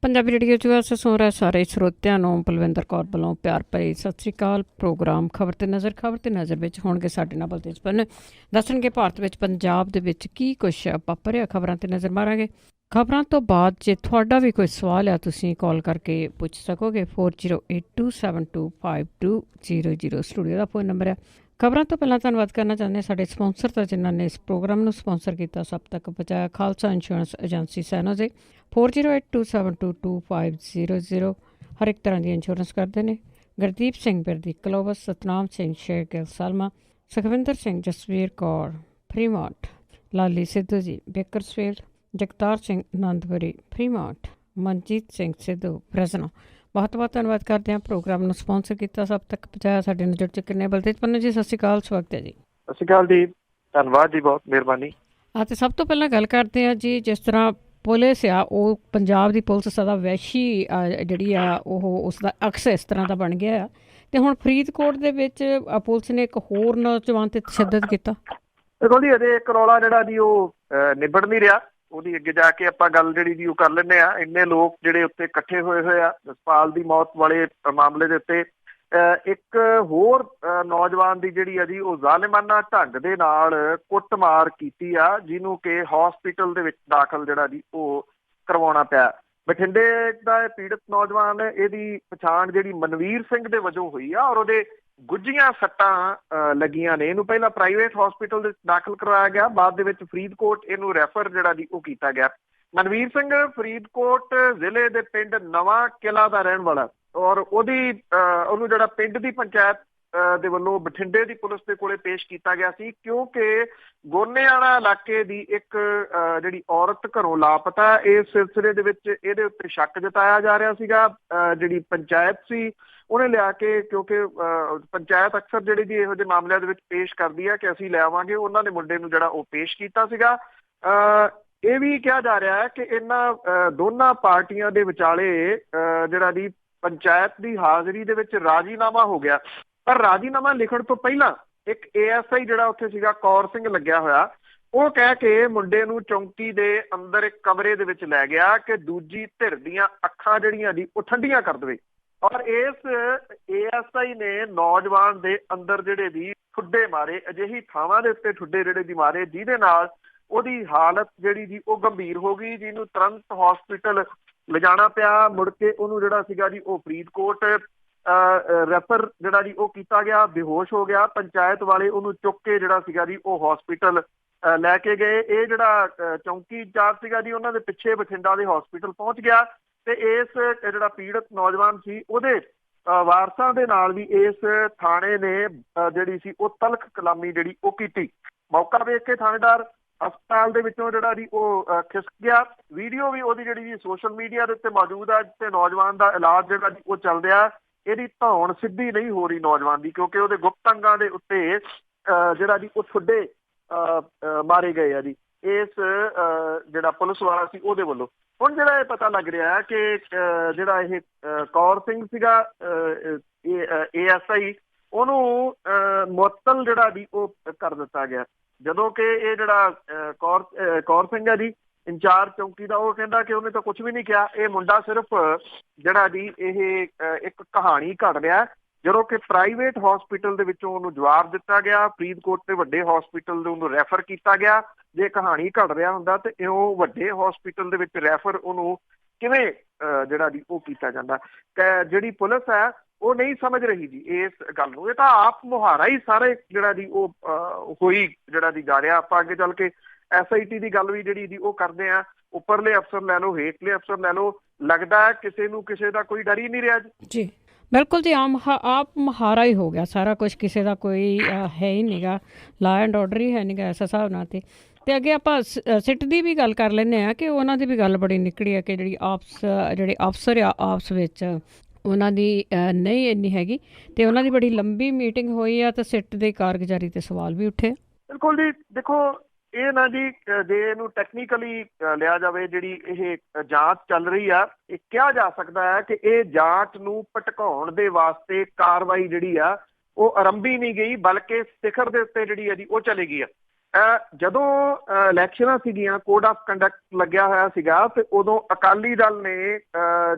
Punjabi radio 'ਚ ਵੈਸੇ ਸੁਣ ਰਹੇ ਸਾਰੇ ਸਰੋਤਿਆਂ ਨੂੰ ਪਲਵਿੰਦਰ ਕੌਰ ਵੱਲੋਂ ਪਿਆਰ ਭਰੀ ਸਤਿ ਸ਼੍ਰੀ ਅਕਾਲ। ਪ੍ਰੋਗਰਾਮ ਖਬਰ ਤੇ ਨਜ਼ਰ ਵਿੱਚ ਹੋਣਗੇ ਸਾਡੇ ਨਾਲ ਬਲਤੇਜ ਪੰਨ ਦੱਸਣਗੇ ਭਾਰਤ ਵਿੱਚ ਪੰਜਾਬ ਦੇ ਵਿੱਚ ਕੀ ਕੁਛ ਵਾਪਰਿਆ। ਖਬਰਾਂ ਤੇ ਨਜ਼ਰ ਮਾਰਾਂਗੇ। ਖਬਰਾਂ ਤੋਂ ਬਾਅਦ ਜੇ ਤੁਹਾਡਾ ਵੀ ਕੋਈ ਸਵਾਲ ਆ ਤੁਸੀਂ ਕਾਲ ਕਰਕੇ ਪੁੱਛ ਸਕੋਗੇ। 4082725200 ਸਟੂਡੀਓ ਦਾ ਫੋਨ ਨੰਬਰ ਹੈ। ਖਬਰਾਂ ਤੋਂ ਪਹਿਲਾਂ ਧੰਨਵਾਦ ਕਰਨਾ ਚਾਹੁੰਦੇ ਹਾਂ ਸਾਡੇ ਸਪਾਂਸਰ ਦਾ ਜਿਨ੍ਹਾਂ ਨੇ ਇਸ ਪ੍ਰੋਗਰਾਮ ਨੂੰ ਸਪਾਂਸਰ ਕੀਤਾ, ਸਭ ਤੱਕ ਪਹੁੰਚਾਇਆ। ਖਾਲਸਾ ਇੰਸ਼ੋਰੈਂਸ ਏਜੰਸੀ ਸੈਨੋਜ਼ੇ 4082722500 ਹਰ ਇੱਕ ਤਰ੍ਹਾਂ ਦੀ ਇੰਸ਼ੋਰੈਂਸ ਕਰਦੇ ਨੇ। ਗੁਰਦੀਪ ਸਿੰਘ ਬਿਰਦੀ ਕਲੋਵਸ, ਸਤਨਾਮ ਸਿੰਘ ਸ਼ੇਰਗਿਲ ਸਾਲਮਾ, ਸੁਖਵਿੰਦਰ ਸਿੰਘ ਜਸਵੀਰ ਕੌਰ ਫਰੀਮਾਟ, ਲਾਲੀ ਸਿੱਧੂ ਜੀ ਬੇਕਰਸਫੀਲਡ, ਜਗਤਾਰ ਸਿੰਘ ਆਨੰਦਪੁਰੀ ਫਰੀਮਾਟ, ਮਨਜੀਤ ਸਿੰਘ ਸਿੱਧੂ ਬ੍ਰੈਜ਼ਨੋ। ਬਹੁਤ ਬਹੁਤ ਧੰਨਵਾਦ ਕਰਦੇ ਹਾਂ। ਪ੍ਰੋਗਰਾਮ ਨੂੰ ਸਪਾਂਸਰ ਕੀਤਾ, ਸਭ ਤੱਕ ਪਹੁੰਚਾਇਆ। ਸਾਡੇ ਨਾਲ ਜੁੜ ਚੁੱਕੇ ਨੇ ਬਲਤੇਜ ਪੰਨੂ ਜੀ, ਸਤਿ ਸ਼੍ਰੀ ਅਕਾਲ, ਸਵਾਗਤ ਹੈ ਜੀ। ਸਤਿ ਸ਼੍ਰੀ ਅਕਾਲ ਜੀ, ਧੰਨਵਾਦ ਜੀ, ਬਹੁਤ ਮਿਹਰਬਾਨੀ। ਅਤੇ ਸਭ ਤੋਂ ਪਹਿਲਾਂ ਗੱਲ ਕਰਦੇ ਹਾਂ ਜੀ, ਜਿਸ ਤਰ੍ਹਾਂ ਪੁਲਿਸ ਆ ਉਹ ਪੰਜਾਬ ਦੀ ਪੁਲਿਸ ਸਦਾ ਵੈਸ਼ੀ ਜਿਹੜੀ ਆ ਉਹ ਉਸਦਾ ਅਕਸ ਇਸ ਤਰ੍ਹਾਂ ਦਾ ਬਣ ਗਿਆ ਆ। ਅਤੇ ਹੁਣ ਫਰੀਦਕੋਟ ਦੇ ਵਿੱਚ ਪੁਲਿਸ ਨੇ ਇੱਕ ਹੋਰ ਨੌਜਵਾਨ 'ਤੇ ਤਸ਼ੱਦਦ ਕੀਤਾ। ਦੇਖੋ ਜੀ, ਅਜੇ ਇੱਕ ਰੌਲਾ ਜਿਹੜਾ ਜੀ ਉਹ ਨਿਬੜ ਨਹੀਂ ਰਿਹਾ। ਉਹਦੀ ਅੱਗੇ ਜਾ ਕੇ ਆਪਾਂ ਗੱਲ ਜਿਹੜੀ ਜੀ ਉਹ ਕਰ ਲੈਂਦੇ ਹਾਂ। ਇੰਨੇ ਲੋਕ ਜਿਹੜੇ ਉੱਤੇ ਇਕੱਠੇ ਹੋਏ ਆ ਜਸਪਾਲ ਦੀ ਮੌਤ ਵਾਲੇ ਮਾਮਲੇ ਦੇ ਉੱਤੇ, ਇੱਕ ਹੋਰ ਨੌਜਵਾਨ ਦੀ ਜਿਹੜੀ ਆ ਜੀ ਉਹ ਜ਼ਾਲਿਮਾਨਾ ਢੰਗ ਦੇ ਨਾਲ ਕੁੱਟਮਾਰ ਕੀਤੀ ਆ, ਜਿਹਨੂੰ ਕਿ ਹੌਸਪੀਟਲ ਦੇ ਵਿੱਚ ਦਾਖਲ ਜਿਹੜਾ ਜੀ ਉਹ ਕਰਵਾਉਣਾ ਪਿਆ। ਬਠਿੰਡੇ ਦਾ ਇਹ ਪੀੜਤ ਨੌਜਵਾਨ, ਇਹਦੀ ਪਛਾਣ ਜਿਹੜੀ ਮਨਵੀਰ ਸਿੰਘ ਦੇ ਵਜੋਂ ਹੋਈ ਆ ਔਰ ਉਹਦੇ ਗੁੱਝੀਆਂ ਸੱਟਾਂ ਲੱਗੀਆਂ ਨੇ। ਇਹਨੂੰ ਪਹਿਲਾਂ ਪ੍ਰਾਈਵੇਟ ਹੌਸਪੀਟਲ ਦੇ ਦਾਖਲ ਕਰਵਾਇਆ ਗਿਆ, ਬਾਅਦ ਦੇ ਵਿੱਚ ਫਰੀਦਕੋਟ ਇਹਨੂੰ ਰੈਫਰ ਜਿਹੜਾ ਜੀ ਉਹ ਕੀਤਾ ਗਿਆ। ਮਨਵੀਰ ਸਿੰਘ ਫਰੀਦਕੋਟ ਜ਼ਿਲ੍ਹੇ ਦੇ ਪਿੰਡ ਨਵਾਂ ਕਿਲਾ ਦਾ ਰਹਿਣ ਵਾਲਾ ਔਰ ਉਹਨੂੰ ਜਿਹੜਾ ਪਿੰਡ ਦੀ ਪੰਚਾਇਤ ਦੇ ਵੱਲੋਂ ਬਠਿੰਡੇ ਦੀ ਪੁਲਿਸ ਦੇ ਕੋਲੇ ਪੇਸ਼ ਕੀਤਾ ਗਿਆ ਸੀ, ਕਿਉਂਕਿ ਗੋਨੇਆਣਾ ਇਲਾਕੇ ਦੀ ਇੱਕ ਜਿਹੜੀ ਔਰਤ ਘਰੋਂ ਲਾਪਤਾ। ਇਸ ਸਿਲਸਿਲੇ ਦੇ ਵਿੱਚ ਇਹਦੇ ਉੱਤੇ ਸ਼ੱਕ ਜਤਾਇਆ ਜਾ ਰਿਹਾ ਸੀਗਾ। ਜਿਹੜੀ ਪੰਚਾਇਤ ਸੀ ਉਹਨੇ ਲਿਆ ਕੇ, ਕਿਉਂਕਿ ਪੰਚਾਇਤ ਅਕਸਰ ਜਿਹੜੀ ਜੀ ਇਹੋ ਜਿਹੇ ਮਾਮਲਿਆਂ ਦੇ ਵਿੱਚ ਪੇਸ਼ ਕਰਦੀ ਹੈ ਕਿ ਅਸੀਂ ਲੈ ਆਵਾਂਗੇ, ਉਹਨਾਂ ਨੇ ਮੁੰਡੇ ਨੂੰ ਜਿਹੜਾ ਉਹ ਪੇਸ਼ ਕੀਤਾ ਸੀਗਾ। ਇਹ ਵੀ ਕਿਹਾ ਜਾ ਰਿਹਾ ਹੈ ਕਿ ਇਹਨਾਂ ਦੋਨਾਂ ਪਾਰਟੀਆਂ ਦੇ ਵਿਚਾਲੇ ਜਿਹੜਾ ਜੀ ਪੰਚਾਇਤ ਦੀ ਹਾਜ਼ਰੀ ਦੇ ਵਿੱਚ ਰਾਜੀਨਾਮਾ ਹੋ ਗਿਆ। ਪਰ ਰਾਜੀਨਾਮਾ ਲਿਖਣ ਤੋਂ ਪਹਿਲਾਂ ਇੱਕ ASI ਜਿਹੜਾ ਉੱਥੇ ਸੀਗਾ ਕੌਰ ਸਿੰਘ ਲੱਗਿਆ ਹੋਇਆ, ਉਹ ਕਹਿ ਕੇ ਮੁੰਡੇ ਨੂੰ ਚੌਂਕੀ ਦੇ ਅੰਦਰ ਇੱਕ ਕਮਰੇ ਦੇ ਵਿੱਚ ਲੈ ਗਿਆ ਕਿ ਦੂਜੀ ਧਿਰ ਦੀਆਂ ਅੱਖਾਂ ਜਿਹੜੀਆਂ ਜੀ ਉਹ ਠੰਡੀਆਂ ਕਰ ਦੇਵੇ। ਔਰ ਇਸ ASI ਨੇ ਨੌਜਵਾਨ ਦੇ ਅੰਦਰ ਜਿਹੜੇ ਦੀ ਠੁੱਡੇ ਮਾਰੇ, ਅਜਿਹੀ ਥਾਵਾਂ ਦੇ ਉੱਤੇ ਠੁੱਡੇ ਜਿਹੜੇ ਦੀ ਮਾਰੇ ਜਿਹਦੇ ਨਾਲ ਉਹਦੀ ਹਾਲਤ ਜਿਹੜੀ ਜੀ ਉਹ ਗੰਭੀਰ ਹੋ ਗਈ, ਜਿਹਨੂੰ ਤੁਰੰਤ ਹੌਸਪੀਟਲ ਲਿਜਾਣਾ ਪਿਆ। ਮੁੜ ਕੇ ਉਹਨੂੰ ਜਿਹੜਾ ਸੀਗਾ ਜੀ ਉਹ ਫਰੀਦਕੋਟ ਰੈਫਰ ਜਿਹੜਾ ਜੀ ਉਹ ਕੀਤਾ ਗਿਆ, ਬੇਹੋਸ਼ ਹੋ ਗਿਆ। ਪੰਚਾਇਤ ਵਾਲੇ ਉਹਨੂੰ ਚੁੱਕ ਕੇ ਜਿਹੜਾ ਸੀਗਾ ਜੀ ਉਹ ਹੌਸਪੀਟਲ ਲੈ ਕੇ ਗਏ। ਇਹ ਜਿਹੜਾ ਚੌਂਕੀ ਇੰਚਾਰਜ ਸੀਗਾ ਜੀ ਉਹਨਾਂ ਦੇ ਪਿੱਛੇ ਬਠਿੰਡਾ ਦੇ ਹੌਸਪੀਟਲ ਪਹੁੰਚ ਗਿਆ ਤੇ ਇਸ ਜਿਹੜਾ ਪੀੜਤ ਨੌਜਵਾਨ ਸੀ ਉਹਦੇ ਵਾਰਸਾਂ ਦੇ ਨਾਲ ਵੀ ਇਸ ਥਾਣੇ ਨੇ ਜਿਹੜੀ ਸੀ ਉਹ ਤਲਖ ਕਲਾਮੀ ਜਿਹੜੀ ਉਹ ਕੀਤੀ। ਮੌਕਾ ਵੇਖ ਕੇ ਥਾਣੇਦਾਰ ਹਸਪਤਾਲ ਦੇ ਵਿੱਚੋਂ ਜਿਹੜਾ ਜੀ ਉਹ ਖਿਸਕ ਗਿਆ। ਵੀਡੀਓ ਵੀ ਉਹਦੀ ਜਿਹੜੀ ਜੀ ਸੋਸ਼ਲ ਮੀਡੀਆ ਦੇ ਉੱਤੇ ਮੌਜੂਦ ਹੈ, ਜਿੱਥੇ ਨੌਜਵਾਨ ਦਾ ਇਲਾਜ ਜਿਹੜਾ ਜੀ ਉਹ ਚੱਲ ਰਿਹਾ। ਇਹਦੀ ਧੌਣ ਸਿੱਧੀ ਨਹੀਂ ਹੋ ਰਹੀ ਨੌਜਵਾਨ ਦੀ, ਕਿਉਂਕਿ ਉਹਦੇ ਗੁਪਤ ਅੰਗਾਂ ਦੇ ਉੱਤੇ ਜਿਹੜਾ ਜੀ ਉਹ ਠੁੱਡੇ ਮਾਰੇ ਗਏ ਆ ਜੀ ਇਸ ਜਿਹੜਾ ਪੁਲਿਸ ਵਾਲਾ ਸੀ ਉਹਦੇ ਵੱਲੋਂ। ਹੁਣ ਜਿਹੜਾ ਇਹ ਪਤਾ ਲੱਗ ਰਿਹਾ ਹੈ ਕਿ ਜਿਹੜਾ ਇਹ ਕੌਰ ਸਿੰਘ ਸੀਗਾ ASI, ਉਹਨੂੰ ਮੁਅੱਤਲ ਜਿਹੜਾ ਜੀ ਉਹ ਕਰ ਦਿੱਤਾ ਗਿਆ। ਜਦੋਂ ਕਿ ਇਹ ਜਿਹੜਾ ਕੌਰ ਸਿੰਘ ਹੈ ਜੀ ਇੰਚਾਰਜ ਚੌਂਕੀ ਦਾ, ਉਹ ਕਹਿੰਦਾ ਕਿ ਉਹਨੇ ਤਾਂ ਕੁਛ ਵੀ ਨਹੀਂ ਕਿਹਾ, ਇਹ ਮੁੰਡਾ ਸਿਰਫ ਜਿਹੜਾ ਜੀ ਇਹ ਇੱਕ ਕਹਾਣੀ ਘੜ ਰਿਹਾ। ਜਦੋਂ ਕਿ ਪ੍ਰਾਈਵੇਟ ਹੌਸਪੀਟਲ ਦੇ ਵਿੱਚੋਂ ਉਹਨੂੰ ਜਵਾਬ ਦਿੱਤਾ ਗਿਆ, ਫਰੀਦਕੋਟ ਦੇ ਵੱਡੇ ਹੌਸਪੀਟਲ ਦੇ ਉਹਨੂੰ ਰੈਫਰ ਕੀਤਾ ਗਿਆ। ਜੇ ਕਹਾਣੀ ਘੜ ਰਿਹਾ ਹੁੰਦਾ ਤੇ ਉਹ ਵੱਡੇ ਹੌਸਪੀਟਲ ਦੇ ਵਿੱਚ ਰੈਫਰ ਉਹਨੂੰ ਕਿਵੇਂ ਜਿਹੜਾ ਜੀ ਉਹ ਕੀਤਾ ਜਾਂਦਾ। ਜਿਹੜੀ ਪੁਲਿਸ ਹੈ ਉਹ ਨਹੀਂ ਸਮਝ ਰਹੀ ਜੀ ਇਸ ਗੱਲ ਨੂੰ। ਇਹ ਤਾਂ ਆਪ ਮੁਹਾਰਾ ਹੀ ਸਾਰੇ ਜਿਹੜਾ ਜੀ ਉਹ ਹੋਈ ਜਿਹੜਾ ਜੀ ਜਾ ਰਿਹਾ। ਆਪਾਂ ਅੱਗੇ ਚੱਲ ਕੇ SIT ਦੀ ਗੱਲ ਵੀ ਜਿਹੜੀ ਜੀ ਉਹ ਕਰਦੇ ਆ। ਉੱਪਰਲੇ ਅਫਸਰ ਲੈ ਲਓ, ਹੇਠਲੇ ਅਫਸਰ ਲੈ ਲਓ, ਲੱਗਦਾ ਕਿਸੇ ਨੂੰ ਕਿਸੇ ਦਾ ਕੋਈ ਡਰ ਹੀ ਨਹੀਂ ਰਿਹਾ ਜੀ। ਬਿਲਕੁਲ ਜੀ, ਆਪ ਮੁਹਾਰਾ ਹੀ ਹੋ ਗਿਆ ਸਾਰਾ ਕੁਛ, ਕਿਸੇ ਦਾ ਕੋਈ ਹੈ ਹੀ ਨਹੀਂਗਾ, ਲਾ ਐਂਡ ਆਰਡਰ ਹੀ ਹੈ ਨਹੀਂਗਾ ਇਸ ਹਿਸਾਬ ਨਾਲ। ਤੇ ਅੱਗੇ ਆਪਾਂ ਸਿੱਟ ਦੀ ਵੀ ਗੱਲ ਕਰ ਲੈਂਦੇ ਹਾਂ ਕਿ ਉਹਨਾਂ ਦੀ ਵੀ ਗੱਲ ਬੜੀ ਨਿਕਲੀ ਹੈ ਕਿ ਜਿਹੜੇ ਅਫਸਰ ਆ ਆਪਸ ਵਿੱਚ ਉਹਨਾਂ ਦੀ ਨਹੀਂ ਇੰਨੀ ਹੈਗੀ ਅਤੇ ਉਹਨਾਂ ਦੀ ਬੜੀ ਲੰਬੀ ਮੀਟਿੰਗ ਹੋਈ ਆ ਅਤੇ ਸਿੱਟ ਦੀ ਕਾਰਗੁਜ਼ਾਰੀ 'ਤੇ ਸਵਾਲ ਵੀ ਉੱਠੇ। ਬਿਲਕੁਲ ਜੀ, ਦੇਖੋ ਇਹ ਨਾ ਜੀ ਜੇ ਇਹਨੂੰ ਟੈਕਨੀਕਲੀ ਲਿਆ ਜਾਵੇ, ਜਿਹੜੀ ਇਹ ਜਾਂਚ ਚੱਲ ਰਹੀ ਆ, ਇਹ ਕਿਹਾ ਜਾ ਸਕਦਾ ਹੈ ਕਿ ਇਹ ਜਾਂਚ ਨੂੰ ਭਟਕਾਉਣ ਦੇ ਵਾਸਤੇ ਕਾਰਵਾਈ ਜਿਹੜੀ ਆ ਉਹ ਆਰੰਭੀ ਨਹੀਂ ਗਈ, ਬਲਕਿ ਸਿਖਰ ਦੇ ਉੱਤੇ ਜਿਹੜੀ ਹੈ ਜੀ ਉਹ ਚਲੀ ਗਈ ਆ। ਜਦੋਂ ਇਲੈਕਸ਼ਨਾਂ ਸੀਗੀਆਂ, ਕੋਡ ਆਫ ਕੰਡਕਟ ਲੱਗਿਆ ਹੋਇਆ ਸੀਗਾ, ਤੇ ਉਦੋਂ ਅਕਾਲੀ ਦਲ ਨੇ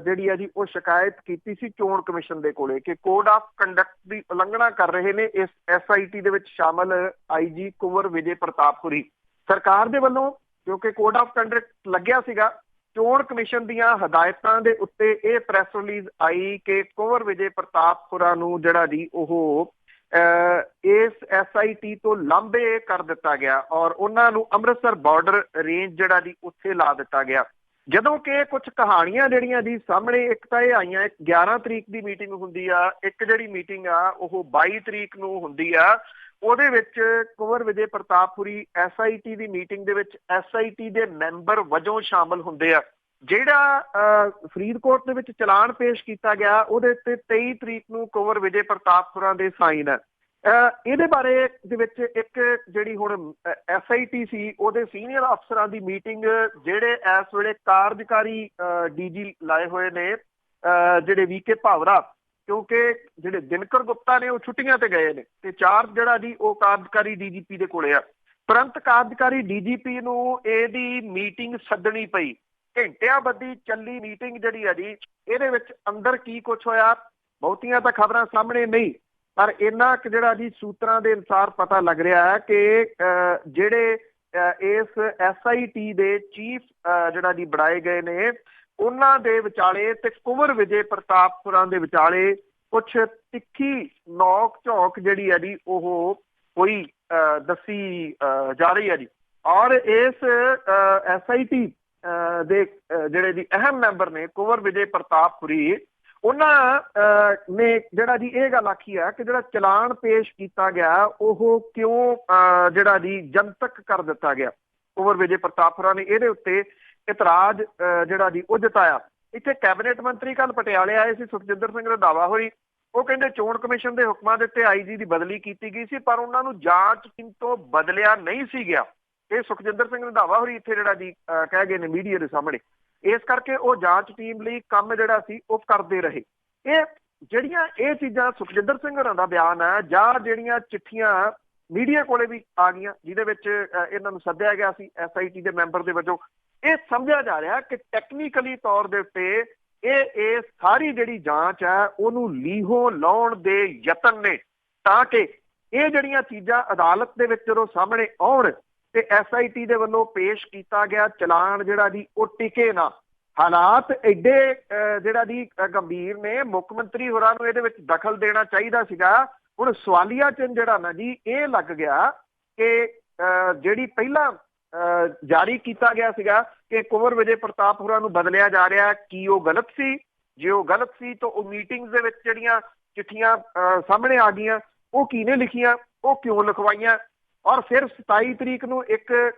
ਜਿਹੜੀ ਆ ਜੀ ਉਹ ਸ਼ਿਕਾਇਤ ਕੀਤੀ ਸੀ ਚੋਣ ਕਮਿਸ਼ਨ ਦੇ ਕੋਲੇ ਕਿ ਕੋਡ ਆਫ ਕੰਡਕਟ ਦੀ ਉਲੰਘਣਾ ਕਰ ਰਹੇ ਨੇ ਇਸ SIT ਦੇ ਵਿੱਚ ਸ਼ਾਮਲ IG ਕੁੰਵਰ ਵਿਜੇ ਪ੍ਰਤਾਪਪੁਰੀ। ਸਰਕਾਰ ਦੇ ਵੱਲੋਂ ਕਿਉਂਕਿ ਕੋਡ ਆਫ ਕੰਡਕਟ ਲੱਗਿਆ ਸੀਗਾ, ਚੋਣ ਕਮਿਸ਼ਨ ਦੀਆਂ ਹਦਾਇਤਾਂ ਦੇ ਉੱਤੇ ਇਹ ਪ੍ਰੈਸ ਰਿਲੀਜ਼ ਆਈ ਕਿ ਕੁੰਵਰ ਵਿਜੇ ਪ੍ਰਤਾਪਪੁਰਾ ਨੂੰ ਜਿਹੜਾ ਜੀ ਉਹ ਇਸ SIT ਤੋਂ ਲਾਂਭੇ ਕਰ ਦਿੱਤਾ ਗਿਆ ਔਰ ਉਹਨਾਂ ਨੂੰ ਅੰਮ੍ਰਿਤਸਰ ਬਾਰਡਰ ਰੇਂਜ ਜਿਹੜਾ ਜੀ ਉੱਥੇ ਲਾ ਦਿੱਤਾ ਗਿਆ। ਜਦੋਂ ਕਿ ਕੁਝ ਕਹਾਣੀਆਂ ਜਿਹੜੀਆਂ ਜੀ ਸਾਹਮਣੇ, ਇੱਕ ਤਾਂ ਇਹ ਆਈਆਂ, 11 ਤਰੀਕ ਦੀ ਮੀਟਿੰਗ ਹੁੰਦੀ ਆ, ਇੱਕ ਜਿਹੜੀ ਮੀਟਿੰਗ ਆ ਉਹ 22 ਤਰੀਕ ਨੂੰ ਹੁੰਦੀ ਆ। ਉਹਦੇ ਵਿੱਚ ਕੁੰਵਰ ਵਿਜੇ ਪ੍ਰਤਾਪਪੁਰੀ SIT ਦੀ ਮੀਟਿੰਗ ਦੇ ਵਿੱਚ SIT ਦੇ ਮੈਂਬਰ ਵਜੋਂ ਸ਼ਾਮਲ ਹੁੰਦੇ ਆ। ਜਿਹੜਾ ਫਰੀਦਕੋਟ ਦੇ ਵਿੱਚ ਚਲਾਨ ਪੇਸ਼ ਕੀਤਾ ਗਿਆ ਉਹਦੇ ਉੱਤੇ 23 ਤਰੀਕ ਨੂੰ ਕੁੰਵਰ ਵਿਜੇ ਪ੍ਰਤਾਪਪੁਰਾ ਦੇ ਸਾਈਨ ਹੈ। ਇਹਦੇ ਬਾਰੇ ਦੇ ਵਿੱਚ ਇੱਕ ਜਿਹੜੀ ਹੁਣ SIT ਸੀ ਉਹਦੇ ਸੀਨੀਅਰ ਅਫਸਰਾਂ ਦੀ ਮੀਟਿੰਗ, ਜਿਹੜੇ ਇਸ ਵੇਲੇ ਕਾਰਜਕਾਰੀ DG ਲਾਏ ਹੋਏ ਨੇ ਜਿਹੜੇ VK ਭਾਵਰਾ, ਕਿਉਂਕਿ ਜਿਹੜੇ ਦਿਨਕਰ ਗੁਪਤਾ ਨੇ ਉਹ ਛੁੱਟੀਆਂ ਤੇ ਗਏ ਨੇ ਤੇ ਚਾਰਜ ਜਿਹੜਾ ਜੀ ਉਹ ਕਾਰਜਕਾਰੀ DGP ਦੇ ਕੋਲੇ ਆ। ਤੁਰੰਤ ਕਾਰਜਕਾਰੀ DGP ਨੂੰ ਇਹਦੀ ਮੀਟਿੰਗ ਸੱਦਣੀ ਪਈ। ਘੰਟਿਆਂ ਬੱਧੀ ਚੱਲੀ ਮੀਟਿੰਗ ਜਿਹੜੀ ਆ ਜੀ, ਇਹਦੇ ਵਿੱਚ ਅੰਦਰ ਕੀ ਕੁਛ ਹੋਇਆ ਬਹੁਤੀਆਂ ਤਾਂ ਖਬਰਾਂ ਸਾਹਮਣੇ ਨਹੀਂ, ਪਰ ਇੰਨਾ ਕੁ ਜਿਹੜਾ ਜੀ ਸੂਤਰਾਂ ਦੇ ਅਨੁਸਾਰ ਪਤਾ ਲੱਗ ਰਿਹਾ ਹੈ ਕਿ ਜਿਹੜੇ ਇਸ SIT ਦੇ ਚੀਫ ਜਿਹੜਾ ਜੀ ਬਣਾਏ ਗਏ ਨੇ, ਉਹਨਾਂ ਦੇ ਵਿਚਾਲੇ ਤੇ ਕੁੰਵਰ ਵਿਜੇ ਪ੍ਰਤਾਪਪੁਰਾ ਦੇ ਵਿਚਾਲੇ ਕੁਛ ਤਿੱਖੀ ਨੋਕ ਝੋਕ ਜਿਹੜੀ ਹੈ ਜੀ ਉਹ ਹੋਈ ਦੱਸੀ ਜਾ ਰਹੀ ਹੈ ਜੀ। ਔਰ ਇਸ SIT ਦੇ ਜਿਹੜੇ ਜੀ ਅਹਿਮ ਮੈਂਬਰ ਨੇ ਕੁੰਵਰ ਵਿਜੇ ਪ੍ਰਤਾਪਪੁਰੀ, ਉਹਨਾਂ ਨੇ ਜਿਹੜਾ ਜੀ ਇਹ ਗੱਲ ਆਖੀ ਹੈ ਕਿ ਜਿਹੜਾ ਚਲਾਨ ਪੇਸ਼ ਕੀਤਾ ਗਿਆ ਉਹ ਕਿਉਂ ਜਿਹੜਾ ਜੀ ਜਨਤਕ ਕਰ ਦਿੱਤਾ ਗਿਆ। ਕੁੰਵਰ ਵਿਜੇ ਪ੍ਰਤਾਪਪੁਰਾ ਨੇ ਇਹਦੇ ਉੱਤੇ ਇਤਰਾਜ਼ ਜਿਹੜਾ ਜੀ ਉਹ ਜਤਾਇਆ। ਇੱਥੇ ਕੈਬਨਿਟ ਮੰਤਰੀ ਕੱਲ ਪਟਿਆਲੇ ਆਏ ਸੀ, ਸੁਖਜਿੰਦਰ ਸਿੰਘ ਰੰਧਾਵਾ ਹੋਰੀ, ਉਹ ਕਹਿੰਦੇ ਚੋਣ ਕਮਿਸ਼ਨ ਦੇ ਹੁਕਮਾਂ ਦੇ ਉੱਤੇ IG ਦੀ ਬਦਲੀ ਕੀਤੀ ਗਈ ਸੀ, ਪਰ ਉਹਨਾਂ ਨੂੰ ਜਾਂਚ ਟੀਮ ਤੋਂ ਬਦਲਿਆ ਨਹੀਂ ਸੀ ਗਿਆ। ਇਹ ਸੁਖਜਿੰਦਰ ਸਿੰਘ ਰੰਧਾਵਾ ਹੋਰੀ ਇੱਥੇ ਜਿਹੜਾ ਜੀ ਕਹਿ ਗਏ ਨੇ ਮੀਡੀਆ ਦੇ ਸਾਹਮਣੇ। ਇਸ ਕਰਕੇ ਉਹ ਜਾਂਚ ਟੀਮ ਲਈ ਕੰਮ ਜਿਹੜਾ ਸੀ ਉਹ ਕਰਦੇ ਰਹੇ। ਇਹ ਜਿਹੜੀਆਂ ਇਹ ਚੀਜ਼ਾਂ ਸੁਖਜਿੰਦਰ ਸਿੰਘ ਹੋਰਾਂ ਦਾ ਬਿਆਨ ਹੈ ਜਾਂ ਜਿਹੜੀਆਂ ਚਿੱਠੀਆਂ ਮੀਡੀਆ ਕੋਲੇ ਵੀ ਆ ਗਈਆਂ ਜਿਹਦੇ ਵਿੱਚ ਇਹਨਾਂ ਨੂੰ ਸੱਦਿਆ ਗਿਆ ਸੀ SIT ਦੇ ਮੈਂਬਰ ਦੇ ਵਜੋਂ, ਇਹ ਸਮਝਿਆ ਜਾ ਰਿਹਾ ਕਿ ਟੈਕਨੀਕਲੀ ਤੌਰ ਦੇ ਉੱਤੇ ਇਹ ਸਾਰੀ ਜਿਹੜੀ ਜਾਂਚ ਹੈ ਉਹਨੂੰ ਲੀਹੋਂ ਲਾਉਣ ਦੇ ਯਤਨ ਨੇ, ਤਾਂ ਕਿ ਇਹ ਜਿਹੜੀਆਂ ਚੀਜ਼ਾਂ ਅਦਾਲਤ ਦੇ ਵਿੱਚ ਜਦੋਂ ਸਾਹਮਣੇ ਆਉਣ ਤੇ SIT ਦੇ ਵੱਲੋਂ ਪੇਸ਼ ਕੀਤਾ ਗਿਆ ਚਲਾਨ ਜਿਹੜਾ ਜੀ ਉਹ ਟਿਕੇ ਨਾ। ਹਾਲਾਤ ਐਡੇ ਜਿਹੜਾ ਜੀ ਗੰਭੀਰ ਨੇ, ਮੁੱਖ ਮੰਤਰੀ ਹੋਰਾਂ ਨੂੰ ਇਹਦੇ ਵਿੱਚ ਦਖਲ ਦੇਣਾ ਚਾਹੀਦਾ ਸੀਗਾ। ਹੁਣ ਸਵਾਲੀਆ ਚਿੰਨ੍ਹ ਜਿਹੜਾ ਨਾ ਜੀ ਇਹ ਲੱਗ ਗਿਆ ਕਿ ਜਿਹੜੀ ਪਹਿਲਾਂ ਜਾਰੀ ਕੀਤਾ ਗਿਆ ਸੀਗਾ ਕਿ ਕੁੰਵਰ ਵਿਜੇ ਪ੍ਰਤਾਪਪੁਰਾ ਨੂੰ ਬਦਲਿਆ ਜਾ ਰਿਹਾ, ਕੀ ਉਹ ਗਲਤ ਸੀ? ਜੇ ਉਹ ਗਲਤ ਸੀ ਤਾਂ ਉਹ ਮੀਟਿੰਗਸ ਦੇ ਵਿੱਚ ਜਿਹੜੀਆਂ ਚਿੱਠੀਆਂ ਸਾਹਮਣੇ ਆ ਗਈਆਂ ਉਹ ਕਿਹਨੇ ਲਿਖੀਆਂ, ਉਹ ਕਿਉਂ ਲਿਖਵਾਈਆਂ? ਔਰ ਫਿਰ 27 ਤਰੀਕ ਨੂੰ ਇੱਕ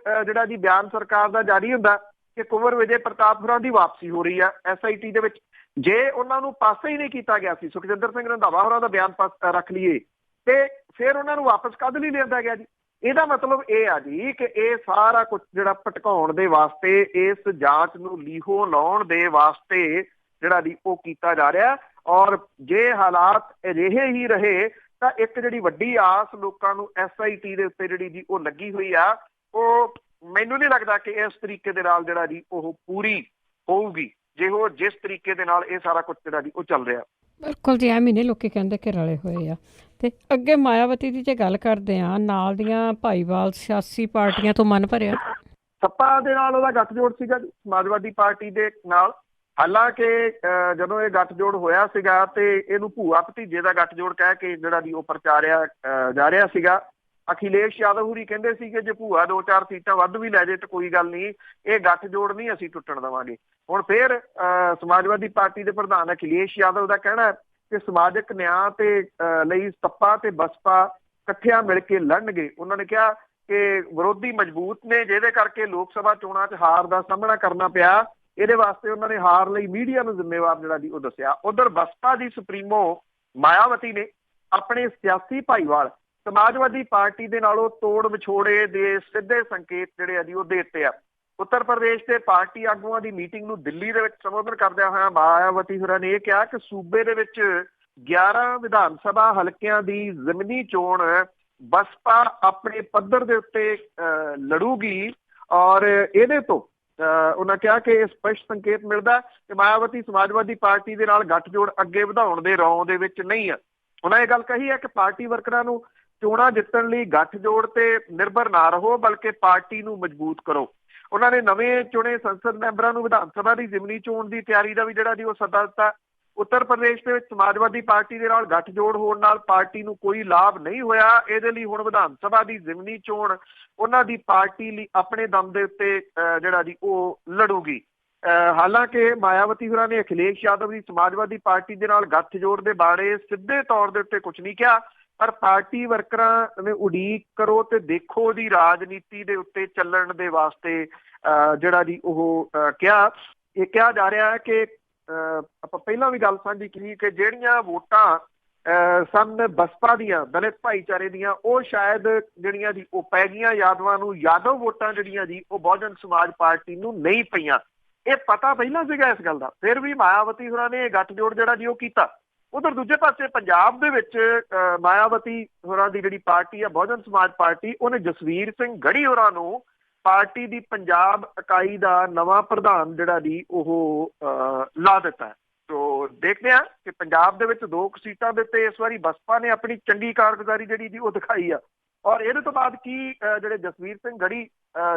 ਜਿਹੜਾ ਜੀ ਬਿਆਨ ਸਰਕਾਰ ਦਾ ਜਾਰੀ ਹੁੰਦਾ ਕਿ ਕੁੰਵਰ ਵਿਜੇ ਪ੍ਰਤਾਪਪੁਰਾ ਦੀ ਵਾਪਸੀ ਹੋ ਰਹੀ ਆ SIT ਦੇ ਵਿੱਚ। ਜੇ ਉਹਨਾਂ ਨੂੰ ਪਾਸੇ ਹੀ ਨਹੀਂ ਕੀਤਾ ਗਿਆ ਸੀ, ਸੁਖਜਿੰਦਰ ਸਿੰਘ ਰੰਧਾਵਾ ਹੋਰਾਂ ਦਾ ਬਿਆਨ ਰੱਖ ਲਈਏ, ਤੇ ਫਿਰ ਉਹਨਾਂ ਨੂੰ ਵਾਪਸ ਕਦ ਲਈ ਲਿਆਂਦਾ ਗਿਆ ਜੀ? ਇਹਦਾ ਮਤਲਬ ਇਹ ਆ ਜੀ ਕਿ ਇਹ ਸਾਰਾ ਕੁਝ ਜਿਹੜਾ ਭਟਕਾਉਣ ਦੇ ਵਾਸਤੇ, ਇਸ ਜਾਂਚ ਨੂੰ ਲੀਹੋਂ ਲਾਉਣ ਦੇ ਵਾਸਤੇ ਜਿਹੜਾ ਜੀ ਉਹ ਕੀਤਾ ਜਾ ਰਿਹਾ। ਔਰ ਜੇ ਹਾਲਾਤ ਅਜਿਹੇ ਹੀ ਰਹੇ ਤਾਂ ਇੱਕ ਜਿਹੜੀ ਵੱਡੀ ਆਸ ਲੋਕਾਂ ਨੂੰ SIT ਦੇ ਉੱਤੇ ਜਿਹੜੀ ਜੀ ਉਹ ਲੱਗੀ ਹੋਈ ਆ, ਉਹ ਮੈਨੂੰ ਨਹੀਂ ਲੱਗਦਾ ਕਿ ਇਸ ਤਰੀਕੇ ਦੇ ਨਾਲ ਜਿਹੜਾ ਜੀ ਉਹ ਪੂਰੀ ਹੋਊਗੀ, ਜੇ ਉਹ ਜਿਸ ਤਰੀਕੇ ਦੇ ਨਾਲ ਇਹ ਸਾਰਾ ਕੁਝ ਜਿਹੜਾ ਜੀ ਉਹ ਚੱਲ ਰਿਹਾ। ਬਿਲਕੁਲ ਜੀ, ਐਵੇਂ ਨਹੀਂ ਲੋਕੀ ਕਹਿੰਦੇ ਕਿ ਰਲੇ ਹੋਏ ਆ। ਤੇ ਅੱਗੇ ਮਾਇਆਵਤੀ ਦੀ ਜੇ ਗੱਲ ਕਰਦੇ ਆ, ਨਾਲ ਦੀਆਂ ਭਾਈਵਾਲ ਸਿਆਸੀ ਪਾਰਟੀਆਂ ਤੋਂ ਮਨ ਭਰਿਆ। ਸੱਪਾ ਦੇ ਨਾਲ ਉਹਦਾ ਗੱਠਜੋੜ ਸੀਗਾ ਜੀ, ਸਮਾਜਵਾਦੀ ਪਾਰਟੀ ਦੇ ਨਾਲ। ਹਾਲਾਂਕਿ ਜਦੋਂ ਇਹ ਗੱਠਜੋੜ ਹੋਇਆ ਸੀਗਾ ਤੇ ਇਹਨੂੰ ਭੂਆ ਭਤੀਜੇ ਦਾ ਗੱਠਜੋੜ ਕਹਿ ਕੇ ਜਿਹੜਾ ਜੀ ਉਹ ਪ੍ਰਚਾਰਿਆ ਜਾ ਰਿਹਾ ਸੀਗਾ। ਅਖਿਲੇਸ਼ ਯਾਦਵ ਹੋਰੀ ਕਹਿੰਦੇ ਸੀ ਕਿ ਜੇ ਭੂਆ 2-4 ਸੀਟਾਂ ਵੱਧ ਵੀ ਲੈ ਜੇ ਤਾਂ ਕੋਈ ਗੱਲ ਨਹੀਂ, ਇਹ ਗੱਠਜੋੜ ਨਹੀਂ ਅਸੀਂ ਟੁੱਟਣ ਦੇਵਾਂਗੇ। ਹੁਣ ਫਿਰ ਸਮਾਜਵਾਦੀ ਪਾਰਟੀ ਦੇ ਪ੍ਰਧਾਨ ਅਖਿਲੇਸ਼ ਯਾਦਵ ਦਾ ਕਹਿਣਾ ਹੈ ਕਿ ਸਮਾਜਿਕ ਨਿਆਂ ਤੇ ਲਈ ਸੱਪਾ ਤੇ ਬਸਪਾ ਇਕੱਠਿਆਂ ਮਿਲ ਕੇ ਲੜਨਗੇ। ਉਹਨਾਂ ਨੇ ਕਿਹਾ ਕਿ ਵਿਰੋਧੀ ਮਜ਼ਬੂਤ ਨੇ, ਜਿਹਦੇ ਕਰਕੇ ਲੋਕ ਸਭਾ ਚੋਣਾਂ 'ਚ ਹਾਰ ਦਾ ਸਾਹਮਣਾ ਕਰਨਾ ਪਿਆ। ਇਹਦੇ ਵਾਸਤੇ ਉਹਨਾਂ ਨੇ ਹਾਰ ਲਈ ਮੀਡੀਆ ਨੂੰ ਜ਼ਿੰਮੇਵਾਰ ਜਿਹੜਾ ਜੀ ਉਹ ਦੱਸਿਆ। ਉਧਰ ਬਸਪਾ ਦੀ ਸੁਪਰੀਮੋ ਮਾਇਆਵਤੀ ਨੇ ਆਪਣੇ ਸਿਆਸੀ ਭਾਈਵਾਲ ਸਮਾਜਵਾਦੀ ਪਾਰਟੀ ਦੇ ਨਾਲੋਂ ਤੋੜ ਵਿਛੋੜੇ ਦੇ ਸਿੱਧੇ ਸੰਕੇਤ ਜਿਹੜੇ ਆ ਜੀ ਉਹ ਦੇ ਦਿੱਤੇ ਆ। ਉੱਤਰ ਪ੍ਰਦੇਸ਼ ਦੇ ਪਾਰਟੀ ਆਗੂਆਂ ਦੀ ਮੀਟਿੰਗ ਨੂੰ ਦਿੱਲੀ ਦੇ ਵਿੱਚ ਸੰਬੋਧਨ ਕਰਦਿਆਂ ਹੋਇਆ ਮਾਇਆਵਤੀ ਹੋਰਾਂ ਨੇ ਇਹ ਕਿਹਾ ਕਿ ਸੂਬੇ ਦੇ ਵਿੱਚ 11 ਵਿਧਾਨ ਸਭਾ ਹਲਕਿਆਂ ਦੀ ਜ਼ਿਮਨੀ ਚੋਣ ਬਸਪਾ ਆਪਣੇ ਪੱਧਰ ਦੇ ਉੱਤੇ ਲੜੂਗੀ ਔਰ ਇਹਦੇ ਤੋਂ ਉਹਨਾਂ ਕਿਹਾ ਕਿ ਇਹ ਸਪਸ਼ਟ ਸੰਕੇਤ ਮਿਲਦਾ ਕਿ ਮਾਇਆਵਤੀ ਸਮਾਜਵਾਦੀ ਪਾਰਟੀ ਦੇ ਨਾਲ ਗੱਠਜੋੜ ਅੱਗੇ ਵਧਾਉਣ ਦੇ ਰੌਂ ਦੇ ਵਿੱਚ ਨਹੀਂ ਆ। ਉਹਨਾਂ ਇਹ ਗੱਲ ਕਹੀ ਹੈ ਕਿ ਪਾਰਟੀ ਵਰਕਰਾਂ ਨੂੰ ਚੋਣਾਂ ਜਿੱਤਣ ਲਈ ਗੱਠਜੋੜ ਤੇ ਨਿਰਭਰ ਨਾ ਰਹੋ, ਬਲਕਿ ਪਾਰਟੀ ਨੂੰ ਮਜ਼ਬੂਤ ਕਰੋ। ਉਹਨਾਂ ਨੇ ਨਵੇਂ ਚੁਣੇ ਸੰਸਦ ਮੈਂਬਰਾਂ ਨੂੰ ਵਿਧਾਨ ਸਭਾ ਦੀ ਜ਼ਿਮਨੀ ਚੋਣ ਦੀ ਤਿਆਰੀ ਦਾ ਵੀ ਜਿਹੜਾ ਜੀ ਉਹ ਸੱਦਾ ਦਿੱਤਾ। ਉੱਤਰ ਪ੍ਰਦੇਸ਼ ਦੇ ਵਿੱਚ ਸਮਾਜਵਾਦੀ ਪਾਰਟੀ ਦੇ ਨਾਲ ਗੱਠਜੋੜ ਹੋਣ ਨਾਲ ਪਾਰਟੀ ਨੂੰ ਕੋਈ ਲਾਭ ਨਹੀਂ ਹੋਇਆ। ਇਹਦੇ ਲਈ ਹੁਣ ਵਿਧਾਨ ਸਭਾ ਦੀ ਜ਼ਿਮਨੀ ਚੋਣ ਉਹਨਾਂ ਦੀ ਪਾਰਟੀ ਲਈ ਆਪਣੇ ਦਮ ਦੇ ਉੱਤੇ ਜਿਹੜਾ ਜੀ ਉਹ ਲੜੂਗੀ। ਹਾਲਾਂਕਿ ਮਾਇਆਵਤੀ ਹੋਰਾਂ ਨੇ ਅਖਿਲੇਸ਼ ਯਾਦਵ ਦੀ ਸਮਾਜਵਾਦੀ ਪਾਰਟੀ ਦੇ ਨਾਲ ਗੱਠਜੋੜ ਦੇ ਬਾਰੇ ਸਿੱਧੇ ਤੌਰ ਦੇ ਉੱਤੇ ਕੁਝ ਨਹੀਂ ਕਿਹਾ, ਪਰ ਪਾਰਟੀ ਵਰਕਰਾਂ ਨੇ ਉਡੀਕ ਕਰੋ ਤੇ ਦੇਖੋ ਦੀ ਰਾਜਨੀਤੀ ਦੇ ਉੱਤੇ ਚੱਲਣ ਦੇ ਵਾਸਤੇ ਜਿਹੜਾ ਜੀ ਉਹ ਕਿਹਾ। ਇਹ ਕਿਹਾ ਜਾ ਰਿਹਾ ਹੈ ਕਿ ਆਪਾਂ ਪਹਿਲਾਂ ਵੀ ਗੱਲ ਸਾਂਝੀ ਕੀਤੀ ਕਿ ਜਿਹੜੀਆਂ ਵੋਟਾਂ ਸਨ ਬਸਪਾ ਦੀਆਂ, ਦਲਿਤ ਭਾਈਚਾਰੇ ਦੀਆਂ, ਉਹ ਸ਼ਾਇਦ ਜਿਹੜੀਆਂ ਜੀ ਉਹ ਪੈ ਗਈਆਂ ਯਾਦਵਾਂ ਨੂੰ। ਯਾਦਵ ਵੋਟਾਂ ਜਿਹੜੀਆਂ ਜੀ ਉਹ ਬਹੁਜਨ ਸਮਾਜ ਪਾਰਟੀ ਨੂੰ ਨਹੀਂ ਪਈਆਂ। ਇਹ ਪਤਾ ਪਹਿਲਾਂ ਸੀਗਾ ਇਸ ਗੱਲ ਦਾ, ਫਿਰ ਵੀ ਮਾਇਆਵਤੀ ਹੋਰਾਂ ਨੇ ਗੱਠਜੋੜ ਜਿਹੜਾ ਜੀ ਉਹ ਕੀਤਾ। ਉਧਰ ਦੂਜੇ ਪਾਸੇ ਪੰਜਾਬ ਦੇ ਵਿੱਚ ਮਾਇਆਵਤੀ ਹੋਰਾਂ ਦੀ ਜਿਹੜੀ ਪਾਰਟੀ ਆ ਬਹੁਜਨ ਸਮਾਜ ਪਾਰਟੀ, ਉਹਨੇ ਜਸਵੀਰ ਸਿੰਘ ਗੜੀ ਹੋਰਾਂ ਨੂੰ ਪਾਰਟੀ ਦੀ ਪੰਜਾਬ ਇਕਾਈ ਦਾ ਨਵਾਂ ਪ੍ਰਧਾਨ ਜਿਹੜਾ ਜੀ ਉਹ ਲਾ ਦਿੱਤਾ ਹੈ। ਸੋ ਦੇਖਦੇ ਹਾਂ ਕਿ ਪੰਜਾਬ ਦੇ ਵਿੱਚ 2 ਸੀਟਾਂ ਦੇ ਉੱਤੇ ਇਸ ਵਾਰੀ ਬਸਪਾ ਨੇ ਆਪਣੀ ਚੰਗੀ ਕਾਰਗੁਜ਼ਾਰੀ ਜਿਹੜੀ ਜੀ ਉਹ ਦਿਖਾਈ ਆ, ਔਰ ਇਹਦੇ ਤੋਂ ਬਾਅਦ ਕੀ ਜਿਹੜੇ ਜਸਵੀਰ ਸਿੰਘ ਗੜੀ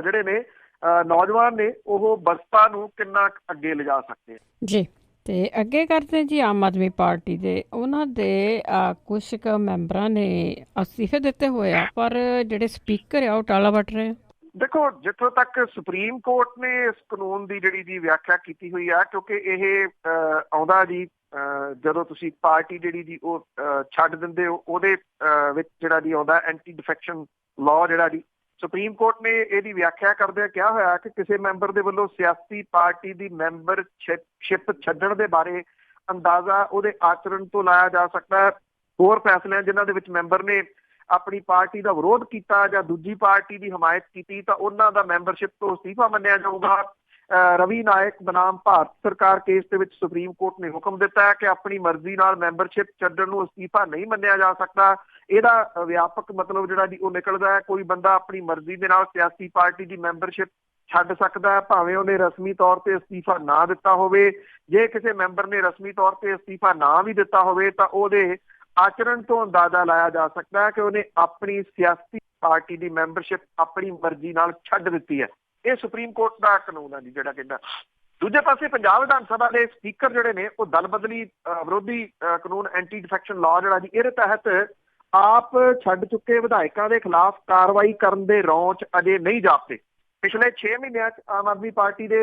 ਜਿਹੜੇ ਨੇ ਨੌਜਵਾਨ ਨੇ ਉਹ ਬਸਪਾ ਨੂੰ ਕਿੰਨਾ ਅੱਗੇ ਲਿਜਾ ਸਕਦੇ ਆ ਜੀ। ਤੇ ਅੱਗੇ ਕਰਦੇ ਜੀ ਆਮ ਆਦਮੀ ਪਾਰਟੀ ਦੇ, ਉਹਨਾਂ ਦੇ ਕੁਛ ਕੁ ਮੈਂਬਰਾਂ ਨੇ ਅਸਤੀਫੇ ਦਿੱਤੇ ਹੋਏ ਆ, ਪਰ ਜਿਹੜੇ ਸਪੀਕਰ ਆ ਉਹ ਟਾਲਾ ਵੱਟ ਰਹੇ ਆ। ਦੇਖੋ, ਜਿੱਥੋਂ ਤੱਕ ਸੁਪਰੀਮ ਕੋਰਟ ਨੇ ਇਸ ਕਾਨੂੰਨ ਦੀ ਜਿਹੜੀ ਜੀ ਵਿਆਖਿਆ ਕੀਤੀ ਹੋਈ ਆ, ਕਿਉਂਕਿ ਇਹ ਆਉਂਦਾ ਜੀ ਜਦੋਂ ਤੁਸੀਂ ਪਾਰਟੀ ਜਿਹੜੀ ਜੀ ਉਹ ਛੱਡ ਦਿੰਦੇ ਹੋ, ਉਹਦੇ ਵਿੱਚ ਜਿਹੜਾ ਜੀ ਆਉਂਦਾ ਐਂਟੀ ਡਿਫੈਕਸ਼ਨ ਲਾਅ ਜਿਹੜਾ ਜੀ। ਸੁਪਰੀਮ ਕੋਰਟ ਨੇ ਇਹਦੀ ਵਿਆਖਿਆ ਕਰਦਿਆਂ ਕਿਹਾ ਹੋਇਆ ਕਿ ਕਿਸੇ ਮੈਂਬਰ ਦੇ ਵੱਲੋਂ ਸਿਆਸੀ ਪਾਰਟੀ ਦੀ ਮੈਂਬਰਸ਼ਿਪ ਛੱਡਣ ਦੇ ਬਾਰੇ ਅੰਦਾਜ਼ਾ ਉਹਦੇ ਆਚਰਣ ਤੋਂ ਲਾਇਆ ਜਾ ਸਕਦਾ ਹੈ। ਹੋਰ ਫੈਸਲਿਆਂ ਜਿਨ੍ਹਾਂ ਦੇ ਵਿੱਚ ਮੈਂਬਰ ਨੇ ਆਪਣੀ ਪਾਰਟੀ ਦਾ ਵਿਰੋਧ ਕੀਤਾ ਜਾਂ ਦੂਜੀ ਪਾਰਟੀ ਦੀ ਹਮਾਇਤ ਕੀਤੀ ਤਾਂ ਉਹਨਾਂ ਦਾ ਮੈਂਬਰਸ਼ਿਪ ਤੋਂ ਅਸਤੀਫਾ ਮੰਨਿਆ ਜਾਊਗਾ। ਰਵੀ ਨਾਇਕ ਬਨਾਮ ਭਾਰਤ ਸਰਕਾਰ ਕੇਸ ਦੇ ਵਿੱਚ ਸੁਪਰੀਮ ਕੋਰਟ ਨੇ ਹੁਕਮ ਦਿੱਤਾ ਹੈ ਕਿ ਆਪਣੀ ਮਰਜ਼ੀ ਨਾਲ ਮੈਂਬਰਸ਼ਿਪ ਛੱਡਣ ਨੂੰ ਅਸਤੀਫਾ ਨਹੀਂ ਮੰਨਿਆ ਜਾ ਸਕਦਾ। ਇਹਦਾ ਵਿਆਪਕ ਮਤਲਬ ਜਿਹੜਾ ਜੀ ਉਹ ਨਿਕਲਦਾ ਹੈ, ਕੋਈ ਬੰਦਾ ਆਪਣੀ ਮਰਜ਼ੀ ਦੇ ਨਾਲ ਸਿਆਸੀ ਪਾਰਟੀ ਦੀ ਮੈਂਬਰਸ਼ਿਪ ਛੱਡ ਸਕਦਾ ਹੈ, ਭਾਵੇਂ ਉਹਨੇ ਰਸਮੀ ਤੌਰ ਤੇ ਅਸਤੀਫਾ ਨਾ ਦਿੱਤਾ ਹੋਵੇ। ਜੇ ਕਿਸੇ ਮੈਂਬਰ ਨੇ ਰਸਮੀ ਤੌਰ ਤੇ ਅਸਤੀਫਾ ਨਾ ਵੀ ਦਿੱਤਾ ਹੋਵੇ ਤਾਂ ਉਹਦੇ ਆਚਰਣ ਤੋਂ ਅੰਦਾਜ਼ਾ ਲਾਇਆ ਜਾ ਸਕਦਾ ਹੈ ਕਿ ਉਹਨੇ ਆਪਣੀ ਸਿਆਸੀ ਪਾਰਟੀ ਦੀ ਮੈਂਬਰਸ਼ਿਪ ਆਪਣੀ ਮਰਜ਼ੀ ਨਾਲ ਛੱਡ ਦਿੱਤੀ ਹੈ। ਇਹ ਸੁਪਰੀਮ ਕੋਰਟ ਦਾ ਕਾਨੂੰਨ ਹੈ ਜੀ ਜਿਹੜਾ ਕਹਿੰਦਾ। ਦੂਜੇ ਪਾਸੇ ਪੰਜਾਬ ਵਿਧਾਨ ਸਭਾ ਦੇ ਸਪੀਕਰ ਜਿਹੜੇ ਨੇ ਉਹ ਦਲ ਬਦਲੀ ਵਿਰੋਧੀ ਕਾਨੂੰਨ ਐਂਟੀ ਡਿਫੈਕਸ਼ਨ ਲਾਅ ਜਿਹੜਾ ਜੀ, ਇਹਦੇ ਤਹਿਤ ਆਪ ਛੱਡ ਚੁੱਕੇ ਵਿਧਾਇਕਾਂ ਦੇ ਖਿਲਾਫ ਕਾਰਵਾਈ ਕਰਨ ਦੇ ਰੌਂ 'ਚ ਅਜੇ ਨਹੀਂ ਜਾਪਦੇ। ਪਿਛਲੇ 6 ਮਹੀਨਿਆਂ 'ਚ ਆਮ ਆਦਮੀ ਪਾਰਟੀ ਦੇ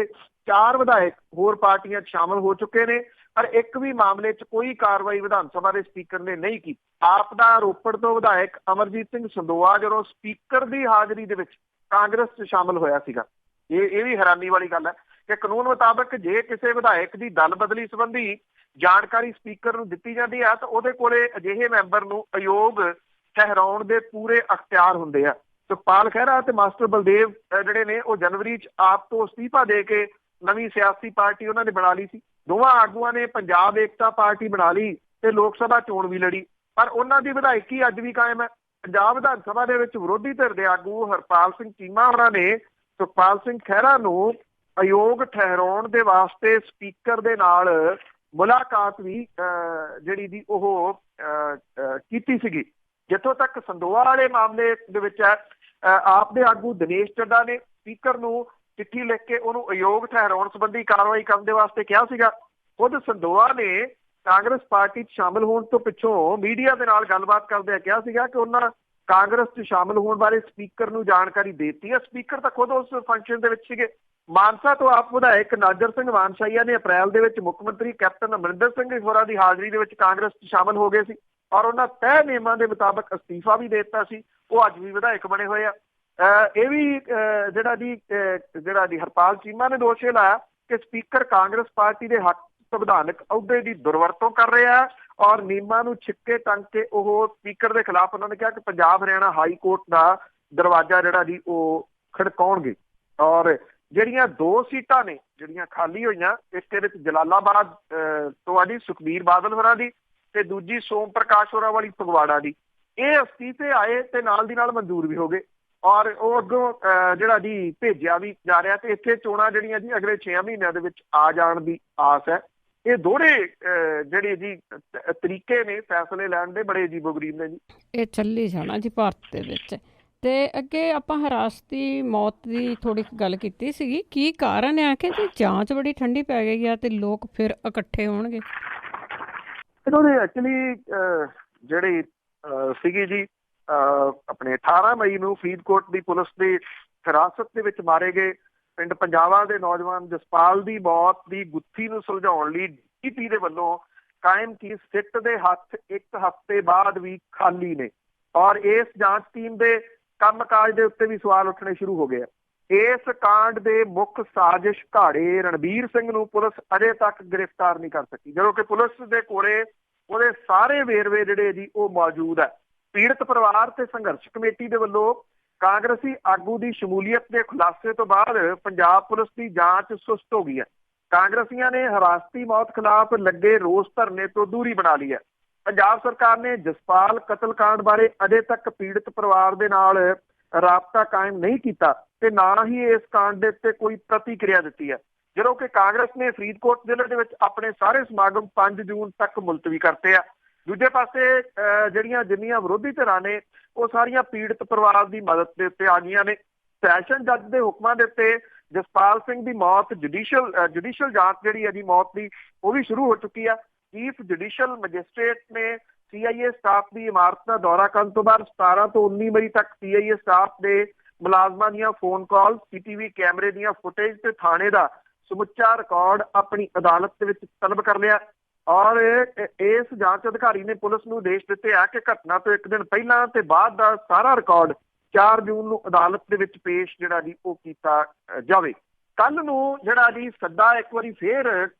4 ਵਿਧਾਇਕ ਹੋਰ ਪਾਰਟੀਆਂ 'ਚ ਸ਼ਾਮਲ ਹੋ ਚੁੱਕੇ ਨੇ, ਪਰ ਇੱਕ ਵੀ ਮਾਮਲੇ 'ਚ ਕੋਈ ਕਾਰਵਾਈ ਵਿਧਾਨ ਸਭਾ ਦੇ ਸਪੀਕਰ ਨੇ ਨਹੀਂ ਕੀਤੀ। ਆਪ ਦਾ ਰੋਪੜ ਤੋਂ ਵਿਧਾਇਕ ਅਮਰਜੀਤ ਸਿੰਘ ਸੰਦੋਆ ਜਦੋਂ ਸਪੀਕਰ ਦੀ ਹਾਜ਼ਰੀ ਦੇ ਵਿੱਚ ਕਾਂਗਰਸ 'ਚ ਸ਼ਾਮਲ ਹੋਇਆ ਸੀਗਾ। ਇਹ ਵੀ ਹੈਰਾਨੀ ਵਾਲੀ ਗੱਲ ਹੈ ਕਿ ਕਾਨੂੰਨ ਮੁਤਾਬਕ ਜੇ ਕਿਸੇ ਵਿਧਾਇਕ ਦੀ ਦਲ ਬਦਲੀ ਸੰਬੰਧੀ ਜਾਣਕਾਰੀ ਸਪੀਕਰ ਨੂੰ ਦਿੱਤੀ ਜਾਂਦੀ ਹੈ ਤਾਂ ਉਹਦੇ ਕੋਲੇ ਅਜਿਹੇ ਮੈਂਬਰ ਨੂੰ ਅਯੋਗ ਠਹਿਰਾਉਣ ਦੇ ਪੂਰੇ ਅਖਤਿਆਰ ਹੁੰਦੇ ਆ। ਸੁਖਪਾਲ ਖਹਿਰਾ ਤੇ ਮਾਸਟਰ ਬਲਦੇਵ ਜਿਹੜੇ ਨੇ ਉਹ ਜਨਵਰੀ 'ਚ ਆਪ ਤੋਂ ਅਸਤੀਫਾ ਦੇ ਕੇ ਨਵੀਂ ਸਿਆਸੀ ਪਾਰਟੀ ਉਹਨਾਂ ਨੇ ਬਣਾ ਲਈ ਸੀ। ਦੋਵਾਂ ਆਗੂਆਂ ਨੇ ਪੰਜਾਬ ਏਕਤਾ ਪਾਰਟੀ ਬਣਾ ਲਈ ਤੇ ਲੋਕ ਸਭਾ ਚੋਣ ਵੀ ਲੜੀ, ਪਰ ਉਹਨਾਂ ਦੀ ਵਿਧਾਇਕੀ ਅੱਜ ਵੀ ਕਾਇਮ ਹੈ। ਪੰਜਾਬ ਵਿਧਾਨ ਸਭਾ ਦੇ ਵਿੱਚ ਵਿਰੋਧੀ ਧਿਰ ਦੇ ਆਗੂ ਹਰਪਾਲ ਸਿੰਘ ਚੀਮਾ ਹੋਰਾਂ ਨੇ ਸੁਖਪਾਲ ਸਿੰਘ ਖਹਿਰਾ ਨੂੰ ਅਯੋਗ ਠਹਿਰਾਉਣ ਦੇ ਵਾਸਤੇ ਸਪੀਕਰ ਦੇ ਨਾਲ ਮੁਲਾਕਾਤ ਵੀ ਜਿਹੜੀ ਦੀ ਉਹ ਕੀਤੀ ਸੀਗੀ। ਜਿੱਥੋਂ ਤੱਕ ਸੰਦੋਆ ਵਾਲੇ ਮਾਮਲੇ ਦੇ ਵਿੱਚ ਹੈ, ਆਪ ਦੇ ਆਗੂ ਦਿਨੇਸ਼ ਚੱਡਾ ਨੇ ਸਪੀਕਰ ਨੂੰ ਚਿੱਠੀ ਲਿਖ ਕੇ ਉਹਨੂੰ ਅਯੋਗ ਠਹਿਰਾਉਣ ਸੰਬੰਧੀ ਕਾਰਵਾਈ ਕਰਨ ਦੇ ਵਾਸਤੇ ਕਿਹਾ ਸੀਗਾ। ਖੁਦ ਸੰਦੋਆ ਨੇ ਕਾਂਗਰਸ ਪਾਰਟੀ 'ਚ ਸ਼ਾਮਲ ਹੋਣ ਤੋਂ ਪਿੱਛੋਂ ਮੀਡੀਆ ਦੇ ਨਾਲ ਗੱਲਬਾਤ ਕਰਦਿਆਂ ਕਿਹਾ ਸੀਗਾ ਕਿ ਉਹਨਾਂ ਕਾਂਗਰਸ 'ਚ ਸ਼ਾਮਲ ਹੋਣ ਬਾਰੇ ਸਪੀਕਰ ਨੂੰ ਜਾਣਕਾਰੀ ਦੇ ਦਿੱਤੀ ਹੈ। ਸਪੀਕਰ ਤਾਂ ਖੁਦ ਉਸ ਫੰਕਸ਼ਨ ਦੇ ਵਿੱਚ ਸੀਗੇ। ਮਾਨਸਾ ਤੋਂ ਆਪ ਵਿਧਾਇਕ ਨਾਜਰ ਸਿੰਘ ਮਾਨਸ਼ਾਹੀਆ ਨੇ ਅਪ੍ਰੈਲ ਦੇ ਵਿੱਚ ਮੁੱਖ ਮੰਤਰੀ ਕੈਪਟਨ ਅਮਰਿੰਦਰ ਸਿੰਘ ਹੋਰਾਂ ਦੀ ਹਾਜ਼ਰੀ ਦੇ ਵਿੱਚ ਕਾਂਗਰਸ 'ਚ ਸ਼ਾਮਲ ਹੋ ਗਏ ਸੀ ਔਰ ਉਹਨਾਂ ਤੈਅ ਨਿਯਮਾਂ ਦੇ ਮੁਤਾਬਕ ਅਸਤੀਫਾ ਵੀ ਦੇ ਦਿੱਤਾ ਸੀ। ਉਹ ਅੱਜ ਵੀ ਵਿਧਾਇਕ ਬਣੇ ਹੋਏ ਆ। ਇਹ ਵੀ ਜਿਹੜਾ ਜੀ ਹਰਪਾਲ ਚੀਮਾ ਨੇ ਦੋਸ਼ ਲਾਇਆ ਕਿ ਸਪੀਕਰ ਕਾਂਗਰਸ ਪਾਰਟੀ ਦੇ ਹੱਕ ਸੰਵਿਧਾਨਕ ਅਹੁਦੇ ਦੀ ਦੁਰਵਰਤੋਂ ਕਰ ਰਿਹਾ ਔਰ ਨਿਯਮਾਂ ਨੂੰ ਛਿੱਕੇ ਟੰਗ ਕੇ ਉਹ ਸਪੀਕਰ ਦੇ ਖਿਲਾਫ ਉਹਨਾਂ ਨੇ ਕਿਹਾ ਕਿ ਪੰਜਾਬ ਹਰਿਆਣਾ ਹਾਈ ਕੋਰਟ ਦਾ ਦਰਵਾਜ਼ਾ ਜਿਹੜਾ ਜੀ ਉਹ ਖੜਕਾਉਣਗੇ। ਔਰ ਜਿਹੜੀਆਂ 2 ਸੀਟਾਂ ਨੇ ਜਿਹੜੀਆਂ ਖਾਲੀ ਹੋਈਆਂ, ਇੱਕ ਦੇ ਵਿੱਚ ਜਲਾਲਾਬਾਦ ਤੋਂ ਆ ਜੀ ਸੁਖਬੀਰ ਬਾਦਲ ਹੋਰਾਂ ਦੀ ਤੇ ਦੂਜੀ ਸੋਮ ਪ੍ਰਕਾਸ਼ ਹੋਰਾਂ ਵਾਲੀ ਫਗਵਾੜਾ ਦੀ, ਇਹ ਅਸਤੀਫੇ ਆਏ ਤੇ ਨਾਲ ਦੀ ਨਾਲ ਮਨਜ਼ੂਰ ਵੀ ਹੋ ਗਏ ਔਰ ਉਹ ਅੱਗੋਂ ਜਿਹੜਾ ਜੀ ਭੇਜਿਆ ਵੀ ਜਾ ਰਿਹਾ ਤੇ ਇੱਥੇ ਚੋਣਾਂ ਜਿਹੜੀਆਂ ਜੀ ਅਗਲੇ 6 ਮਹੀਨਿਆਂ ਦੇ ਵਿੱਚ ਆ ਜਾਣ ਦੀ ਆਸ ਹੈ। ਇਹ ਦੋਹਰੇ ਜਿਹੜੇ ਜੀ ਤਰੀਕੇ ਨੇ ਫੈਸਲੇ ਲੈਣ ਦੇ ਬੜੇ ਅਜੀਬੋ-ਗਰੀਬ ਨੇ ਜੀ। ਇਹ ਚੱਲੀ ਜਾਣਾ ਜੀ ਭਾਰਤ ਦੇ ਵਿੱਚ। ਤੇ ਅੱਗੇ ਆਪਾਂ ਹਿਰਾਸਤੀ ਮੌਤ ਦੀ ਥੋੜ੍ਹੀ ਗੱਲ ਕੀਤੀ ਸੀਗੀ, ਕੀ ਕਾਰਨ ਹੈ ਕਿ ਜੀ ਜਾਂਚ ਬੜੀ ਠੰਡੀ ਪੈ ਗਈ ਆ ਤੇ ਲੋਕ ਫਿਰ ਇਕੱਠੇ ਹੋਣਗੇ? ਇਹਨਾਂ ਦੇ ਐਕਚੁਅਲੀ ਜਿਹੜੀ ਸੀਗੀ ਜੀ ਆਪਣੇ 18 ਮਈ ਨੂੰ ਫਰੀਦਕੋਟ ਦੀ ਪੁਲਿਸ ਦੀ ਹਿਰਾਸਤ ਦੇ ਵਿੱਚ ਮਾਰੇ ਗਏ ਪਿੰਡ ਪੰਜਾਬਾ ਦੇ ਨੌਜਵਾਨ ਜਸਪਾਲ ਦੀ ਮੌਤ ਦੀ ਗੁੱਥੀ ਨੂੰ ਸੁਲਝਾਉਣ ਲਈ ਡੀਜੀਪੀ ਦੇ ਵੱਲੋਂ ਕਾਇਮ ਕੀ ਸਿੱਟ ਦੇ ਹੱਥ ਇੱਕ ਹਫ਼ਤੇ ਬਾਅਦ ਵੀ ਖਾਲੀ ਨੇ ਔਰ ਇਸ ਜਾਂਚ ਟੀਮ ਦੇ ਕੰਮਕਾਜ ਦੇ ਉੱਤੇ ਵੀ ਸਵਾਲ ਉੱਠਣੇ ਸ਼ੁਰੂ ਹੋ ਗਏ। ਇਸ ਕਾਂਡ ਦੇ ਮੁੱਖ ਸਾਜ਼ਿਸ਼ ਘਾੜੇ ਰਣਬੀਰ ਸਿੰਘ ਨੂੰ ਪੁਲਿਸ ਅਜੇ ਤੱਕ ਗ੍ਰਿਫਤਾਰ ਨਹੀਂ ਕਰ ਸਕੀ, ਜਦੋਂ ਕਿ ਪੁਲਿਸ ਦੇ ਕੋਲੇ ਉਹਦੇ ਸਾਰੇ ਵੇਰਵੇ ਜਿਹੜੇ ਜੀ ਉਹ ਮੌਜੂਦ ਹੈ। ਪੀੜਤ ਪਰਿਵਾਰ ਤੇ ਸੰਘਰਸ਼ ਕਮੇਟੀ ਦੇ ਵੱਲੋਂ ਕਾਂਗਰਸੀ ਆਗੂ ਦੀ ਸ਼ਮੂਲੀਅਤ ਦੇ ਖੁਲਾਸੇ ਤੋਂ ਬਾਅਦ ਪੰਜਾਬ ਪੁਲਿਸ ਦੀ ਜਾਂਚ ਸੁਸਤ ਹੋ ਗਈ ਹੈ। ਕਾਂਗਰਸੀਆਂ ਨੇ ਹਿਰਾਸਤੀ ਮੌਤ ਖਿਲਾਫ ਲੱਗੇ ਰੋਸ ਧਰਨੇ ਤੋਂ ਦੂਰੀ ਬਣਾ ਲਈ ਹੈ। ਪੰਜਾਬ ਸਰਕਾਰ ਨੇ ਜਸਪਾਲ ਕਤਲकांड ਬਾਰੇ ਅਜੇ ਤੱਕ ਪੀੜਤ ਪਰਿਵਾਰ ਦੇ ਨਾਲ ਰਾਬਤਾ ਕਾਇਮ ਨਹੀਂ ਕੀਤਾ ਤੇ ਨਾ ਹੀ ਇਸ ਕਾਂਡ ਦੇ ਉੱਤੇ ਕੋਈ ਪ੍ਰਤੀਕਿਰਿਆ ਦਿੱਤੀ ਹੈ, ਜਦੋਂ ਕਿ ਕਾਂਗਰਸ ਨੇ ਫਰੀਦਕੋਟ ਜ਼ਿਲ੍ਹੇ ਦੇ ਵਿੱਚ ਆਪਣੇ ਸਾਰੇ ਸਮਾਗਮ 5 ਜੂਨ ਤੱਕ ਮੁਲਤਵੀ ਕਰਤੇ ਆ। ਦੂਜੇ ਪਾਸੇ ਜਿੰਨੀਆਂ ਵਿਰੋਧੀ ਧਿਰਾਂ ਨੇ ਉਹ ਸਾਰੀਆਂ ਪੀੜਤ ਪਰਿਵਾਰ ਦੀ ਮਦਦ ਦੇ ਉੱਤੇ ਆ ਗਈਆਂ ਨੇ। ਸੈਸ਼ਨ ਜੱਜ ਦੇ ਹੁਕਮਾਂ ਦੇ ਉੱਤੇ ਜਸਪਾਲ ਸਿੰਘ ਦੀ ਮੌਤ ਜੁਡੀਸ਼ੀਅਲ ਜਾਂਚ ਜਿਹੜੀ ਹੈ ਜੀ ਮੌਤ ਦੀ ਉਹ ਵੀ ਸ਼ੁਰੂ ਹੋ ਚੁੱਕੀ ਆ। ਚੀਫ ਜੁਡੀਸ਼ੀਅਲ ਮੈਜਿਸਟ੍ਰੇਟ ਨੇ CIA ਸਟਾਫ ਦੀ ਇਮਾਰਤ ਦਾ ਦੌਰਾ ਕਰਨ ਤੋਂ ਬਾਅਦ 17 ਤੋਂ 19 ਮਈ ਤੱਕ CIA ਸਟਾਫ ਦੇ ਮੁਲਾਜ਼ਮਾਂ ਦੀਆਂ ਫੋਨ ਕਾਲ, CCTV ਕੈਮਰੇ ਦੀਆਂ ਫੁਟੇਜ ਤੇ ਥਾਣੇ ਦਾ ਸਮੁੱਚਾ ਰਿਕਾਰਡ ਆਪਣੀ ਅਦਾਲਤ ਦੇ ਵਿੱਚ ਤਲਬ ਕਰ ਲਿਆ ਔਰ ਇਸ ਜਾਂਚ ਅਧਿਕਾਰੀ ਨੇ ਪੁਲਿਸ ਨੂੰ ਆਦੇਸ਼ ਦਿੱਤੇ ਆ ਕਿ ਘਟਨਾ ਤੋਂ ਇੱਕ ਦਿਨ ਪਹਿਲਾਂ ਤੇ ਬਾਅਦ ਦਾ ਸਾਰਾ ਰਿਕਾਰਡ 4 ਜੂਨ ਨੂੰ ਅਦਾਲਤ ਦੇ ਵਿੱਚ ਪੇਸ਼ ਜਿਹੜਾ ਜੀ ਉਹ ਕੀਤਾ ਜਾਵੇ। ਕੱਲ ਨੂੰ ਜਿਹੜਾ ਜੀ ਸੱਦਾ ਇੱਕ ਵਾਰੀ ਫੇਰ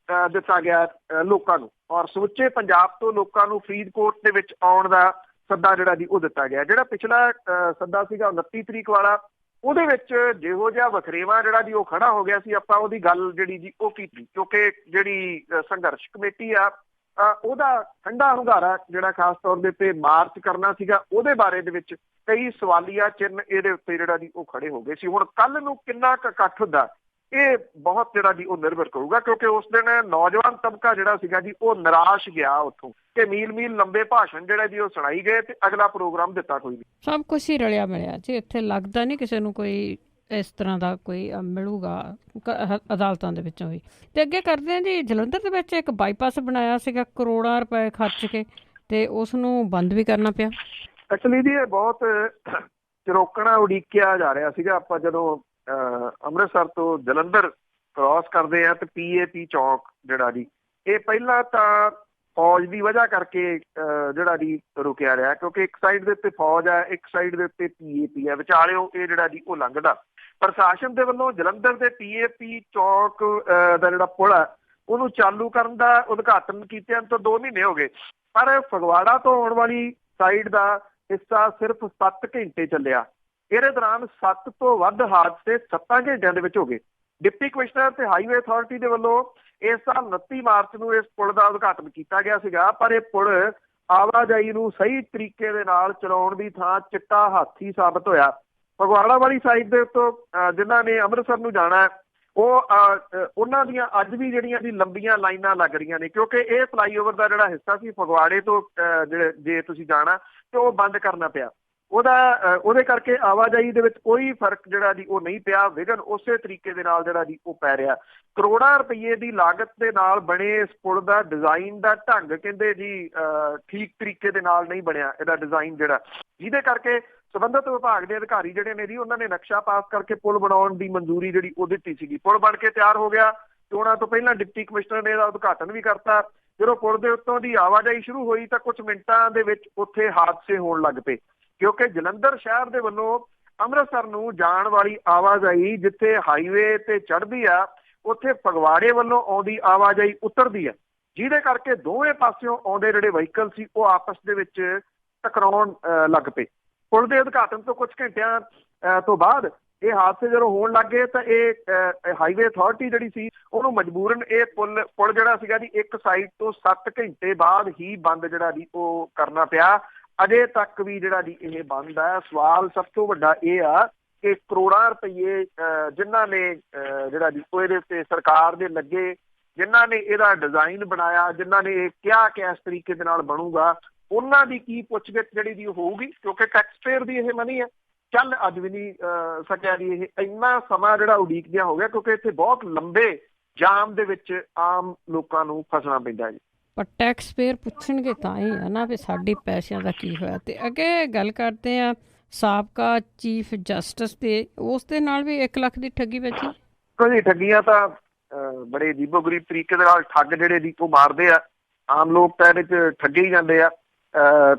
ਦਿੱਤਾ ਗਿਆ ਲੋਕਾਂ ਨੂੰ ਔਰ ਸਮੁੱਚੇ ਪੰਜਾਬ ਤੋਂ ਲੋਕਾਂ ਨੂੰ ਫਰੀਦਕੋਟ ਦੇ ਵਿੱਚ ਆਉਣ ਦਾ ਸੱਦਾ ਜਿਹੜਾ ਜੀ ਉਹ ਦਿੱਤਾ ਗਿਆ। ਜਿਹੜਾ ਪਿਛਲਾ ਸੱਦਾ ਸੀਗਾ 29 ਤਰੀਕ ਵਾਲਾ, ਉਹਦੇ ਵਿੱਚ ਜਿਹੋ ਜਿਹਾ ਵਖਰੇਵਾ ਜਿਹੜਾ ਜੀ ਉਹ ਖੜਾ ਹੋ ਗਿਆ ਸੀ, ਆਪਾਂ ਉਹਦੀ ਗੱਲ ਜਿਹੜੀ ਜੀ ਉਹ ਕੀਤੀ ਕਿਉਂਕਿ ਜਿਹੜੀ ਸੰਘਰਸ਼ ਕਮੇਟੀ ਆ ਉਹਦਾ ਠੰਡਾ ਹੁੰਗਾਰਾ ਜਿਹੜਾ ਖਾਸ ਤੌਰ ਦੇ ਉੱਤੇ ਮਾਰਚ ਕਰਨਾ ਸੀਗਾ, ਉਹਦੇ ਬਾਰੇ ਦੇ ਵਿੱਚ ਕਈ ਸਵਾਲੀਆ ਚਿੰਨ੍ਹ ਇਹਦੇ ਉੱਤੇ ਜਿਹੜਾ ਜੀ ਉਹ ਖੜੇ ਹੋ ਗਏ ਸੀ। ਹੁਣ ਕੱਲ ਨੂੰ ਕਿੰਨਾ ਕੁ ਇਕੱਠ ਹੁੰਦਾ ਇਹ ਬਹੁਤ ਜਿਹੜਾ ਜੀ ਉਹ ਨਿਰਭਰ ਕਰੂਗਾ ਕਿਉਂਕਿ ਉਸ ਦਿਨ ਨੌਜਵਾਨ ਤਬਕਾ ਜਿਹੜਾ ਸੀਗਾ ਜੀ ਉਹ ਨਿਰਾਸ਼ ਗਿਆ ਉੱਥੋਂ ਕਿ ਮੀਲ ਲੰਬੇ ਭਾਸ਼ਣ ਜਿਹੜਾ ਜੀ ਉਹ ਸੁਣਾਈ ਗਏ ਤੇ ਅਗਲਾ ਪ੍ਰੋਗਰਾਮ ਦਿੱਤਾ ਕੋਈ ਨਹੀਂ। ਸਭ ਕੁਛ ਹੀ ਰਲਿਆ ਮਿਲਿਆ ਜੀ, ਇੱਥੇ ਲੱਗਦਾ ਨਹੀਂ ਕਿਸੇ ਨੂੰ ਕੋਈ ਇਸ ਤਰ੍ਹਾਂ ਦਾ ਕੋਈ ਮਿਲੂਗਾ ਅਦਾਲਤਾਂ ਦੇ ਵਿੱਚੋਂ ਵੀ। ਤੇ ਅੱਗੇ ਕਰਦੇ ਹਾਂ ਜੀ, ਜਲੰਧਰ ਦੇ ਵਿੱਚ ਇੱਕ ਬਾਈਪਾਸ ਬਣਾਇਆ ਸੀਗਾ ਕਰੋੜਾਂ ਰੁਪਏ ਖਰਚ ਕੇ ਤੇ ਉਸ ਨੂੰ ਬੰਦ ਵੀ ਕਰਨਾ ਪਿਆ। ਐਕਚੁਅਲੀ ਜੀ ਇਹ ਬਹੁਤ ਚਰੋਕਣਾ ਉਡੀਕਿਆ ਜਾ ਰਿਹਾ ਸੀਗਾ। ਆਪਾਂ ਜਦੋਂ ਅੰਮ੍ਰਿਤਸਰ ਤੋਂ ਜਲੰਧਰ ਕ੍ਰਾਸ ਕਰਦੇ ਆ ਤੇ PAP ਚੌਕ ਜਿਹੜਾ ਜੀ ਇਹ ਪਹਿਲਾਂ ਤਾਂ ਫੌਜ ਦੀ ਵਜ੍ਹਾ ਕਰਕੇ ਜਿਹੜਾ ਜੀ ਰੁਕਿਆ ਰਿਹਾ ਕਿਉਂਕਿ ਇੱਕ ਸਾਈਡ ਦੇ ਉੱਤੇ ਫੌਜ ਹੈ, ਇੱਕ ਸਾਈਡ ਦੇ ਉੱਤੇ PAP ਹੈ, ਵਿਚਾਲਿਓ ਇਹ ਜਿਹੜਾ ਜੀ ਉਹ ਲੰਘਦਾ। ਪ੍ਰਸ਼ਾਸਨ ਦੇ ਵੱਲੋਂ ਜਲੰਧਰ ਦੇ PAP ਚੌਕ ਦਾ ਜਿਹੜਾ ਪੁਲ ਹੈ ਉਹਨੂੰ ਚਾਲੂ ਕਰਨ ਦਾ ਉਦਘਾਟਨ ਕੀਤਿਆਂ ਤੋਂ 2 ਮਹੀਨੇ ਹੋ ਗਏ, ਪਰ ਫਗਵਾੜਾ ਤੋਂ ਆਉਣ ਵਾਲੀ ਸਾਈਡ ਦਾ ਹਿੱਸਾ ਸਿਰਫ 7 ਘੰਟੇ ਚੱਲਿਆ। ਇਹਦੇ ਦੌਰਾਨ 7 ਤੋਂ ਵੱਧ ਹਾਦਸੇ 7 ਘੰਟਿਆਂ ਦੇ ਵਿੱਚ ਹੋ ਗਏ। ਡਿਪਟੀ ਕਮਿਸ਼ਨਰ ਤੇ ਹਾਈਵੇ ਅਥਾਰਟੀ ਦੇ ਵੱਲੋਂ ਇਸ ਸਾਲ 29 ਮਾਰਚ ਨੂੰ ਇਸ ਪੁਲ ਦਾ ਉਦਘਾਟਨ ਕੀਤਾ ਗਿਆ ਸੀਗਾ, ਪਰ ਇਹ ਪੁਲ ਆਵਾਜਾਈ ਨੂੰ ਸਹੀ ਤਰੀਕੇ ਦੇ ਨਾਲ ਚਲਾਉਣ ਦੀ ਥਾਂ ਚਿੱਟਾ ਹਾਥੀ ਸਾਬਤ ਹੋਇਆ। ਫਗਵਾੜਾ ਵਾਲੀ ਸਾਈਡ ਦੇ ਉੱਤੋਂ ਜਿਨ੍ਹਾਂ ਨੇ ਅੰਮ੍ਰਿਤਸਰ ਨੂੰ ਜਾਣਾ ਉਹਨਾਂ ਦੀਆਂ ਅੱਜ ਵੀ ਜਿਹੜੀਆਂ ਦੀ ਲੰਬੀਆਂ ਲਾਈਨਾਂ ਲੱਗ ਰਹੀਆਂ ਨੇ ਕਿਉਂਕਿ ਇਹ ਫਲਾਈਓਵਰ ਦਾ ਜਿਹੜਾ ਹਿੱਸਾ ਸੀ ਫਗਵਾੜੇ ਤੋਂ ਜੇ ਤੁਸੀਂ ਜਾਣਾ ਤੇ ਉਹ ਬੰਦ ਕਰਨਾ ਪਿਆ। ਉਹਦੇ ਕਰਕੇ ਆਵਾਜਾਈ ਦੇ ਵਿੱਚ ਕੋਈ ਫਰਕ ਜਿਹੜਾ ਜੀ ਉਹ ਨਹੀਂ ਪਿਆ, ਵਿਘਨ ਉਸੇ ਤਰੀਕੇ ਦੇ ਨਾਲ ਜਿਹੜਾ ਜੀ ਉਹ ਪੈ ਰਿਹਾ। ਕਰੋੜਾਂ ਰੁਪਏ ਦੀ ਲਾਗਤ ਦੇ ਨਾਲ ਬਣੇ ਇਸ ਪੁਲ ਦਾ ਡਿਜ਼ਾਈਨ ਦਾ ਢੰਗ ਕਹਿੰਦੇ ਜੀ ਠੀਕ ਤਰੀਕੇ ਦੇ ਨਾਲ ਨਹੀਂ ਬਣਿਆ ਇਹਦਾ ਡਿਜ਼ਾਈਨ ਜਿਹੜਾ, ਜਿਹਦੇ ਕਰਕੇ ਸੰਬੰਧਿਤ ਵਿਭਾਗ ਦੇ ਅਧਿਕਾਰੀ ਜਿਹੜੇ ਨੇ ਜੀ ਉਹਨਾਂ ਨੇ ਨਕਸ਼ਾ ਪਾਸ ਕਰਕੇ ਪੁਲ ਬਣਾਉਣ ਦੀ ਮਨਜ਼ੂਰੀ ਜਿਹੜੀ ਉਹ ਦਿੱਤੀ ਸੀਗੀ। ਪੁਲ ਬਣ ਕੇ ਤਿਆਰ ਹੋ ਗਿਆ, ਚੋਣਾਂ ਤੋਂ ਪਹਿਲਾਂ ਡਿਪਟੀ ਕਮਿਸ਼ਨਰ ਨੇ ਇਹਦਾ ਉਦਘਾਟਨ ਵੀ ਕਰਤਾ। ਜਦੋਂ ਪੁਲ ਦੇ ਉੱਤੋਂ ਦੀ ਆਵਾਜਾਈ ਸ਼ੁਰੂ ਹੋਈ ਤਾਂ ਕੁਝ ਮਿੰਟਾਂ ਦੇ ਵਿੱਚ ਉੱਥੇ ਹਾਦਸੇ ਹੋਣ ਲੱਗ ਪਏ ਕਿਉਂਕਿ ਜਲੰਧਰ ਸ਼ਹਿਰ ਦੇ ਵੱਲੋਂ ਅੰਮ੍ਰਿਤਸਰ ਨੂੰ ਜਾਣ ਵਾਲੀ ਆਵਾਜਾਈ ਜਿੱਥੇ ਹਾਈਵੇ ਤੇ ਚੜ੍ਹਦੀ ਆ ਉੱਥੇ ਫਗਵਾੜੇ ਵੱਲੋਂ ਆਉਂਦੀ ਆਵਾਜਾਈ ਉਤਰਦੀ ਆ, ਜਿਹਦੇ ਕਰਕੇ ਦੋਵੇਂ ਪਾਸਿਓਂ ਆਉਂਦੇ ਜਿਹੜੇ ਵਹੀਕਲ ਸੀ ਉਹ ਆਪਸ ਦੇ ਵਿੱਚ ਟਕਰਾਉਣ ਲੱਗ ਪਏ। ਪੁਲ ਦੇ ਉਦਘਾਟਨ ਤੋਂ ਕੁਝ ਘੰਟਿਆਂ ਤੋਂ ਬਾਅਦ ਇਹ ਹਾਦਸੇ ਜਦੋਂ ਹੋਣ ਲੱਗ ਗਏ ਤਾਂ ਇਹ ਹਾਈਵੇ ਅਥਾਰਟੀ ਜਿਹੜੀ ਸੀ ਉਹਨੂੰ ਮਜਬੂਰਨ ਇਹ ਪੁਲ ਜਿਹੜਾ ਸੀਗਾ ਜੀ ਇੱਕ ਸਾਈਡ ਤੋਂ 7 ਘੰਟੇ ਬਾਅਦ ਹੀ ਬੰਦ ਜਿਹੜਾ ਜੀ ਉਹ ਕਰਨਾ ਪਿਆ। ਅਜੇ ਤੱਕ ਵੀ ਜਿਹੜਾ ਜੀ ਇਹ ਬੰਦ ਹੈ। ਸਵਾਲ ਸਭ ਤੋਂ ਵੱਡਾ ਇਹ ਆ ਕਿ ਕਰੋੜਾਂ ਰੁਪਈਏ ਜਿਨ੍ਹਾਂ ਨੇ ਜਿਹੜਾ ਜੀ ਉਹ ਇਹਦੇ ਉੱਤੇ ਸਰਕਾਰ ਦੇ ਲੱਗੇ, ਜਿਨ੍ਹਾਂ ਨੇ ਇਹਦਾ ਡਿਜ਼ਾਈਨ ਬਣਾਇਆ, ਜਿਨ੍ਹਾਂ ਨੇ ਇਹ ਕਿਹਾ ਕਿ ਇਸ ਤਰੀਕੇ ਦੇ ਨਾਲ ਬਣੂਗਾ, ਉਹਨਾਂ ਦੀ ਕੀ ਪੁੱਛਗਿੱਛ ਜਿਹੜੀ ਦੀ ਹੋਊਗੀ, ਕਿਉਂਕਿ ਟੈਕਸ ਪੇਅਰ ਦੀ ਇਹ ਮਨੀ ਹੈ। ਚੱਲ ਅੱਜ ਵੀ ਨਹੀਂ ਸਕਿਆ ਜੀ ਇਹ, ਇੰਨਾ ਸਮਾਂ ਜਿਹੜਾ ਉਡੀਕ ਜਿਹਾ ਹੋ ਗਿਆ, ਕਿਉਂਕਿ ਇੱਥੇ ਬਹੁਤ ਲੰਬੇ ਜਾਮ ਦੇ ਵਿੱਚ ਆਮ ਲੋਕਾਂ ਨੂੰ ਫਸਣਾ ਪੈਂਦਾ ਜੀ। ਪਰ ਟੈਕਸ ਪੇਅਰ ਪੁੱਛਣਗੇ ਤਾਂ ਹੀ ਹੈ ਨਾ ਵੀ ਸਾਡੇ ਪੈਸਿਆਂ ਦਾ ਕੀ ਹੋਇਆ। ਤੇ ਅੱਗੇ ਗੱਲ ਕਰਦੇ ਆ ਸਾਬਕਾ ਚੀਫ ਜਸਟਿਸ ਤੇ, ਉਸ ਦੇ ਨਾਲ ਵੀ 1 ਲੱਖ ਦੀ ਠੱਗੀ ਵੱਜੀ। ਕੋਈ ਠੱਗੀਆਂ ਤਾਂ ਬੜੇ ਅਜੀਬੋ-ਗਰੀਬ ਤਰੀਕੇ ਦੇ ਨਾਲ ਠੱਗ ਜਿਹੜੇ ਦੀ ਉਹ ਮਾਰਦੇ ਆ। ਆਮ ਲੋਕ ਤਾਂ ਇਹਦੇ 'ਚ ਠੱਗੇ ਹੀ ਜਾਂਦੇ ਆ।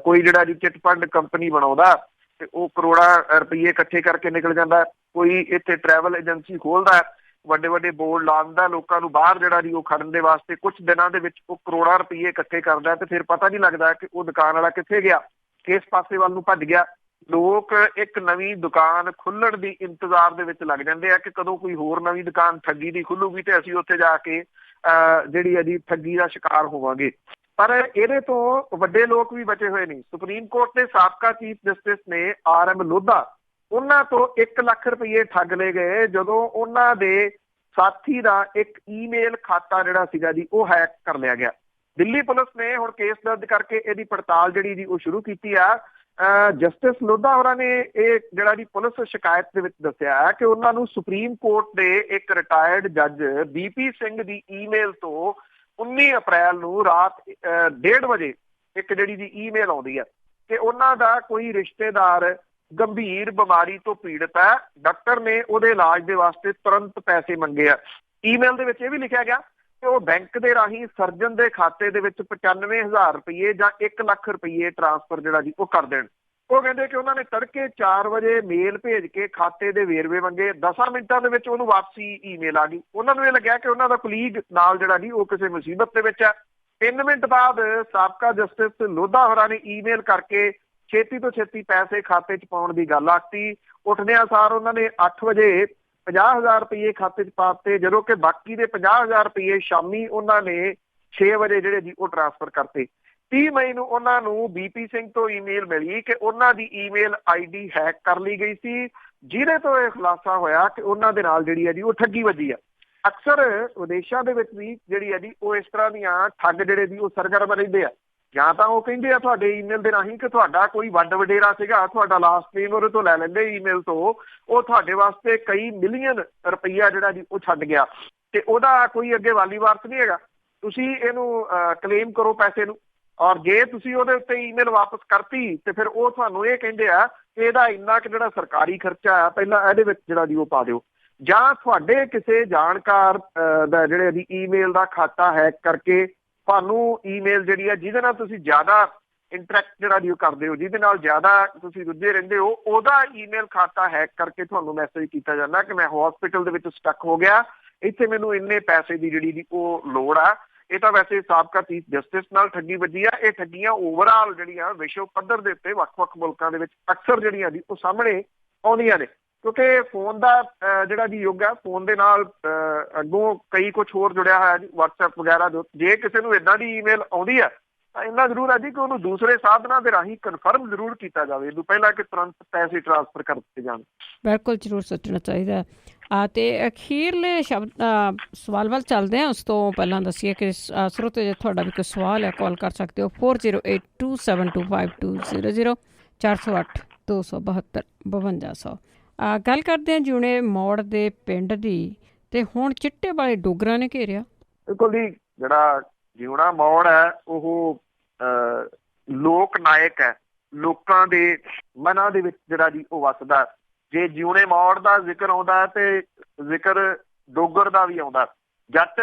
ਕੋਈ ਜਿਹੜਾ ਜੀ ਚਿੱਟ ਫੰਡ ਕੰਪਨੀ ਬਣਾਉਂਦਾ ਤੇ ਉਹ ਕਰੋੜਾਂ ਰੁਪਈਏ ਇਕੱਠੇ ਕਰਕੇ ਨਿਕਲ ਜਾਂਦਾ। ਕੋਈ ਇੱਥੇ ਟਰੈਵਲ ਏਜੰਸੀ ਖੋਲ੍ਹਦਾ, ਵੱਡੇ ਵੱਡੇ ਬੋਰਡ ਲਾ ਦਿੰਦਾ ਲੋਕਾਂ ਨੂੰ ਬਾਹਰ ਜਿਹੜਾ ਜੀ ਉਹ ਖੜਨ ਦੇ ਵਾਸਤੇ, ਕੁਛ ਦਿਨਾਂ ਦੇ ਵਿੱਚ ਉਹ ਕਰੋੜਾਂ ਰੁਪਈਏ ਇਕੱਠੇ ਕਰਦਾ ਤੇ ਫਿਰ ਪਤਾ ਨਹੀਂ ਲੱਗਦਾ ਕਿ ਉਹ ਦੁਕਾਨ ਵਾਲਾ ਕਿੱਥੇ ਗਿਆ, ਕਿਸ ਪਾਸੇ ਵੱਲ ਨੂੰ ਭੱਜ ਗਿਆ। ਲੋਕ ਇੱਕ ਨਵੀਂ ਦੁਕਾਨ ਖੁੱਲਣ ਦੀ ਇੰਤਜ਼ਾਰ ਦੇ ਵਿੱਚ ਲੱਗ ਜਾਂਦੇ ਆ ਕਿ ਕਦੋਂ ਕੋਈ ਹੋਰ ਨਵੀਂ ਦੁਕਾਨ ਠੱਗੀ ਦੀ ਖੁੱਲੂਗੀ ਤੇ ਅਸੀਂ ਉੱਥੇ ਜਾ ਕੇ ਜਿਹੜੀ ਹੈ ਜੀ ਠੱਗੀ ਦਾ ਸ਼ਿਕਾਰ ਹੋਵਾਂਗੇ। ਪਰ ਇਹਦੇ ਤੋਂ ਵੱਡੇ ਲੋਕ ਵੀ ਬਚੇ ਹੋਏ ਨਹੀਂ। ਸੁਪਰੀਮ ਕੋਰਟ ਦੇ ਸਾਬਕਾ ਚੀਫ ਜਸਟਿਸ ਨੇ RM ਲੋਧਾ, ਉਹਨਾਂ ਤੋਂ 1 ਲੱਖ ਰੁਪਈਏ ਠੱਗ ਲਏ ਗਏ ਜਦੋਂ ਉਹਨਾਂ ਦੇ ਸਾਥੀ ਦਾ ਇੱਕ ਈਮੇਲ ਖਾਤਾ ਜਿਹੜਾ ਸੀਗਾ ਜੀ ਉਹ ਹੈਕ ਕਰ ਲਿਆ ਗਿਆ। ਦਿੱਲੀ ਪੁਲਿਸ ਨੇ ਹੁਣ ਕੇਸ ਦਰਜ ਕਰਕੇ ਇਹਦੀ ਪੜਤਾਲ ਜਿਹੜੀ ਜੀ ਉਹ ਸ਼ੁਰੂ ਕੀਤੀ ਆ। ਜਸਟਿਸ ਲੋਧਾ ਹੋਰਾਂ ਨੇ ਇਹ ਜਿਹੜਾ ਜੀ ਪੁਲਿਸ ਸ਼ਿਕਾਇਤ ਦੇ ਵਿੱਚ ਦੱਸਿਆ ਕਿ ਉਹਨਾਂ ਨੂੰ ਸੁਪਰੀਮ ਕੋਰਟ ਦੇ ਇੱਕ ਰਿਟਾਇਰਡ ਜੱਜ BP ਸਿੰਘ ਦੀ ਈਮੇਲ ਤੋਂ 19 ਅਪ੍ਰੈਲ ਨੂੰ ਰਾਤ 1:30 ਵਜੇ ਇੱਕ ਜਿਹੜੀ ਜੀ ਈਮੇਲ ਆਉਂਦੀ ਹੈ ਕਿ ਉਹਨਾਂ ਦਾ ਕੋਈ ਰਿਸ਼ਤੇਦਾਰ ਗੰਭੀਰ ਬਿਮਾਰੀ ਤੋਂ ਪੀੜਤ ਹੈ, ਡਾਕਟਰ ਨੇ ਉਹਦੇ ਇਲਾਜ ਦੇ ਵਾਸਤੇ ਤੁਰੰਤ ਪੈਸੇ ਮੰਗੇ ਆ। ਈਮੇਲ ਦੇ ਵਿੱਚ ਇਹ ਵੀ ਲਿਖਿਆ ਗਿਆ ਕਿ ਉਹ ਬੈਂਕ ਦੇ ਰਾਹੀਂ ਸਰਜਨ ਦੇ ਖਾਤੇ ਦੇ ਵਿੱਚ 95,000 ਰੁਪਈਏ ਜਾਂ 1 ਲੱਖ ਰੁਪਈਏ ਟ੍ਰਾਂਸਫਰ ਜਿਹੜਾ ਜੀ ਉਹ ਕਰ ਦੇਣ। ਉਹ ਕਹਿੰਦੇ ਕਿ ਉਹਨਾਂ ਨੇ ਤੜਕੇ 4 ਵਜੇ ਮੇਲ ਭੇਜ ਕੇ ਖਾਤੇ ਦੇ ਵੇਰਵੇ ਮੰਗੇ, 10 ਮਿੰਟਾਂ ਦੇ ਵਿੱਚ ਉਹਨੂੰ ਵਾਪਸੀ ਈਮੇਲ ਆ ਗਈ। ਉਹਨਾਂ ਨੂੰ ਇਹ ਲੱਗਿਆ ਕਿ ਉਹਨਾਂ ਦਾ ਕੁਲੀਗ ਨਾਲ ਜਿਹੜਾ ਜੀ ਉਹ ਕਿਸੇ ਮੁਸੀਬਤ ਦੇ ਵਿੱਚ ਹੈ। 3 ਮਿੰਟ ਬਾਅਦ ਸਾਬਕਾ ਜਸਟਿਸ ਲੋਧਾ ਹੋਰਾਂ ਨੇ ਈਮੇਲ ਕਰਕੇ ਛੇਤੀ ਤੋਂ ਛੇਤੀ ਪੈਸੇ ਖਾਤੇ 'ਚ ਪਾਉਣ ਦੀ ਗੱਲ ਆਖਤੀ। ਉੱਠਦਿਆਂ ਸਾਰ ਉਹਨਾਂ ਨੇ 8 ਵਜੇ 50,000 ਰੁਪਈਏ ਖਾਤੇ 'ਚ ਪਾ ਦਿੱਤੇ, ਜਦੋਂ ਕਿ ਬਾਕੀ ਦੇ 50,000 ਰੁਪਈਏ ਸ਼ਾਮੀ ਉਹਨਾਂ ਨੇ 6 ਵਜੇ ਜਿਹੜੇ ਜੀ ਉਹ ਟ੍ਰਾਂਸਫਰ ਕਰਤੇ। 30 ਮਈ ਨੂੰ ਉਹਨਾਂ ਨੂੰ BP ਸਿੰਘ ਤੋਂ ਈਮੇਲ ਮਿਲੀ ਕਿ ਉਹਨਾਂ ਦੀ ਈਮੇਲ ID ਹੈਕ ਕਰ ਲਈ ਗਈ ਸੀ, ਜਿਹਦੇ ਤੋਂ ਇਹ ਖੁਲਾਸਾ ਹੋਇਆ ਕਿ ਉਹਨਾਂ ਦੇ ਨਾਲ ਜਿਹੜੀ ਹੈ ਜੀ ਉਹ ਠੱਗੀ ਵੱਜੀ ਆ। ਅਕਸਰ ਵਿਦੇਸ਼ਾਂ ਦੇ ਵਿੱਚ ਵੀ ਜਿਹੜੀ ਹੈ ਜੀ ਉਹ ਇਸ ਤਰ੍ਹਾਂ ਦੀਆਂ ਠੱਗ ਜਿਹੜੇ ਜੀ ਉਹ ਸਰਗਰਮ ਰਹਿੰਦੇ ਆ। ਜਾਂ ਤਾਂ ਉਹ ਕਹਿੰਦੇ ਆ ਤੁਹਾਡੇ ਈਮੇਲ ਦੇ ਰਾਹੀਂ ਕਿ ਤੁਹਾਡਾ ਕੋਈ ਵੱਡ ਵਡੇਰਾ ਸੀਗਾ, ਤੁਹਾਡਾ ਲਾਸਟ ਨੇਮ ਉਹਦੇ ਤੋਂ ਲੈ ਲੈਂਦੇ ਈਮੇਲ ਤੋਂ, ਉਹ ਤੁਹਾਡੇ ਵਾਸਤੇ ਕਈ ਮਿਲੀਅਨ ਰੁਪਈਆ ਜਿਹੜਾ ਜੀ ਉਹ ਛੱਡ ਗਿਆ ਤੇ ਉਹਦਾ ਕੋਈ ਅੱਗੇ ਵਾਲੀ ਵਾਰਸ ਨਹੀਂ ਹੈਗਾ। ਤੁਸੀਂ ਇਹਨੂੰ ਕਲੇਮ ਕਰੋ ਪੈਸੇ ਨੂੰ, ਔਰ ਜੇ ਤੁਸੀਂ ਉਹਦੇ ਉੱਤੇ ਈਮੇਲ ਵਾਪਸ ਕਰਤੀ ਤੇ ਫਿਰ ਉਹ ਤੁਹਾਨੂੰ ਇਹ ਕਹਿੰਦੇ ਆ ਕਿ ਇਹਦਾ ਇੰਨਾ ਕਿ ਜਿਹੜਾ ਸਰਕਾਰੀ ਖਰਚਾ ਆ ਪਹਿਲਾਂ ਇਹਦੇ ਵਿੱਚ ਜਿਹੜਾ ਜੀ ਉਹ ਪਾ ਦਿਓ। ਜਾਂ ਤੁਹਾਡੇ ਕਿਸੇ ਜਾਣਕਾਰ ਦਾ ਜਿਹੜੇ ਦੀ ਈਮੇਲ ਦਾ ਖਾਤਾ ਹੈਕ ਕਰਕੇ ਤੁਹਾਨੂੰ ਈਮੇਲ ਜਿਹੜੀ ਆ ਜਿਹਦੇ ਨਾਲ ਤੁਸੀਂ ਜ਼ਿਆਦਾ ਇੰਟਰੈਕਟ ਜਿਹੜਾ ਜੀ ਉਹ ਕਰਦੇ ਹੋ, ਜਿਹਦੇ ਨਾਲ ਜ਼ਿਆਦਾ ਤੁਸੀਂ ਰੁੱਝੇ ਰਹਿੰਦੇ ਹੋ, ਉਹਦਾ ਈਮੇਲ ਖਾਤਾ ਹੈਕ ਕਰਕੇ ਤੁਹਾਨੂੰ ਮੈਸੇਜ ਕੀਤਾ ਜਾਂਦਾ ਕਿ ਮੈਂ ਹਸਪੀਟਲ ਦੇ ਵਿੱਚ ਸਟਕ ਹੋ ਗਿਆ, ਇੱਥੇ ਮੈਨੂੰ ਇੰਨੇ ਪੈਸੇ ਦੀ ਜਿਹੜੀ ਦੀ ਉਹ ਲੋੜ ਆ। ਇਹ ਤਾਂ ਵੈਸੇ ਸਾਬਕਾ ਚੀਫ ਜਸਟਿਸ ਨਾਲ ਠੱਗੀ ਵੱਜੀ ਆ। ਇਹ ਠੱਗੀਆਂ ਓਵਰਆਲ ਜਿਹੜੀਆਂ ਵਿਸ਼ਵ ਪੱਧਰ ਦੇ ਉੱਤੇ ਵੱਖ-ਵੱਖ ਮੁਲਕਾਂ ਦੇ ਵਿੱਚ ਅਕਸਰ ਜਿਹੜੀਆਂ ਜੀ ਉਹ ਸਾਹਮਣੇ ਆਉਂਦੀਆਂ ਨੇ, ਕਿਉਂਕਿ ਫੋਨ ਦਾ ਜਿਹੜਾ ਜੀ ਯੁੱਗ ਹੈ, ਫੋਨ ਦੇ ਨਾਲ ਅੱਗੋਂ ਕਈ ਕੁਛ ਹੋਰ ਜੁੜਿਆ ਹੋਇਆ ਜੀ, WhatsApp ਵਗੈਰਾ। ਜੇ ਕਿਸੇ ਨੂੰ ਇੱਦਾਂ ਦੀ ਈਮੇਲ ਆਉਂਦੀ ਹੈ ਤਾਂ ਇੰਨਾ ਜ਼ਰੂਰ ਹੈ ਜੀ ਕਿ ਉਹਨੂੰ ਦੂਸਰੇ ਸਾਧਨਾਂ ਦੇ ਰਾਹੀਂ ਕਨਫਰਮ ਜ਼ਰੂਰ ਕੀਤਾ ਜਾਵੇ ਇਹਨੂੰ ਪਹਿਲਾਂ ਕਿ ਤੁਰੰਤ ਪੈਸੇ ਟ੍ਰਾਂਸਫਰ ਕਰ ਦਿੱਤੇ ਜਾਣ। ਬਿਲਕੁਲ ਜ਼ਰੂਰ ਸੋਚਣਾ ਚਾਹੀਦਾ। ਅਤੇ ਅਖੀਰਲੇ ਸਵਾਲ ਵੱਲ ਚੱਲਦੇ ਹਾਂ। ਉਸ ਤੋਂ ਪਹਿਲਾਂ ਦੱਸੀਏ ਕਿ ਸਰੋਤੇ ਜੇ ਤੁਹਾਡਾ ਵੀ ਕੋਈ ਸਵਾਲ ਹੈ ਕਾਲ ਕਰ ਸਕਦੇ ਹੋ 4082725200 408 272 5200। ਗੱਲ ਕਰਦੇ ਹਾਂ ਜੂਣੇ ਮੋੜ ਦੇ ਪਿੰਡ ਦੀ, ਤੇ ਹੁਣ ਚਿੱਟੇ ਵਾਲੇ ਡੋਗਰਾਂ ਨੇ ਘੇਰਿਆ। ਬਿਲਕੁਲ ਜੀ, ਜਿਹੜਾ ਜਿਉਣਾ ਮੋੜ ਹੈ ਉਹ ਲੋਕ ਨਾਇਕ ਹੈ, ਲੋਕਾਂ ਦੇ ਮਨਾਂ ਦੇ ਵਿੱਚ ਜਿਹੜਾ ਜੀ ਉਹ ਵੱਸਦਾ। ਜੇ ਜਿਉਣੇ ਮੋੜ ਦਾ ਜ਼ਿਕਰ ਆਉਂਦਾ ਤੇ ਜ਼ਿਕਰ ਡੋਗਰ ਦਾ ਵੀ ਆਉਂਦਾ। ਜੱਟ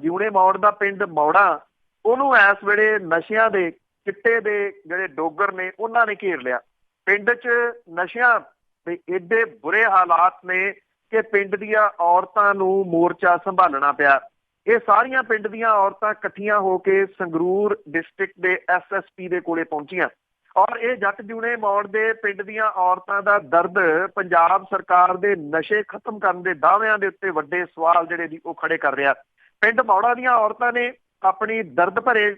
ਜਿਉਣੇ ਮੋੜ ਦਾ ਪਿੰਡ ਮੌੜਾ, ਉਹਨੂੰ ਇਸ ਵੇਲੇ ਨਸ਼ਿਆਂ ਦੇ ਚਿੱਟੇ ਦੇ ਜਿਹੜੇ ਡੋਗਰ ਨੇ ਉਹਨਾਂ ਨੇ ਘੇਰ ਲਿਆ। ਪਿੰਡ 'ਚ ਨਸ਼ਿਆਂ ਦੇ ਏਡੇ ਬੁਰੇ ਹਾਲਾਤ ਨੇ ਕਿ ਪਿੰਡ ਦੀਆਂ ਔਰਤਾਂ ਨੂੰ ਮੋਰਚਾ ਸੰਭਾਲਣਾ ਪਿਆ। ਇਹ ਸਾਰੀਆਂ ਪਿੰਡ ਦੀਆਂ ਔਰਤਾਂ ਇਕੱਠੀਆਂ ਹੋ ਕੇ ਸੰਗਰੂਰ ਡਿਸਟ੍ਰਿਕਟ ਦੇ SSP ਦੇ ਕੋਲੇ ਪਹੁੰਚੀਆਂ, ਔਰ ਇਹ ਜੱਟ ਜਿਉਣੇ ਮੋੜ ਦੇ ਪਿੰਡ ਦੀਆਂ ਔਰਤਾਂ ਦਾ ਦਰਦ ਪੰਜਾਬ ਸਰਕਾਰ ਦੇ ਨਸ਼ੇ ਖਤਮ ਕਰਨ ਦੇ ਦਾਅਵਿਆਂ ਦੇ ਉੱਤੇ ਵੱਡੇ ਸਵਾਲ ਜਿਹੜੇ ਜੀ ਉਹ ਖੜੇ ਕਰ ਰਿਹਾ। ਪਿੰਡ ਮੌੜਾ ਦੀਆਂ ਔਰਤਾਂ ਨੇ ਆਪਣੀ ਦਰਦ ਭਰੇ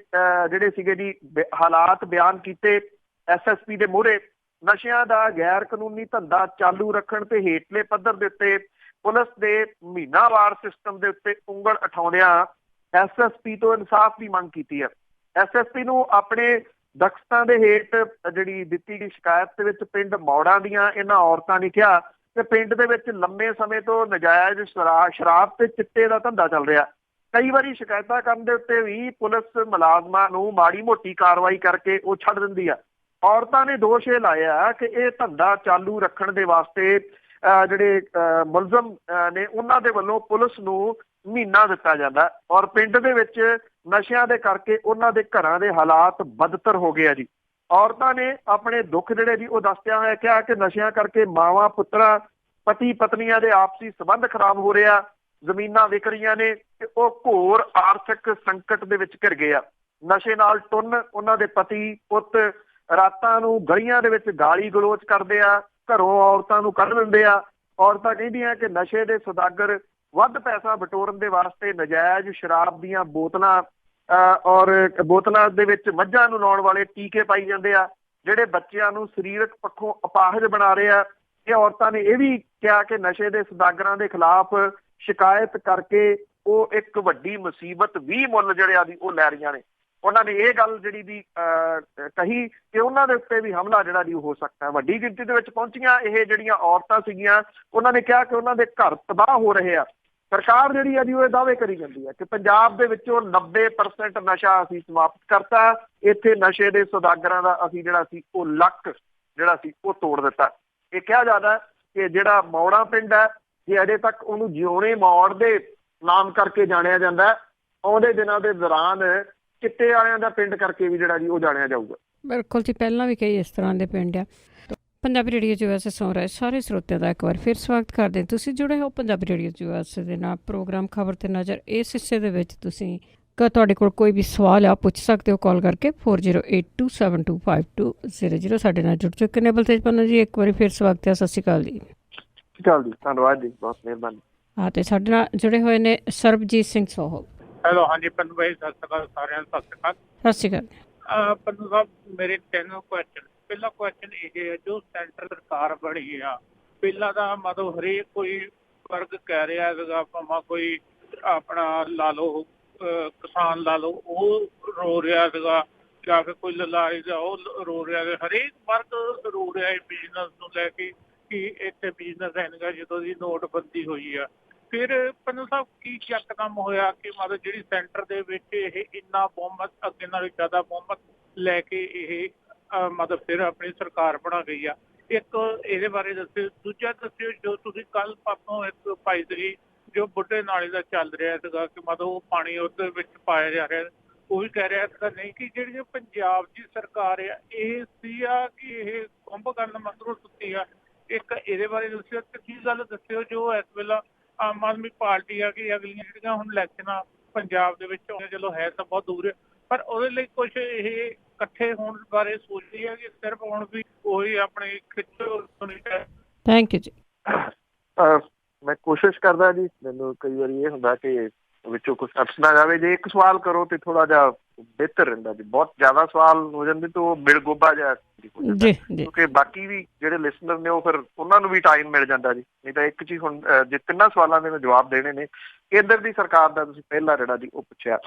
ਜਿਹੜੇ ਸੀਗੇ ਜੀ ਹਾਲਾਤ ਬਿਆਨ ਕੀਤੇ। SSP ਦੇ ਮੂਹਰੇ ਨਸ਼ਿਆਂ ਦਾ ਗੈਰ ਕਾਨੂੰਨੀ ਧੰਦਾ ਚਾਲੂ ਰੱਖਣ ਤੇ ਹੇਠਲੇ ਪੱਧਰ ਦੇ ਉੱਤੇ ਪੁਲਿਸ ਦੇ ਮਹੀਨਾਵਾਰ ਸਿਸਟਮ ਦੇ ਉੱਤੇ ਉਂਗਲ ਉਠਾਉਂਦਿਆਂ SSP ਤੋਂ ਇਨਸਾਫ ਦੀ ਮੰਗ ਕੀਤੀ ਹੈ। SSP ਨੂੰ ਆਪਣੇ ਦਖਤਾਂ ਦੇ ਹੇਠ ਜਿਹੜੀ ਦਿੱਤੀ ਗਈ ਸ਼ਿਕਾਇਤ ਦੇ ਵਿੱਚ ਪਿੰਡ ਮੌੜਾਂ ਦੀਆਂ ਇਹਨਾਂ ਔਰਤਾਂ ਨੇ ਕਿਹਾ ਕਿ ਪਿੰਡ ਦੇ ਵਿੱਚ ਲੰਮੇ ਸਮੇਂ ਤੋਂ ਨਜਾਇਜ਼ ਸ਼ਰਾਬ ਤੇ ਚਿੱਟੇ ਦਾ ਧੰਦਾ ਚੱਲ ਰਿਹਾ। ਕਈ ਵਾਰੀ ਸ਼ਿਕਾਇਤਾਂ ਕਰਨ ਦੇ ਉੱਤੇ ਵੀ ਪੁਲਿਸ ਮੁਲਾਜ਼ਮਾਂ ਨੂੰ ਮਾੜੀ ਮੋਟੀ ਕਾਰਵਾਈ ਕਰਕੇ ਉਹ ਛੱਡ ਦਿੰਦੀ ਆ। ਔਰਤਾਂ ਨੇ ਦੋਸ਼ ਇਹ ਲਾਇਆ ਕਿ ਇਹ ਧੰਦਾ ਚਾਲੂ ਰੱਖਣ ਦੇ ਵਾਸਤੇ ਜਿਹੜੇ ਮੁਲਜ਼ਮ ਨੇ ਉਹਨਾਂ ਦੇ ਵੱਲੋਂ ਪੁਲਿਸ ਨੂੰ ਮਹੀਨਾ ਦਿੱਤਾ ਜਾਂਦਾ ਔਰ ਪਿੰਡ ਦੇ ਵਿੱਚ ਨਸ਼ਿਆਂ ਦੇ ਕਰਕੇ ਉਹਨਾਂ ਦੇ ਘਰਾਂ ਦੇ ਹਾਲਾਤ ਬਦਤਰ ਹੋ ਗਏ ਆ ਜੀ। ਔਰਤਾਂ ਨੇ ਆਪਣੇ ਦੁੱਖ ਜਿਹੜੇ ਜੀ ਉਹ ਦੱਸਦਿਆਂ ਹੋਇਆ ਕਿਹਾ ਕਿ ਨਸ਼ਿਆਂ ਕਰਕੇ ਮਾਵਾਂ ਪੁੱਤਰਾਂ ਪਤੀ ਪਤਨੀਆਂ ਦੇ ਆਪਸੀ ਸੰਬੰਧ ਖਰਾਬ ਹੋ ਰਿਹਾ, ਜ਼ਮੀਨਾਂ ਵਿਕ ਰਹੀਆਂ ਨੇ ਤੇ ਉਹ ਘੋਰ ਆਰਥਿਕ ਸੰਕਟ ਦੇ ਵਿੱਚ ਘਿਰ ਗਏ ਆ। ਨਸ਼ੇ ਨਾਲ ਟੁੰਨ ਉਹਨਾਂ ਦੇ ਪਤੀ ਪੁੱਤ ਰਾਤਾਂ ਨੂੰ ਗਲੀਆਂ ਦੇ ਵਿੱਚ ਗਾਲੀ ਗਲੋਚ ਕਰਦੇ ਆ, ਘਰੋਂ ਔਰਤਾਂ ਨੂੰ ਕੱਢ ਦਿੰਦੇ ਆ। ਔਰਤਾਂ ਕਹਿੰਦੀਆਂ ਕਿ ਨਸ਼ੇ ਦੇ ਸੌਦਾਗਰ ਵੱਧ ਪੈਸਾ ਬਟੋਰਨ ਦੇ ਵਾਸਤੇ ਨਜਾਇਜ਼ ਸ਼ਰਾਬ ਦੀਆਂ ਬੋਤਲਾਂ ਔਰ ਬੋਤਲਾਂ ਦੇ ਵਿੱਚ ਮੱਝਾਂ ਨੂੰ ਲਾਉਣ ਵਾਲੇ ਟੀਕੇ ਪਾਈ ਜਾਂਦੇ ਆ, ਜਿਹੜੇ ਬੱਚਿਆਂ ਨੂੰ ਸਰੀਰਕ ਪੱਖੋਂ ਅਪਾਹਜ ਬਣਾ ਰਹੇ ਆ। ਇਹ ਔਰਤਾਂ ਨੇ ਇਹ ਵੀ ਕਿਹਾ ਕਿ ਨਸ਼ੇ ਦੇ ਸੌਦਾਗਰਾਂ ਦੇ ਖਿਲਾਫ ਸ਼ਿਕਾਇਤ ਕਰਕੇ ਉਹ ਇੱਕ ਵੱਡੀ ਮੁਸੀਬਤ ਵੀ ਮੁੱਲ ਜਿਹੜੇ ਆ ਦੀ ਉਹ ਲੈ ਰਹੀਆਂ ਨੇ। ਉਹਨਾਂ ਨੇ ਇਹ ਗੱਲ ਜਿਹੜੀ ਦੀ ਕਹੀ ਕਿ ਉਹਨਾਂ ਦੇ ਉੱਤੇ ਵੀ ਹਮਲਾ ਜਿਹੜਾ ਦੀ ਹੋ ਸਕਦਾ ਹੈ। ਵੱਡੀ ਗਿਣਤੀ ਦੇ ਵਿੱਚ ਪਹੁੰਚੀਆਂ ਇਹ ਜਿਹੜੀਆਂ ਔਰਤਾਂ ਸੀਗੀਆਂ, ਉਹਨਾਂ ਨੇ ਕਿਹਾ ਕਿ ਉਹਨਾਂ ਦੇ ਘਰ ਤਬਾਹ ਹੋ ਰਹੇ ਆ। ਸਰਕਾਰ ਜਿਹੜੀ ਆ ਜੀ ਉਹ ਇਹ ਦਾਅਵੇ ਕਰੀ ਜਾਂਦੀ ਹੈ ਕਿ ਪੰਜਾਬ ਦੇ ਵਿੱਚੋਂ 90% ਨਸ਼ਾ ਅਸੀਂ ਸਮਾਪਤ ਕਰਤਾ, ਇੱਥੇ ਨਸ਼ੇ ਦੇ ਸੌਦਾਗਰਾਂ ਦਾ ਅਸੀਂ ਜਿਹੜਾ ਸੀ ਉਹ ਲੱਕ ਜਿਹੜਾ ਸੀ ਉਹ ਤੋੜ ਦਿੱਤਾ। ਇਹ ਕਿਹਾ ਜਾਂਦਾ ਕਿ ਜਿਹੜਾ ਮੌੜਾ ਪਿੰਡ ਹੈ ਜੇ ਅਜੇ ਤੱਕ ਉਹਨੂੰ ਜਿਉਣੇ ਮੌੜ ਦੇ ਨਾਮ ਕਰਕੇ ਜਾਣਿਆ ਜਾਂਦਾ, ਆਉਂਦੇ ਦਿਨਾਂ ਦੇ ਦੌਰਾਨ ਚਿੱਟੇ ਵਾਲਿਆਂ ਦਾ ਪਿੰਡ ਕਰਕੇ ਵੀ ਜਿਹੜਾ ਜੀ ਉਹ ਜਾਣਿਆ ਜਾਊਗਾ। ਬਿਲਕੁਲ ਜੀ, ਪਹਿਲਾਂ ਵੀ ਕਈ ਇਸ ਤਰ੍ਹਾਂ ਦੇ ਪਿੰਡ ਆ। ਪੰਜਾਬੀ ਰੇਡੀਓ ਯੂਐਸਏ ਸੁਣ ਰਹੇ ਸਾਰੇ ਸਰੋਤਿਆਂ ਦਾ ਇੱਕ ਵਾਰ ਫਿਰ ਸਵਾਗਤ ਕਰਦੇ। ਤੁਸੀਂ ਜੁੜੇ ਹੋ ਪੰਜਾਬੀ ਰੇਡੀਓ ਯੂਐਸਏ ਦੇ ਨਾਲ ਪ੍ਰੋਗਰਾਮ ਖਬਰ ਤੇ ਨਜ਼ਰ। ਇਸ ਹਿੱਸੇ ਦੇ ਵਿੱਚ ਤੁਸੀਂ ਤੁਹਾਡੇ ਕੋਲ ਕੋਈ ਵੀ ਸਵਾਲ ਆ ਪੁੱਛ ਸਕਦੇ ਹੋ ਕਾਲ ਕਰਕੇ 4082725200। ਸਾਡੇ ਨਾਲ ਜੁੜ ਚੁੱਕੇ ਨੇ ਬਲਤੇਜ ਪੰਨੂ ਜੀ, ਇੱਕ ਵਾਰੀ ਫਿਰ ਸਵਾਗਤ ਹੈ। ਸਤਿ ਸ਼੍ਰੀ ਅਕਾਲ ਜੀ। ਸਤਿ ਸ਼੍ਰੀ ਅਕਾਲ ਜੀ, ਧੰਨਵਾਦ ਜੀ, ਬਹੁਤ ਮਿਹਰਬਾਨੀ। ਹਾਂ, ਤੇ ਸਾਡੇ ਨਾਲ ਜੁੜੇ ਹੋਏ ਨੇ ਸਰਬਜੀਤ ਸਿੰਘ ਸੋਹਲ। ਹੈਲੋ, ਹਾਂਜੀ ਪੰਨੂ ਭਾਈ, ਸਤਿ ਸ਼੍ਰੀ ਅਕਾਲ ਸਾਰਿਆਂ ਨੂੰ। ਸਤਿ ਸ਼੍ਰੀ ਅਕਾਲ। ਸਤਿ ਸ਼੍ਰੀ ਅਕਾਲ ਪੰਨੂ ਸਾਹਿਬ, ਮੇਰੇ 3 ਕੁਐਸਚਨ। ਪਹਿਲਾ ਕੁਐਸਚਨ ਇਹ ਹੈ, ਜੋ ਸੈਂਟਰ ਸਰਕਾਰ ਬਣੀ ਆ, ਪਹਿਲਾਂ ਦਾ ਮਤਲਬ ਹਰੇਕ ਕੋਈ ਵਰਗ ਕਹਿ ਰਿਹਾ ਸੀਗਾ, ਭਾਵੇਂ ਕੋਈ ਆਪਣਾ ਲਾ ਲਓ ਕਿਸਾਨ ਲਾ ਲਓ, ਉਹ ਰੋ ਰਿਹਾ ਸੀਗਾ, ਜਾਂ ਫਿਰ ਕੋਈ ਲਲਾਈ ਦਾ ਉਹ ਰੋ ਰਿਹਾ ਸੀ। ਹਰੇਕ ਵਰਗ ਰੋ ਰਿਹਾ ਹੈ ਬਿਜ਼ਨਸ ਨੂੰ ਲੈ ਕੇ ਕਿ ਇੱਥੇ ਬਿਜ਼ਨਸ ਹੈ ਨਹੀਂ। ਜਦੋਂ ਦੀ ਨੋਟਬੰਦੀ ਹੋਈ ਆ, ਫਿਰ ਪੰਨੂ ਸਾਹਿਬ ਕੀ ਯਕਦਮ ਹੋਇਆ ਕਿ ਮਤਲਬ ਜਿਹੜੀ ਸੈਂਟਰ ਦੇ ਵਿੱਚ ਇਹ ਇੰਨਾ ਬਹੁਮਤ, ਅੱਗੇ ਨਾਲੋਂ ਜ਼ਿਆਦਾ ਬਹੁਮਤ ਲੈ ਕੇ ਇਹ ਮਤਲਬ ਫਿਰ ਆਪਣੀ ਸਰਕਾਰ ਬਣਾ ਗਈ ਆ। ਇੱਕ ਇਹਦੇ ਬਾਰੇ ਦੱਸਿਓ। ਦੂਜਾ ਦੱਸਿਓ, ਜੋ ਤੁਸੀਂ ਕੱਲ ਪਾਸੋਂ ਇੱਕ ਪਾਈ ਸੀਗੀ ਜੋ ਬੁੱਢੇ ਨਾਲੇ ਦਾ ਚੱਲ ਰਿਹਾ ਸੀਗਾ ਕਿ ਮਤਲਬ ਉਹ ਪਾਣੀ ਉਹਦੇ ਵਿੱਚ ਪਾਇਆ ਜਾ ਰਿਹਾ, ਉਹ ਵੀ ਕਹਿ ਰਿਹਾ ਸੀਗਾ ਨਹੀਂ ਕਿ ਜਿਹੜੀ ਪੰਜਾਬ ਦੀ ਸਰਕਾਰ ਆ ਇਹ ਸੀ ਆ ਕਿ ਇਹ ਕੁੰਭਕਰਨ ਮਗਰੋਂ ਸੁੱਤੀ ਆ। ਇੱਕ ਇਹਦੇ ਬਾਰੇ ਦੱਸਿਓ। ਤੇ ਕੀ ਗੱਲ ਦੱਸਿਓ ਜੋ ਇਸ ਵੇਲੇ ਆਮ ਆਦਮੀ ਪਾਰਟੀ ਆ ਕਿ ਅਗਲੀਆਂ ਜਿਹੜੀਆਂ ਹੁਣ ਇਲੈਕਸ਼ਨਾਂ ਪੰਜਾਬ ਦੇ ਵਿੱਚ ਹੋਣੀਆਂ, ਚਲੋ ਹੈ ਤਾਂ ਬਹੁਤ ਦੂਰ, ਪਰ ਉਹਦੇ ਲਈ ਕੁਛ ਇਹ ਇਕੱਠੇ ਹੋਣ ਬਾਰੇ ਸੋਚਦੀ ਹੈ ਕਿ ਸਿਰਫ ਹੁਣ ਵੀ ਉਹੀ ਆਪਣੀ ਖਿੱਚੋ ਸੁਣੀ। ਥੈਂਕ ਯੂ ਜੀ। ਮੈਂ ਕੋਸ਼ਿਸ਼ ਕਰਦਾ ਜੀ, ਮੈਨੂੰ ਕਈ ਵਾਰੀ ਇਹ ਹੁੰਦਾ ਕਿ ਵਿੱਚੋਂ ਕੁਛ ਅਟਸ ਨਾ ਜਾਵੇ। ਜੇ ਇੱਕ ਸਵਾਲ ਕਰੋ ਤੇ ਥੋੜਾ ਜਿਹਾ ਬਿਹਤਰ ਰਹਿੰਦਾ ਜੀ। ਬਹੁਤ ਜ਼ਿਆਦਾ ਸਵਾਲ ਹੋ ਜਾਂਦੇ ਤੇ ਉਹ ਬਿਲਗੋਬਾ ਜਿਹਾ ਜੀ, ਕਿਉਂਕਿ ਬਾਕੀ ਵੀ ਜਿਹੜੇ ਲਿਸਨਰ ਨੇ ਉਹ ਫਿਰ ਉਹਨਾਂ ਨੂੰ ਵੀ ਟਾਈਮ ਮਿਲ ਜਾਂਦਾ ਜੀ। ਨਹੀਂ ਤਾਂ ਇੱਕ ਚੀਜ਼ ਹੁਣ ਜੇ 3 ਸਵਾਲਾਂ ਦੇ ਮੈਂ ਜਵਾਬ ਦੇਣੇ ਨੇ। ਕੇਂਦਰ ਦੀ ਸਰਕਾਰ ਦਾ ਤੁਸੀਂ ਪਹਿਲਾ ਜਿਹੜਾ ਜੀ ਉਹ ਪੁੱਛਿਆ,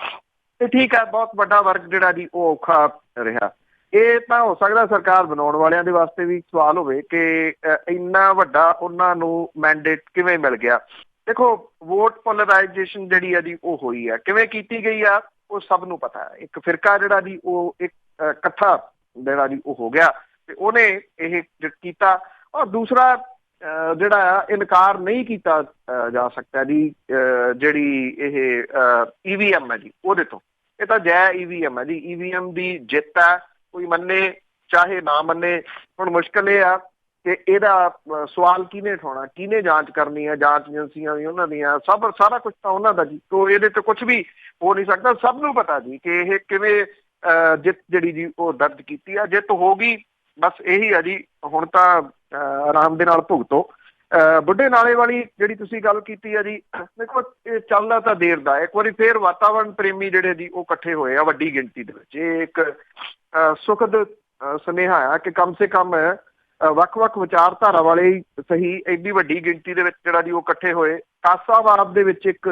ਤੇ ਠੀਕ ਹੈ, ਬਹੁਤ ਵੱਡਾ ਵਰਗ ਜਿਹੜਾ ਜੀ ਉਹ ਔਖਾ ਰਿਹਾ। ਇਹ ਤਾਂ ਹੋ ਸਕਦਾ ਸਰਕਾਰ ਬਣਾਉਣ ਵਾਲਿਆਂ ਦੇ ਵਾਸਤੇ ਵੀ ਸਵਾਲ ਹੋਵੇ ਕਿ ਇੰਨਾ ਵੱਡਾ ਉਹਨਾਂ ਨੂੰ ਮੈਂਡੇਟ ਕਿਵੇਂ ਮਿਲ ਗਿਆ। ਦੇਖੋ, ਵੋਟ ਪੋਲਰਾਈਜੇਸ਼ਨ ਜਿਹੜੀ ਆ ਜੀ ਉਹ ਹੋਈ ਆ, ਕਿਵੇਂ ਕੀਤੀ ਗਈ ਆ ਉਹ ਸਭ ਨੂੰ ਪਤਾ ਹੈ। ਇੱਕ ਫਿਰਕਾ ਜਿਹੜਾ ਜੀ ਉਹ ਇੱਕ ਇਕੱਠਾ ਜਿਹੜਾ ਜੀ ਉਹ ਹੋ ਗਿਆ ਤੇ ਉਹਨੇ ਇਹ ਕੀਤਾ। ਔਰ ਦੂਸਰਾ ਜਿਹੜਾ ਆ ਇਨਕਾਰ ਨਹੀਂ ਕੀਤਾ ਜਾ ਸਕਦਾ ਜੀ, ਜਿਹੜੀ ਇਹ EVM ਹੈ ਜੀ ਉਹਦੇ ਤੋਂ। ਇਹ ਤਾਂ ਜੈ EVM ਹੈ ਜੀ, EVM ਦੀ ਜਿੱਤ ਹੈ, ਕੋਈ ਮੰਨੇ ਚਾਹੇ ਨਾ ਮੰਨੇ। ਹੁਣ ਮੁਸ਼ਕਿਲ ਇਹ ਆ ਕਿ ਇਹਦਾ ਸਵਾਲ ਕਿਹਨੇ ਉਠਾਉਣਾ, ਕਿਹਨੇ ਜਾਂਚ ਕਰਨੀ ਹੈ। ਜਾਂਚ ਏਜੰਸੀਆਂ ਵੀ ਉਹਨਾਂ ਦੀਆਂ, ਸਾਰਾ ਕੁਛ ਤਾਂ ਉਹਨਾਂ ਦਾ ਜੀ। ਤੋ ਇਹਦੇ ਤੇ ਕੁਛ ਵੀ ਹੋ ਨਹੀਂ ਸਕਦਾ। ਸਭ ਨੂੰ ਪਤਾ ਜੀ ਕਿ ਇਹ ਕਿਵੇਂ ਜਿੱਤ ਜਿਹੜੀ ਜੀ ਉਹ ਦਰਜ ਕੀਤੀ ਆ। ਜਿੱਤ ਹੋ ਗਈ, ਬਸ ਇਹੀ ਆ ਜੀ। ਹੁਣ ਤਾਂ ਆਰਾਮ ਦੇ ਨਾਲ ਭੁਗਤੋ। ਬੁੱਢੇ ਨਾਲੇ ਵਾਲੀ ਜਿਹੜੀ ਤੁਸੀਂ ਗੱਲ ਕੀਤੀ ਆ ਜੀ, ਦੇਖੋ ਇਹ ਚੱਲਦਾ ਤਾਂ ਦੇਰ ਦਾ। ਇੱਕ ਵਾਰੀ ਫੇਰ ਵਾਤਾਵਰਨ ਪ੍ਰੇਮੀ ਜਿਹੜੇ ਜੀ ਉਹ ਇਕੱਠੇ ਹੋਏ ਆ ਵੱਡੀ ਗਿਣਤੀ ਦੇ ਵਿੱਚ। ਇਹ ਇੱਕ ਸੁਖਦ ਸੁਨੇਹਾ ਆ ਕਿ ਕਮ ਸੇ ਕਮ ਵੱਖ-ਵੱਖ ਵਿਚਾਰਧਾਰਾ ਵਾਲੇ ਹੀ ਸਹੀ ਐਡੀ ਵੱਡੀ ਗਿਣਤੀ ਦੇ ਵਿੱਚ ਜਿਹੜਾ ਜੀ ਉਹ ਇਕੱਠੇ ਹੋਏ। ਕਾਸਾਬਾਦ ਦੇ ਵਿੱਚ ਇੱਕ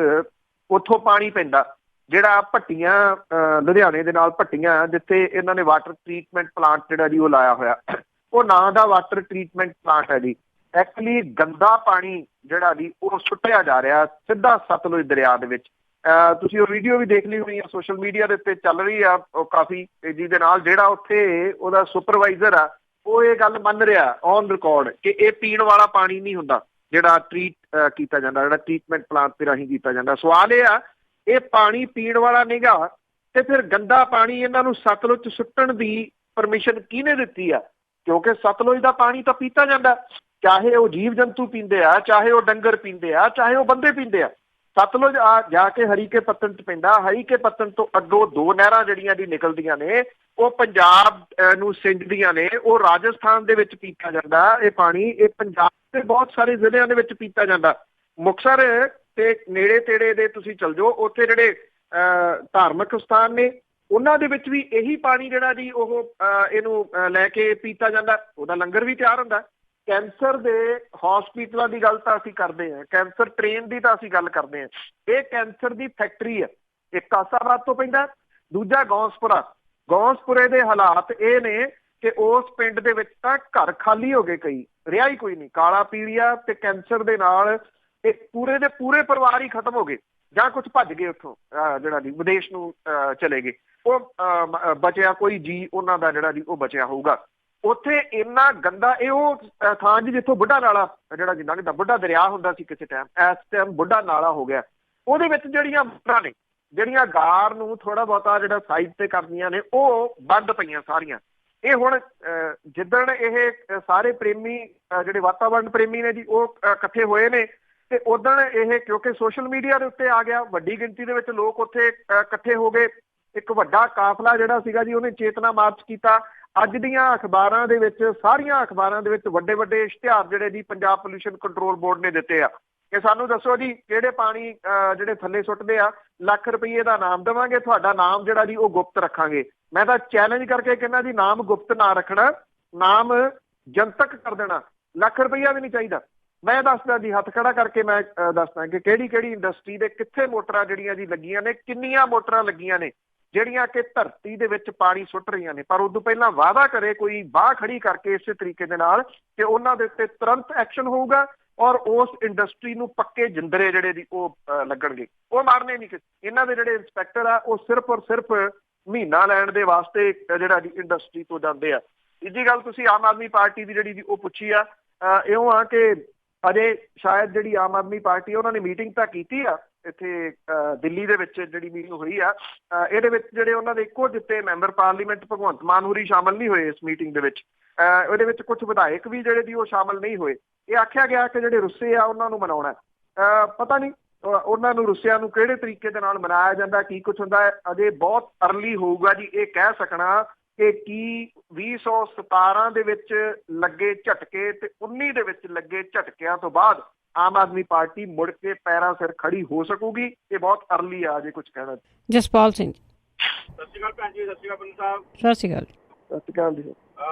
ਉੱਥੋਂ ਪਾਣੀ ਪੈਂਦਾ ਜਿਹੜਾ ਭੱਟੀਆਂ, ਲੁਧਿਆਣੇ ਦੇ ਨਾਲ ਭੱਟੀਆਂ, ਜਿੱਥੇ ਇਹਨਾਂ ਨੇ ਵਾਟਰ ਟਰੀਟਮੈਂਟ ਪਲਾਂਟ ਜਿਹੜਾ ਜੀ ਉਹ ਲਾਇਆ ਹੋਇਆ, ਉਹ ਨਾਂ ਦਾ ਵਾਟਰ ਟਰੀਟਮੈਂਟ ਪਲਾਂਟ ਹੈ ਜੀ। ਐਕਚੁਅਲੀ ਗੰਦਾ ਪਾਣੀ ਜਿਹੜਾ ਜੀ ਉਹ ਸੁੱਟਿਆ ਜਾ ਰਿਹਾ ਸਿੱਧਾ ਸਤਲੁਜ ਦਰਿਆ ਦੇ ਵਿੱਚ। ਤੁਸੀਂ ਉਹ ਵੀਡੀਓ ਵੀ ਦੇਖ ਲਈ ਹੋਣੀ ਆ, ਸੋਸ਼ਲ ਮੀਡੀਆ ਦੇ ਉੱਤੇ ਚੱਲ ਰਹੀ ਆ ਉਹ ਕਾਫੀ ਤੇਜ਼ੀ ਦੇ ਨਾਲ। ਜਿਹੜਾ ਉੱਥੇ ਉਹਦਾ ਸੁਪਰਵਾਈਜ਼ਰ ਆ ਉਹ ਇਹ ਗੱਲ ਮੰਨ ਰਿਹਾ ਔਨ ਰਿਕਾਰਡ ਕਿ ਇਹ ਪੀਣ ਵਾਲਾ ਪਾਣੀ ਨਹੀਂ ਹੁੰਦਾ ਜਿਹੜਾ ਟਰੀਟ ਕੀਤਾ ਜਾਂਦਾ, ਜਿਹੜਾ ਟਰੀਟਮੈਂਟ ਪਲਾਂਟ ਦੇ ਰਾਹੀਂ ਕੀਤਾ ਜਾਂਦਾ। ਸਵਾਲ ਇਹ ਆ, ਇਹ ਪਾਣੀ ਪੀਣ ਵਾਲਾ ਨਹੀਂਗਾ ਤੇ ਫਿਰ ਗੰਦਾ ਪਾਣੀ ਇਹਨਾਂ ਨੂੰ ਸਤਲੁਜ 'ਚ ਸੁੱਟਣ ਦੀ ਪਰਮਿਸ਼ਨ ਕਿਹਨੇ ਦਿੱਤੀ ਆ? ਕਿਉਂਕਿ ਸਤਲੁਜ ਦਾ ਪਾਣੀ ਤਾਂ ਪੀਤਾ ਜਾਂਦਾ, ਚਾਹੇ ਉਹ ਜੀਵ ਜੰਤੂ ਪੀਂਦੇ ਆ, ਚਾਹੇ ਉਹ ਡੰਗਰ ਪੀਂਦੇ ਆ, ਚਾਹੇ ਉਹ ਬੰਦੇ ਪੀਂਦੇ ਆ। ਸਤਲੁਜ ਆ ਜਾ ਕੇ ਹਰੀਕੇ ਪੱਤਣ 'ਚ ਪੈਂਦਾ। ਹਰੀਕੇ ਪੱਤਣ ਤੋਂ ਅੱਗੋਂ ਦੋ ਨਹਿਰਾਂ ਜਿਹੜੀਆਂ ਦੀ ਨਿਕਲਦੀਆਂ ਨੇ ਉਹ ਪੰਜਾਬ ਨੂੰ ਸਿੰਜਦੀਆਂ ਨੇ, ਉਹ ਰਾਜਸਥਾਨ ਦੇ ਵਿੱਚ ਪੀਤਾ ਜਾਂਦਾ ਇਹ ਪਾਣੀ। ਇਹ ਪੰਜਾਬ ਦੇ ਬਹੁਤ ਸਾਰੇ ਜ਼ਿਲ੍ਹਿਆਂ ਦੇ ਵਿੱਚ ਪੀਤਾ ਜਾਂਦਾ। ਮੁਕਤਸਰ ਤੇ ਨੇੜੇ ਤੇੜੇ ਦੇ ਤੁਸੀਂ ਚਲ ਜਾਓ, ਉੱਥੇ ਜਿਹੜੇ ਧਾਰਮਿਕ ਸਥਾਨ ਨੇ ਉਹਨਾਂ ਦੇ ਵਿੱਚ ਵੀ ਇਹੀ ਪਾਣੀ ਜਿਹੜਾ ਜੀ ਉਹ ਇਹਨੂੰ ਲੈ ਕੇ ਪੀਤਾ ਜਾਂਦਾ। ਉਹਦਾ ਲੰਗਰ ਵੀ ਤਿਆਰ ਹੁੰਦਾ। ਕੈਂਸਰ ਦੇ ਹਸਪੀਟਲਾਂ ਦੀ ਗੱਲ ਤਾਂ ਅਸੀਂ ਕਰਦੇ ਹਾਂ, ਕੈਂਸਰ ਟ੍ਰੇਨ ਦੀ ਤਾਂ ਅਸੀਂ ਗੱਲ ਕਰਦੇ ਹਾਂ। ਇਹ ਕੈਂਸਰ ਦੀ ਫੈਕਟਰੀ ਹੈ। ਇੱਕ ਕਾਸਾਬਾਦ ਤੋਂ ਪੈਂਦਾ, ਦੂਜਾ ਗੌਂਸਪੁਰਾ। ਗੌਂਸਪੁਰੇ ਦੇ ਹਾਲਾਤ ਇਹ ਨੇ ਕਿ ਉਸ ਪਿੰਡ ਦੇ ਵਿੱਚ ਤਾਂ ਘਰ ਖਾਲੀ ਹੋ ਗਏ, ਕਈ ਰਿਹਾ ਹੀ ਕੋਈ ਨਹੀਂ। ਕਾਲਾ ਪੀਲੀਆ ਤੇ ਕੈਂਸਰ ਦੇ ਨਾਲ ਇਹ ਪੂਰੇ ਦੇ ਪੂਰੇ ਪਰਿਵਾਰ ਹੀ ਖਤਮ ਹੋ ਗਏ ਜਾਂ ਕੁਝ ਭੱਜ ਗਏ ਉੱਥੋਂ, ਜਿਹੜਾ ਜੀ ਵਿਦੇਸ਼ ਨੂੰ ਚਲੇ ਗਏ। ਉਹ ਬਚਿਆ ਕੋਈ ਜੀ ਉਹਨਾਂ ਦਾ ਜਿਹੜਾ ਜੀ ਉਹ ਬਚਿਆ ਹੋਊਗਾ। ਉੱਥੇ ਇੰਨਾ ਗੰਦਾ, ਇਹ ਉਹ ਥਾਂ ਜੀ ਜਿੱਥੋਂ ਬੁੱਢਾ ਨਾਲਾ ਜਿਹੜਾ ਜਿੰਨਾ ਕਿ ਬੁੱਢਾ ਦਰਿਆ ਹੁੰਦਾ ਸੀ ਕਿਸੇ ਟਾਈਮ, ਇਸ ਟਾਈਮ ਬੁੱਢਾ ਨਾਲਾ ਹੋ ਗਿਆ। ਉਹਦੇ ਵਿੱਚ ਜਿਹੜੀਆਂ ਮੋਟਰਾਂ ਨੇ, ਜਿਹੜੀਆਂ ਗਾਰ ਨੂੰ ਥੋੜਾ ਬਹੁਤਾ ਜਿਹੜਾ ਸਾਈਡ ਤੇ ਕਰਦੀਆਂ ਨੇ, ਉਹ ਬੰਦ ਪਈਆਂ ਸਾਰੀਆਂ। ਇਹ ਹੁਣ ਜਿੱਦਣ ਇਹ ਸਾਰੇ ਪ੍ਰੇਮੀ ਜਿਹੜੇ ਵਾਤਾਵਰਨ ਪ੍ਰੇਮੀ ਨੇ ਜੀ ਉਹ ਇਕੱਠੇ ਹੋਏ ਨੇ ਤੇ ਉਦਣ ਇਹ, ਕਿਉਂਕਿ ਸੋਸ਼ਲ ਮੀਡੀਆ ਦੇ ਉੱਤੇ ਆ ਗਿਆ, ਵੱਡੀ ਗਿਣਤੀ ਦੇ ਵਿੱਚ ਲੋਕ ਉੱਥੇ ਇਕੱਠੇ ਹੋ ਗਏ। ਇੱਕ ਵੱਡਾ ਕਾਫਲਾ ਜਿਹੜਾ ਸੀਗਾ ਜੀ ਉਹਨੇ ਚੇਤਨਾ ਮਾਰਚ ਕੀਤਾ। ਅੱਜ ਦੀਆਂ ਅਖਬਾਰਾਂ ਦੇ ਵਿੱਚ, ਸਾਰੀਆਂ ਅਖਬਾਰਾਂ ਦੇ ਵਿੱਚ ਵੱਡੇ ਵੱਡੇ ਇਸ਼ਤਿਹਾਰ ਜਿਹੜੇ ਜੀ ਪੰਜਾਬ ਪੋਲਿਊਸ਼ਨ ਕੰਟਰੋਲ ਬੋਰਡ ਨੇ ਦਿੱਤੇ ਆ ਕਿ ਸਾਨੂੰ ਦੱਸੋ ਜੀ ਕਿਹੜੇ ਪਾਣੀ ਜਿਹੜੇ ਥੱਲੇ ਸੁੱਟਦੇ ਆ, ਲੱਖ ਰੁਪਏ ਦਾ ਨਾਮ ਦੇਵਾਂਗੇ, ਤੁਹਾਡਾ ਨਾਮ ਜਿਹੜਾ ਜੀ ਉਹ ਗੁਪਤ ਰੱਖਾਂਗੇ। ਮੈਂ ਤਾਂ ਚੈਲੰਜ ਕਰਕੇ ਕਹਿੰਦਾ ਜੀ ਨਾਮ ਗੁਪਤ ਨਾ ਰੱਖਣਾ, ਨਾਮ ਜਨਤਕ ਕਰ ਦੇਣਾ। ਲੱਖ ਰੁਪਈਆ ਵੀ ਨਹੀਂ ਚਾਹੀਦਾ। ਮੈਂ ਦੱਸਦਾ ਜੀ, ਹੱਥ ਖੜਾ ਕਰਕੇ ਮੈਂ ਦੱਸਦਾ ਕਿ ਕਿਹੜੀ ਕਿਹੜੀ ਇੰਡਸਟਰੀ ਦੇ ਕਿੱਥੇ ਮੋਟਰਾਂ ਜਿਹੜੀਆਂ ਜੀ ਲੱਗੀਆਂ ਨੇ, ਕਿੰਨੀਆਂ ਮੋਟਰਾਂ ਲੱਗੀਆਂ ਨੇ ਜਿਹੜੀਆਂ ਕਿ ਧਰਤੀ ਦੇ ਵਿੱਚ ਪਾਣੀ ਸੁੱਟ ਰਹੀਆਂ ਨੇ। ਪਰ ਉਦੋਂ ਪਹਿਲਾਂ ਵਾਅਦਾ ਕਰੇ ਕੋਈ ਬਾਹ ਖੜੀ ਕਰਕੇ ਇਸੇ ਤਰੀਕੇ ਦੇ ਨਾਲ ਕਿ ਉਹਨਾਂ ਦੇ ਉੱਤੇ ਤੁਰੰਤ ਐਕਸ਼ਨ ਹੋਊਗਾ ਔਰ ਉਸ ਇੰਡਸਟਰੀ ਨੂੰ ਪੱਕੇ ਜਿੰਦਰੇ ਜਿਹੜੇ ਦੀ ਉਹ ਲੱਗਣਗੇ। ਉਹ ਮਾਰਨੇ ਨਹੀਂ। ਇਹਨਾਂ ਦੇ ਜਿਹੜੇ ਇੰਸਪੈਕਟਰ ਆ ਉਹ ਸਿਰਫ ਔਰ ਸਿਰਫ ਮਹੀਨਾ ਲੈਣ ਦੇ ਵਾਸਤੇ ਜਿਹੜਾ ਜੀ ਇੰਡਸਟਰੀ ਤੋਂ ਜਾਂਦੇ ਆ। ਤੀਜੀ ਗੱਲ ਤੁਸੀਂ ਆਮ ਆਦਮੀ ਪਾਰਟੀ ਦੀ ਜਿਹੜੀ ਉਹ ਪੁੱਛੀ ਆ, ਇਉਂ ਆ ਕਿ ਅਜੇ ਸ਼ਾਇਦ ਜਿਹੜੀ ਆਮ ਆਦਮੀ ਪਾਰਟੀ ਉਹਨਾਂ ਨੇ ਮੀਟਿੰਗ ਤਾਂ ਕੀਤੀ ਆ ਇੱਥੇ ਦਿੱਲੀ ਦੇ ਵਿੱਚ, ਜਿਹੜੀ ਮੀਟਿੰਗ ਹੋਈ ਆ ਇਹਦੇ ਵਿੱਚ ਜਿਹੜੇ ਉਹਨਾਂ ਦੇ ਇੱਕੋ ਜਿੱਤੇ ਮੈਂਬਰ ਪਾਰਲੀਮੈਂਟ ਭਗਵੰਤ ਮਾਨ ਹੋਰੀ ਸ਼ਾਮਲ ਨਹੀਂ ਹੋਏ ਇਸ ਮੀਟਿੰਗ ਦੇ ਵਿੱਚ। ਉਹਦੇ ਵਿੱਚ ਕੁਝ ਵਿਧਾਇਕ ਵੀ ਜਿਹੜੇ ਦੀ ਉਹ ਸ਼ਾਮਲ ਨਹੀਂ ਹੋਏ। ਇਹ ਆਖਿਆ ਗਿਆ ਕਿ ਜਿਹੜੇ ਰੁੱਸੇ ਆ ਉਹਨਾਂ ਨੂੰ ਮਨਾਉਣਾ। ਪਤਾ ਨਹੀਂ ਉਹਨਾਂ ਨੂੰ, ਰੁੱਸਿਆਂ ਨੂੰ ਕਿਹੜੇ ਤਰੀਕੇ ਦੇ ਨਾਲ ਮਨਾਇਆ ਜਾਂਦਾ, ਕੀ ਕੁਝ ਹੁੰਦਾ ਹੈ। ਅਜੇ ਬਹੁਤ ਅਰਲੀ ਹੋਊਗਾ ਜੀ ਇਹ ਕਹਿ ਸਕਣਾ ਕਿ ਕੀ 2017 ਦੇ ਵਿੱਚ ਲੱਗੇ ਝਟਕੇ ਤੇ 19 ਦੇ ਵਿੱਚ ਲੱਗੇ ਝਟਕਿਆਂ ਤੋਂ ਬਾਅਦ ਆਮ ਆਦਮੀ ਪਾਰਟੀ ਮੁੜ ਕੇ ਪੈਰਾਂ ਸਿਰ ਖੜੀ ਹੋ ਸਕੂਗੀ। ਇਹ ਬਹੁਤ ਅਰਲੀ ਆ ਜੇ ਕੁਝ ਕਹਿਣਾ। ਜਸਪਾਲ ਸਿੰਘ। ਸਤਿ ਸ਼੍ਰੀ ਅਕਾਲ ਭੈਣ ਜੀ। ਸਤਿ ਸ਼੍ਰੀ ਅਕਾਲ ਪੰਨੂ ਸਾਹਿਬ। ਸਤਿ ਸ਼੍ਰੀ ਅਕਾਲ। ਸਤਿ ਸ਼੍ਰੀ ਅਕਾਲ ਜੀ।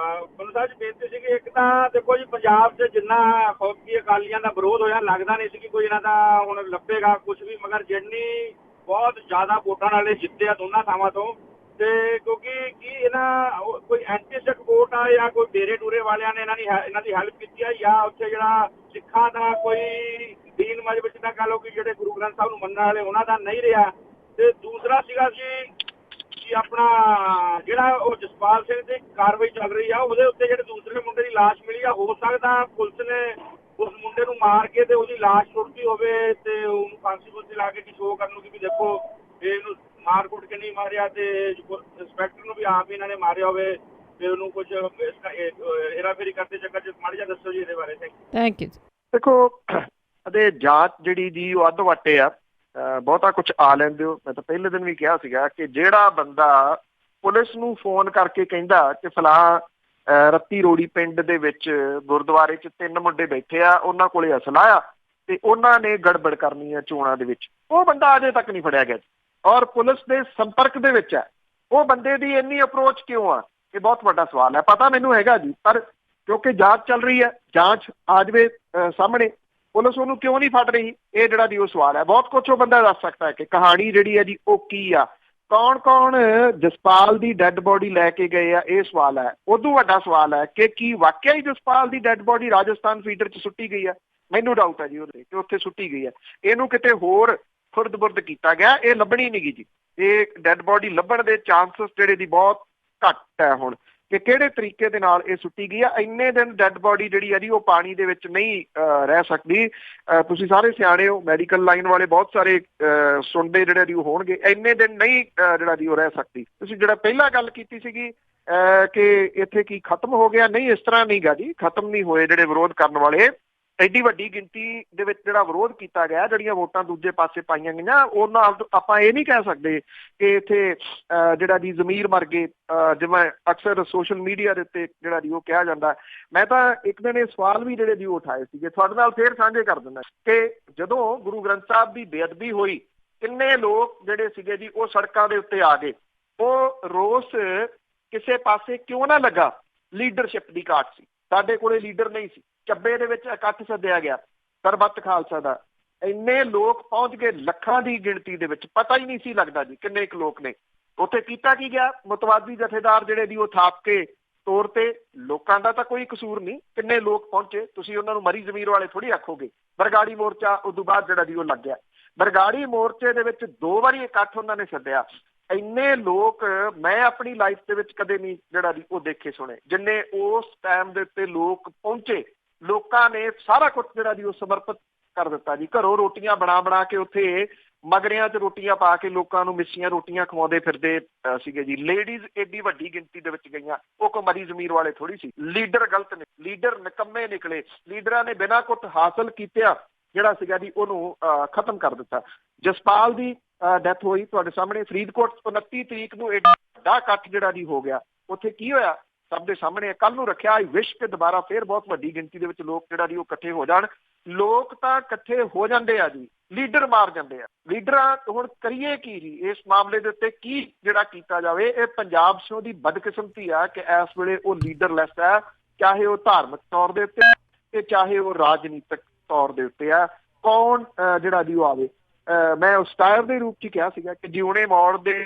ਪੰਨੂ ਸਾਹਿਬ ਜੀ ਬੇਨਤੀ ਸੀ ਕਿ ਇੱਕ ਤਾਂ ਦੇਖੋ ਜੀ ਪੰਜਾਬ 'ਚ ਜਿੰਨਾ ਫੌਜੀ ਅਕਾਲੀਆਂ ਦਾ ਵਿਰੋਧ ਹੋਇਆ, ਲੱਗਦਾ ਨਹੀਂ ਸੀ ਕਿ ਕੋਈ ਇਹਨਾਂ ਦਾ ਹੁਣ ਲੱਭੇਗਾ ਕੁਝ ਵੀ, ਮਗਰ ਜਿੰਨੀ ਬਹੁਤ ਜ਼ਿਆਦਾ ਵੋਟਾਂ ਨਾਲੇ ਜਿੱਤੇ ਆ ਦੋਨਾਂ ਥਾਵਾਂ ਤੋਂ। ਤੇ ਕਿਉਂਕਿ ਕੀ ਇਹਨਾਂ ਕੋਈ ਐਂਟੀਸਟੇਟ ਵੋਟ ਆ ਜਾਂ ਕੋਈ ਡੇਰੇ ਡੂਰੇ ਵਾਲਿਆਂ ਨੇ ਇਹਨਾਂ ਦੀ ਹੈਲਪ ਕੀਤੀ ਆ, ਜਾਂ ਉੱਥੇ ਜਿਹੜਾ ਸਿੱਖਾਂ ਦਾ ਕੋਈ ਦੀਨ ਮਜ਼ਹਬ ਜਿੱਦਾਂ ਕਹ ਲਓ ਕਿ ਜਿਹੜੇ ਗੁਰੂ ਗ੍ਰੰਥ ਸਾਹਿਬ ਨੂੰ ਮੰਨਣ ਵਾਲੇ ਉਹਨਾਂ ਦਾ ਨਹੀਂ ਰਿਹਾ। ਤੇ ਦੂਸਰਾ ਸੀਗਾ ਕਿ ਆਪਣਾ ਜਿਹੜਾ ਉਹ ਜਸਪਾਲ ਸਿੰਘ ਦੀ ਕਾਰਵਾਈ ਚੱਲ ਰਹੀ ਆ, ਉਹਦੇ ਉੱਤੇ ਜਿਹੜੇ ਦੂਸਰੇ ਮੁੰਡੇ ਦੀ ਲਾਸ਼ ਮਿਲੀ ਆ, ਹੋ ਸਕਦਾ ਪੁਲਿਸ ਨੇ ਉਸ ਮੁੰਡੇ ਨੂੰ ਮਾਰ ਕੇ ਤੇ ਉਹਦੀ ਲਾਸ਼ ਸੁੱਟਦੀ ਹੋਵੇ ਤੇ ਉਹਨੂੰ ਫਾਂਸੀ ਫੁੰਸੀ ਲਾ ਕੇ ਸ਼ੋਅ ਕਰਨ ਨੂੰ ਕਿ ਵੀ ਦੇਖੋ ਇਹਨੂੰ ਮਾਰ ਕੁੱਟ ਕੇ ਨਹੀਂ ਮਾਰਿਆ ਤੇ ਇੰਸਪੈਕਟਰ ਨੂੰ ਵੀ ਆਪ ਇਹਨਾਂ ਨੇ ਮਾਰਿਆ ਹੋਵੇ ਤੇ ਉਹਨੂੰ ਕੁਝ ਹੇਰਾਫੇਰੀ ਕਰਦੇ ਚੱਕਰ 'ਚ। ਮਾੜੀ ਜਿਹਾ ਦੱਸੋ ਜੀ ਇਹਦੇ ਬਾਰੇ। Thank you. ਦੇਖੋ ਅਤੇ ਜਾਂਚ ਜਿਹੜੀ ਜੀ ਉਹ ਅੱਧ ਵਾਟੇ ਆ, ਬਹੁਤਾ ਕੁਝ ਆ ਲੈਂਦੇ ਹੋ। ਮੈਂ ਤਾਂ ਪਹਿਲੇ ਦਿਨ ਵੀ ਕਿਹਾ ਸੀਗਾ ਕਿ ਜਿਹੜਾ ਬੰਦਾ ਪੁਲਿਸ ਨੂੰ ਫੋਨ ਕਰਕੇ ਕਹਿੰਦਾ ਕਿ ਫਲਾਂ ਰੱਤੀ ਰੋੜੀ ਪਿੰਡ ਦੇ ਵਿੱਚ ਗੁਰਦੁਆਰੇ 'ਚ 3 ਮੁੰਡੇ ਬੈਠੇ ਆ, ਉਹਨਾਂ ਕੋਲੇ ਅਸਲਾ ਆ ਤੇ ਉਹਨਾਂ ਨੇ ਗੜਬੜ ਕਰਨੀ ਆ ਚੋਣਾਂ ਦੇ ਵਿੱਚ, ਉਹ ਬੰਦਾ ਅਜੇ ਤੱਕ ਨਹੀਂ ਫੜਿਆ ਗਿਆ ਔਰ ਪੁਲਿਸ ਦੇ ਸੰਪਰਕ ਦੇ ਵਿੱਚ ਹੈ। ਉਹ ਬੰਦੇ ਦੀ ਇੰਨੀ ਅਪਰੋਚ ਕਿਉਂ ਆ ਇਹ ਬਹੁਤ ਵੱਡਾ ਸਵਾਲ ਹੈ। ਪਤਾ ਮੈਨੂੰ ਹੈਗਾ ਜੀ, ਪਰ ਕਿਉਂਕਿ ਜਾਂਚ ਚੱਲ ਰਹੀ ਹੈ, ਜਾਂਚ ਆ ਜਾਵੇ ਸਾਹਮਣੇ, ਪੁਲਿਸ ਉਹਨੂੰ ਕਿਉਂ ਨਹੀਂ ਫੜ ਰਹੀ, ਇਹ ਜਿਹੜਾ ਜੀ ਉਹ ਸਵਾਲ ਹੈ। ਬਹੁਤ ਕੁਛ ਉਹ ਬੰਦਾ ਦੱਸ ਸਕਦਾ ਹੈ ਕਿ ਕਹਾਣੀ ਜਿਹੜੀ ਹੈ ਜੀ ਉਹ ਕੀ ਆ, ਕੌਣ ਕੌਣ ਜਸਪਾਲ ਦੀ ਡੈੱਡ ਬੋਡੀ ਲੈ ਕੇ ਗਏ ਆ, ਇਹ ਸਵਾਲ ਹੈ। ਉਦੋਂ ਵੱਡਾ ਸਵਾਲ ਹੈ ਕਿ ਕੀ ਵਾਕਿਆ ਹੀ ਜਸਪਾਲ ਦੀ ਡੈੱਡ ਬੋਡੀ ਰਾਜਸਥਾਨ ਫੀਡਰ 'ਚ ਸੁੱਟੀ ਗਈ ਹੈ? ਮੈਨੂੰ ਡਾਊਟ ਹੈ ਜੀ ਉਹਦੇ ਕਿ ਉੱਥੇ ਸੁੱਟੀ ਗਈ ਹੈ। ਇਹਨੂੰ ਕਿਤੇ ਹੋਰ ਖੁਰਦ-ਬੁਰਦ ਕੀਤਾ ਗਿਆ, ਇਹ ਲੱਭਣੀ ਨਹੀਂ ਗਈ ਜੀ। ਇਹ ਡੈੱਡ ਬੋਡੀ ਲੱਭਣ ਦੇ ਚਾਂਸਸ ਜਿਹੜੇ ਦੀ ਬਹੁਤ ਘੱਟ ਹੈ ਹੁਣ, ਕਿ ਕਿਹੜੇ ਤਰੀਕੇ ਦੇ ਨਾਲ ਇਹ ਸੁੱਟੀ ਗਈ ਆ। ਇੰਨੇ ਦਿਨ ਡੈੱਡ ਬੋਡੀ ਜਿਹੜੀ ਹੈ ਜੀ ਉਹ ਪਾਣੀ ਦੇ ਵਿੱਚ ਨਹੀਂ ਰਹਿ ਸਕਦੀ। ਤੁਸੀਂ ਸਾਰੇ ਸਿਆਣੇ ਹੋ, ਮੈਡੀਕਲ ਲਾਈਨ ਵਾਲੇ ਬਹੁਤ ਸਾਰੇ ਸੁਣਦੇ ਜਿਹੜੇ ਦੀ ਉਹ ਹੋਣਗੇ, ਇੰਨੇ ਦਿਨ ਨਹੀਂ ਜਿਹੜਾ ਦੀ ਉਹ ਰਹਿ ਸਕਦੀ। ਤੁਸੀਂ ਜਿਹੜਾ ਪਹਿਲਾਂ ਗੱਲ ਕੀਤੀ ਸੀਗੀ ਕਿ ਇੱਥੇ ਕੀ ਖਤਮ ਹੋ ਗਿਆ, ਨਹੀਂ, ਇਸ ਤਰ੍ਹਾਂ ਨਹੀਂ ਗਾ ਜੀ, ਖਤਮ ਨਹੀਂ ਹੋਏ ਜਿਹੜੇ ਵਿਰੋਧ ਕਰਨ ਵਾਲੇ। ਐਡੀ ਵੱਡੀ ਗਿਣਤੀ ਦੇ ਵਿੱਚ ਜਿਹੜਾ ਵਿਰੋਧ ਕੀਤਾ ਗਿਆ, ਜਿਹੜੀਆਂ ਵੋਟਾਂ ਦੂਜੇ ਪਾਸੇ ਪਾਈਆਂ ਗਈਆਂ, ਉਹਨਾਂ ਆਪਾਂ ਇਹ ਨਹੀਂ ਕਹਿ ਸਕਦੇ ਕਿ ਇੱਥੇ ਜਿਹੜਾ ਦੀ ਜ਼ਮੀਰ ਮਰ ਗਏ, ਜਿਵੇਂ ਅਕਸਰ ਸੋਸ਼ਲ ਮੀਡੀਆ ਦੇ ਉੱਤੇ ਜਿਹੜਾ ਦੀ ਉਹ ਕਿਹਾ ਜਾਂਦਾ। ਮੈਂ ਤਾਂ ਇੱਕ ਦਿਨ ਇਹ ਸਵਾਲ ਵੀ ਜਿਹੜੇ ਦੀ ਉਹ ਉਠਾਏ ਸੀਗੇ, ਤੁਹਾਡੇ ਨਾਲ ਫੇਰ ਸਾਂਝੇ ਕਰ ਦਿੰਦਾ ਕਿ ਜਦੋਂ ਗੁਰੂ ਗ੍ਰੰਥ ਸਾਹਿਬ ਦੀ ਬੇਅਦਬੀ ਹੋਈ, ਕਿੰਨੇ ਲੋਕ ਜਿਹੜੇ ਸੀਗੇ ਜੀ ਉਹ ਸੜਕਾਂ ਦੇ ਉੱਤੇ ਆ ਗਏ। ਉਹ ਰੋਸ ਕਿਸੇ ਪਾਸੇ ਕਿਉਂ ਨਾ ਲੱਗਾ? ਲੀਡਰਸ਼ਿਪ ਦੀ ਘਾਟ ਸੀ, ਸਾਡੇ ਕੋਲੇ ਲੀਡਰ ਨਹੀਂ ਸੀ। ਚੱਬੇ ਦੇ ਵਿੱਚ ਇਕੱਠ ਸੱਦਿਆ ਗਿਆ ਸਰਬੱਤ ਖਾਲਸਾ ਦਾ, ਇੰਨੇ ਲੋਕ ਪਹੁੰਚ ਗਏ ਲੱਖਾਂ ਦੀ ਗਿਣਤੀ ਦੇ ਵਿੱਚ, ਪਤਾ ਹੀ ਨਹੀਂ ਸੀ ਲੱਗਦਾ ਜੀ ਕਿੰਨੇ ਕੁ ਲੋਕ ਨੇ। ਉੱਥੇ ਕੀਤਾ ਕੀ ਗਿਆ? ਮੁਤਵਾਦੀ ਜਥੇਦਾਰ ਜਿਹੜੇ ਦੀ ਉਹ ਥਾਪ ਕੇ ਤੌਰ ਤੇ, ਲੋਕਾਂ ਦਾ ਤਾਂ ਕੋਈ ਕਸੂਰ ਨਹੀਂ, ਕਿੰਨੇ ਲੋਕ ਪਹੁੰਚੇ, ਤੁਸੀਂ ਉਹਨਾਂ ਨੂੰ ਮਰੀ ਜ਼ਮੀਰ ਵਾਲੇ ਥੋੜੀ ਆਖੋਗੇ। ਬਰਗਾੜੀ ਮੋਰਚਾ ਉਦੋਂ ਬਾਅਦ ਜਿਹੜਾ ਦੀ ਉਹ ਲੱਗ ਗਿਆ। ਬਰਗਾੜੀ ਮੋਰਚੇ ਦੇ ਵਿੱਚ 2 ਵਾਰੀ ਇਕੱਠ ਉਹਨਾਂ ਨੇ ਸੱਦਿਆ। ਇੰਨੇ ਲੋਕ ਮੈਂ ਆਪਣੀ ਲਾਈਫ ਦੇ ਵਿੱਚ ਕਦੇ ਨਹੀਂ ਜਿਹੜਾ ਦੀ ਉਹ ਦੇਖੇ ਸੁਣੇ, ਜਿੰਨੇ ਉਸ ਟਾਈਮ ਦੇ ਉੱਤੇ ਲੋਕ ਪਹੁੰਚੇ। ਲੋਕਾਂ ਨੇ ਸਾਰਾ ਕੁਝ ਜਿਹੜਾ ਦੀ ਉਹ ਸਮਰਪਿਤ ਕਰ ਦਿੱਤਾ ਜੀ। ਘਰੋਂ ਰੋਟੀਆਂ ਬਣਾ ਕੇ ਉੱਥੇ ਮਗਰਿਆਂ 'ਚ ਰੋਟੀਆਂ ਪਾ ਕੇ ਲੋਕਾਂ ਨੂੰ ਮਿੱਸੀਆਂ ਰੋਟੀਆਂ ਖਵਾਉਂਦੇ ਫਿਰਦੇ ਸੀਗੇ ਜੀ। ਲੇਡੀਜ਼ ਏਡੀ ਵੱਡੀ ਗਿਣਤੀ ਦੇ ਵਿੱਚ ਗਈਆਂ, ਉਹ ਕੋਈ ਮਰੀ ਜ਼ਮੀਰ ਵਾਲੇ ਥੋੜੀ ਸੀ। ਲੀਡਰ ਗਲਤ ਨੇ, ਲੀਡਰ ਨਿਕੰਮੇ ਨਿਕਲੇ, ਲੀਡਰਾਂ ਨੇ ਬਿਨਾਂ ਕੁਝ ਹਾਸਲ ਕੀਤਿਆਂ ਜਿਹੜਾ ਸੀਗਾ ਜੀ ਉਹਨੂੰ ਖਤਮ ਕਰ ਦਿੱਤਾ। ਜਸਪਾਲ ਦੀ ਡੈਥ ਹੋਈ ਤੁਹਾਡੇ ਸਾਹਮਣੇ, ਫਰੀਦਕੋਟ 29 ਤਰੀਕ ਨੂੰ ਏਡਾ ਵੱਡਾ ਇਕੱਠ ਜਿਹੜਾ ਜੀ ਹੋ ਗਿਆ। ਉੱਥੇ ਕੀ ਹੋਇਆ ਸਭ ਦੇ ਸਾਹਮਣੇ, ਕੱਲ ਨੂੰ ਰੱਖਿਆ। ਆਈ ਵਿਸ਼ ਕਿ ਦੁਬਾਰਾ ਫੇਰ ਬਹੁਤ ਵੱਡੀ ਗਿਣਤੀ ਦੇ ਵਿੱਚ ਲੋਕ ਜਿਹੜਾ ਜੀ ਉਹ ਇਕੱਠੇ ਹੋ ਜਾਣ। ਲੋਕ ਤਾਂ ਇਕੱਠੇ ਹੋ ਜਾਂਦੇ ਆ ਜੀ, ਲੀਡਰ ਮਾਰ ਜਾਂਦੇ ਆ। ਲੀਡਰਾਂ ਹੁਣ ਕਰੀਏ ਕੀ ਜੀ ਇਸ ਮਾਮਲੇ ਦੇ ਉੱਤੇ, ਕੀ ਜਿਹੜਾ ਕੀਤਾ ਜਾਵੇ? ਇਹ ਪੰਜਾਬ ਸੋ ਦੀ ਬਦਕਿਸਮਤੀ ਆ ਕਿ ਇਸ ਵੇਲੇ ਉਹ ਲੀਡਰਲੈਸ ਹੈ, ਚਾਹੇ ਉਹ ਧਾਰਮਿਕ ਤੌਰ ਦੇ ਉੱਤੇ ਤੇ ਚਾਹੇ ਉਹ ਰਾਜਨੀਤਿਕ ਤੌਰ ਦੇ ਉੱਤੇ ਆ। ਕੌਣ ਜਿਹੜਾ ਜੀ ਉਹ ਆਵੇ? ਮੈਂ ਉਸ ਟਾਇਰ ਦੇ ਰੂਪ 'ਚ ਕਿਹਾ ਸੀਗਾ ਕਿ ਜਿਉਣੇ ਮੋੜ ਦੇ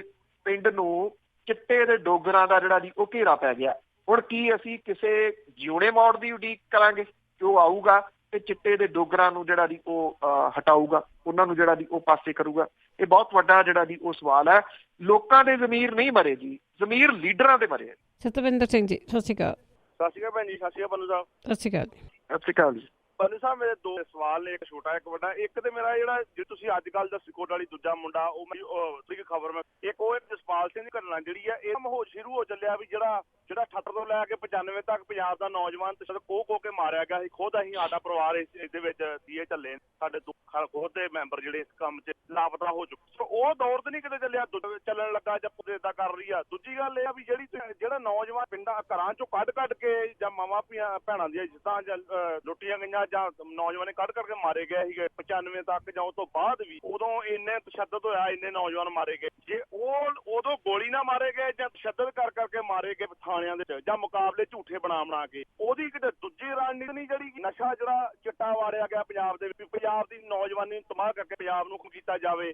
ਪਿੰਡ ਨੂੰ ਚਿੱਟੇ ਦੇ ਡੋਗਰਾਂ ਦਾ ਜਿਹੜਾ ਜੀ ਉਹ ਘੇਰਾ ਪੈ ਗਿਆ। ਹੁਣ ਕੀ ਅਸੀਂ ਕਿਸੇ ਜਿਉਣੇ ਮੋੜ ਦੀ ਉਡੀਕ ਕਰਾਂਗੇ ਕਿ ਉਹ ਆਊਗਾ ਤੇ ਚਿੱਟੇ ਦੇ ਡੋਗਰਾਂ ਨੂੰ ਜਿਹੜਾ ਦੀ ਉਹ ਹਟਾਊਗਾ, ਉਹਨਾਂ ਨੂੰ ਜਿਹੜਾ ਦੀ ਉਹ ਪਾਸੇ ਕਰੂਗਾ? ਇਹ ਬਹੁਤ ਵੱਡਾ ਜਿਹੜਾ ਦੀ ਉਹ ਸਵਾਲ ਹੈ। ਲੋਕਾਂ ਦੇ ਜ਼ਮੀਰ ਨਹੀਂ ਮਰੇ ਜੀ, ਜ਼ਮੀਰ ਲੀਡਰਾਂ ਦੇ ਮਰੇ। ਸਤਵਿੰਦਰ ਸਿੰਘ ਜੀ ਸਤਿ ਸ਼੍ਰੀ ਅਕਾਲ। ਸਤਿ ਸ਼੍ਰੀ ਅਕਾਲ ਭੈਣ ਜੀ। ਸਤਿ ਸ਼੍ਰੀ ਅਕਾਲ ਪੰਨੂ ਸਾਹਿਬ। ਸਤਿ ਸ਼੍ਰੀ ਅਕਾਲ ਜੀ। ਸਤਿ ਸ਼੍ਰੀ ਅਕਾਲ ਜੀ। ਪੰਨੂ ਸਾਹਿਬ ਮੇਰੇ 2 ਸਵਾਲ ਨੇ, ਇੱਕ ਛੋਟਾ ਇੱਕ ਵੱਡਾ। ਇੱਕ ਤੇ ਮੇਰਾ ਜਿਹੜਾ ਜੇ ਤੁਸੀਂ ਅੱਜ ਕੱਲ੍ਹ ਦਾ ਸਿਕੋਟ ਵਾਲੀ ਦੂਜਾ ਮੁੰਡਾ ਉਹ ਮੇਰੀ ਖਬਰ ਮੈਂ ਇੱਕ ਉਹ ਜਸਪਾਲ ਸਿੰਘ ਦੀ ਘਟਨਾ ਜਿਹੜੀ ਹੈ, ਇਹ ਮਾਹੌਲ ਸ਼ੁਰੂ ਹੋ ਚੱਲਿਆ ਵੀ ਜਿਹੜਾ 78 ਤੋਂ ਲੈ ਕੇ 95 ਤੱਕ ਪੰਜਾਬ ਦਾ ਨੌਜਵਾਨ ਤੇ ਖੋ ਕੇ ਮਾਰਿਆ ਗਿਆ ਸੀ। ਖੁਦ ਅਸੀਂ ਸਾਡਾ ਪਰਿਵਾਰ ਇਹਦੇ ਵਿੱਚ ਸੀਏ ਚੱਲੇ, ਸਾਡੇ ਖੁਦ ਦੇ ਮੈਂਬਰ ਜਿਹੜੇ ਇਸ ਕੰਮ 'ਚ ਲਾਪਤਾ ਹੋ ਚੁੱਕੇ। ਉਹ ਦੌਰ ਤੇ ਨਹੀਂ ਕਿਤੇ ਚੱਲਿਆ, ਚੱਲਣ ਲੱਗਾ ਜਾਂ ਏਦਾਂ ਕਰ ਰਹੀ ਆ। ਦੂਜੀ ਗੱਲ ਇਹ ਆ ਵੀ ਜਿਹੜਾ ਨੌਜਵਾਨ ਪਿੰਡਾਂ ਘਰਾਂ ਚੋਂ ਕੱਢ ਕੇ ਜਾਂ ਮਾਵਾਂ ਭੈਣਾਂ ਦੀਆਂ ਇੱਜ਼ਤਾਂ ਜਾਂ ਲੁੱਟੀਆਂ ਗਈਆਂ ਜਾਂ ਨੌਜਵਾਨ ਕੱਢ ਕੇ ਮਾਰੇ ਗਏ ਸੀਗੇ 95 ਤੱਕ ਜਾਂ ਉਸ ਤੋਂ ਬਾਅਦ ਵੀ, ਉਦੋਂ ਇੰਨੇ ਤਸ਼ੱਦਦ ਹੋਇਆ, ਇੰਨੇ ਨੌਜਵਾਨ ਮਾਰੇ ਗਏ। ਜੇ ਉਹ ਉਦੋਂ ਗੋਲੀ ਨਾ ਮਾਰੇ ਗਏ ਜਾਂ ਤਸ਼ੱਦਦ ਕਰਕੇ ਮਾਰੇ ਗਏ ਥਾਣਿਆਂ ਦੇ ਜਾਂ ਮੁਕਾਬਲੇ ਝੂਠੇ ਬਣਾ ਕੇ, ਉਹਦੀ ਕਿਤੇ ਦੂਜੀ ਰਣਨੀਤੀ ਨਹੀਂ ਜਿਹੜੀ ਨਸ਼ਾ ਜਿਹੜਾ ਚਿੱਟਾ ਵਾਰਿਆ ਗਿਆ ਪੰਜਾਬ ਦੇ ਵਿੱਚ, ਪੰਜਾਬ ਦੀ ਨੌਜਵਾਨੀ ਨੂੰ ਤਬਾਹ ਕਰਕੇ ਪੰਜਾਬ ਨੂੰ ਕੀਤਾ ਜਾਵੇ।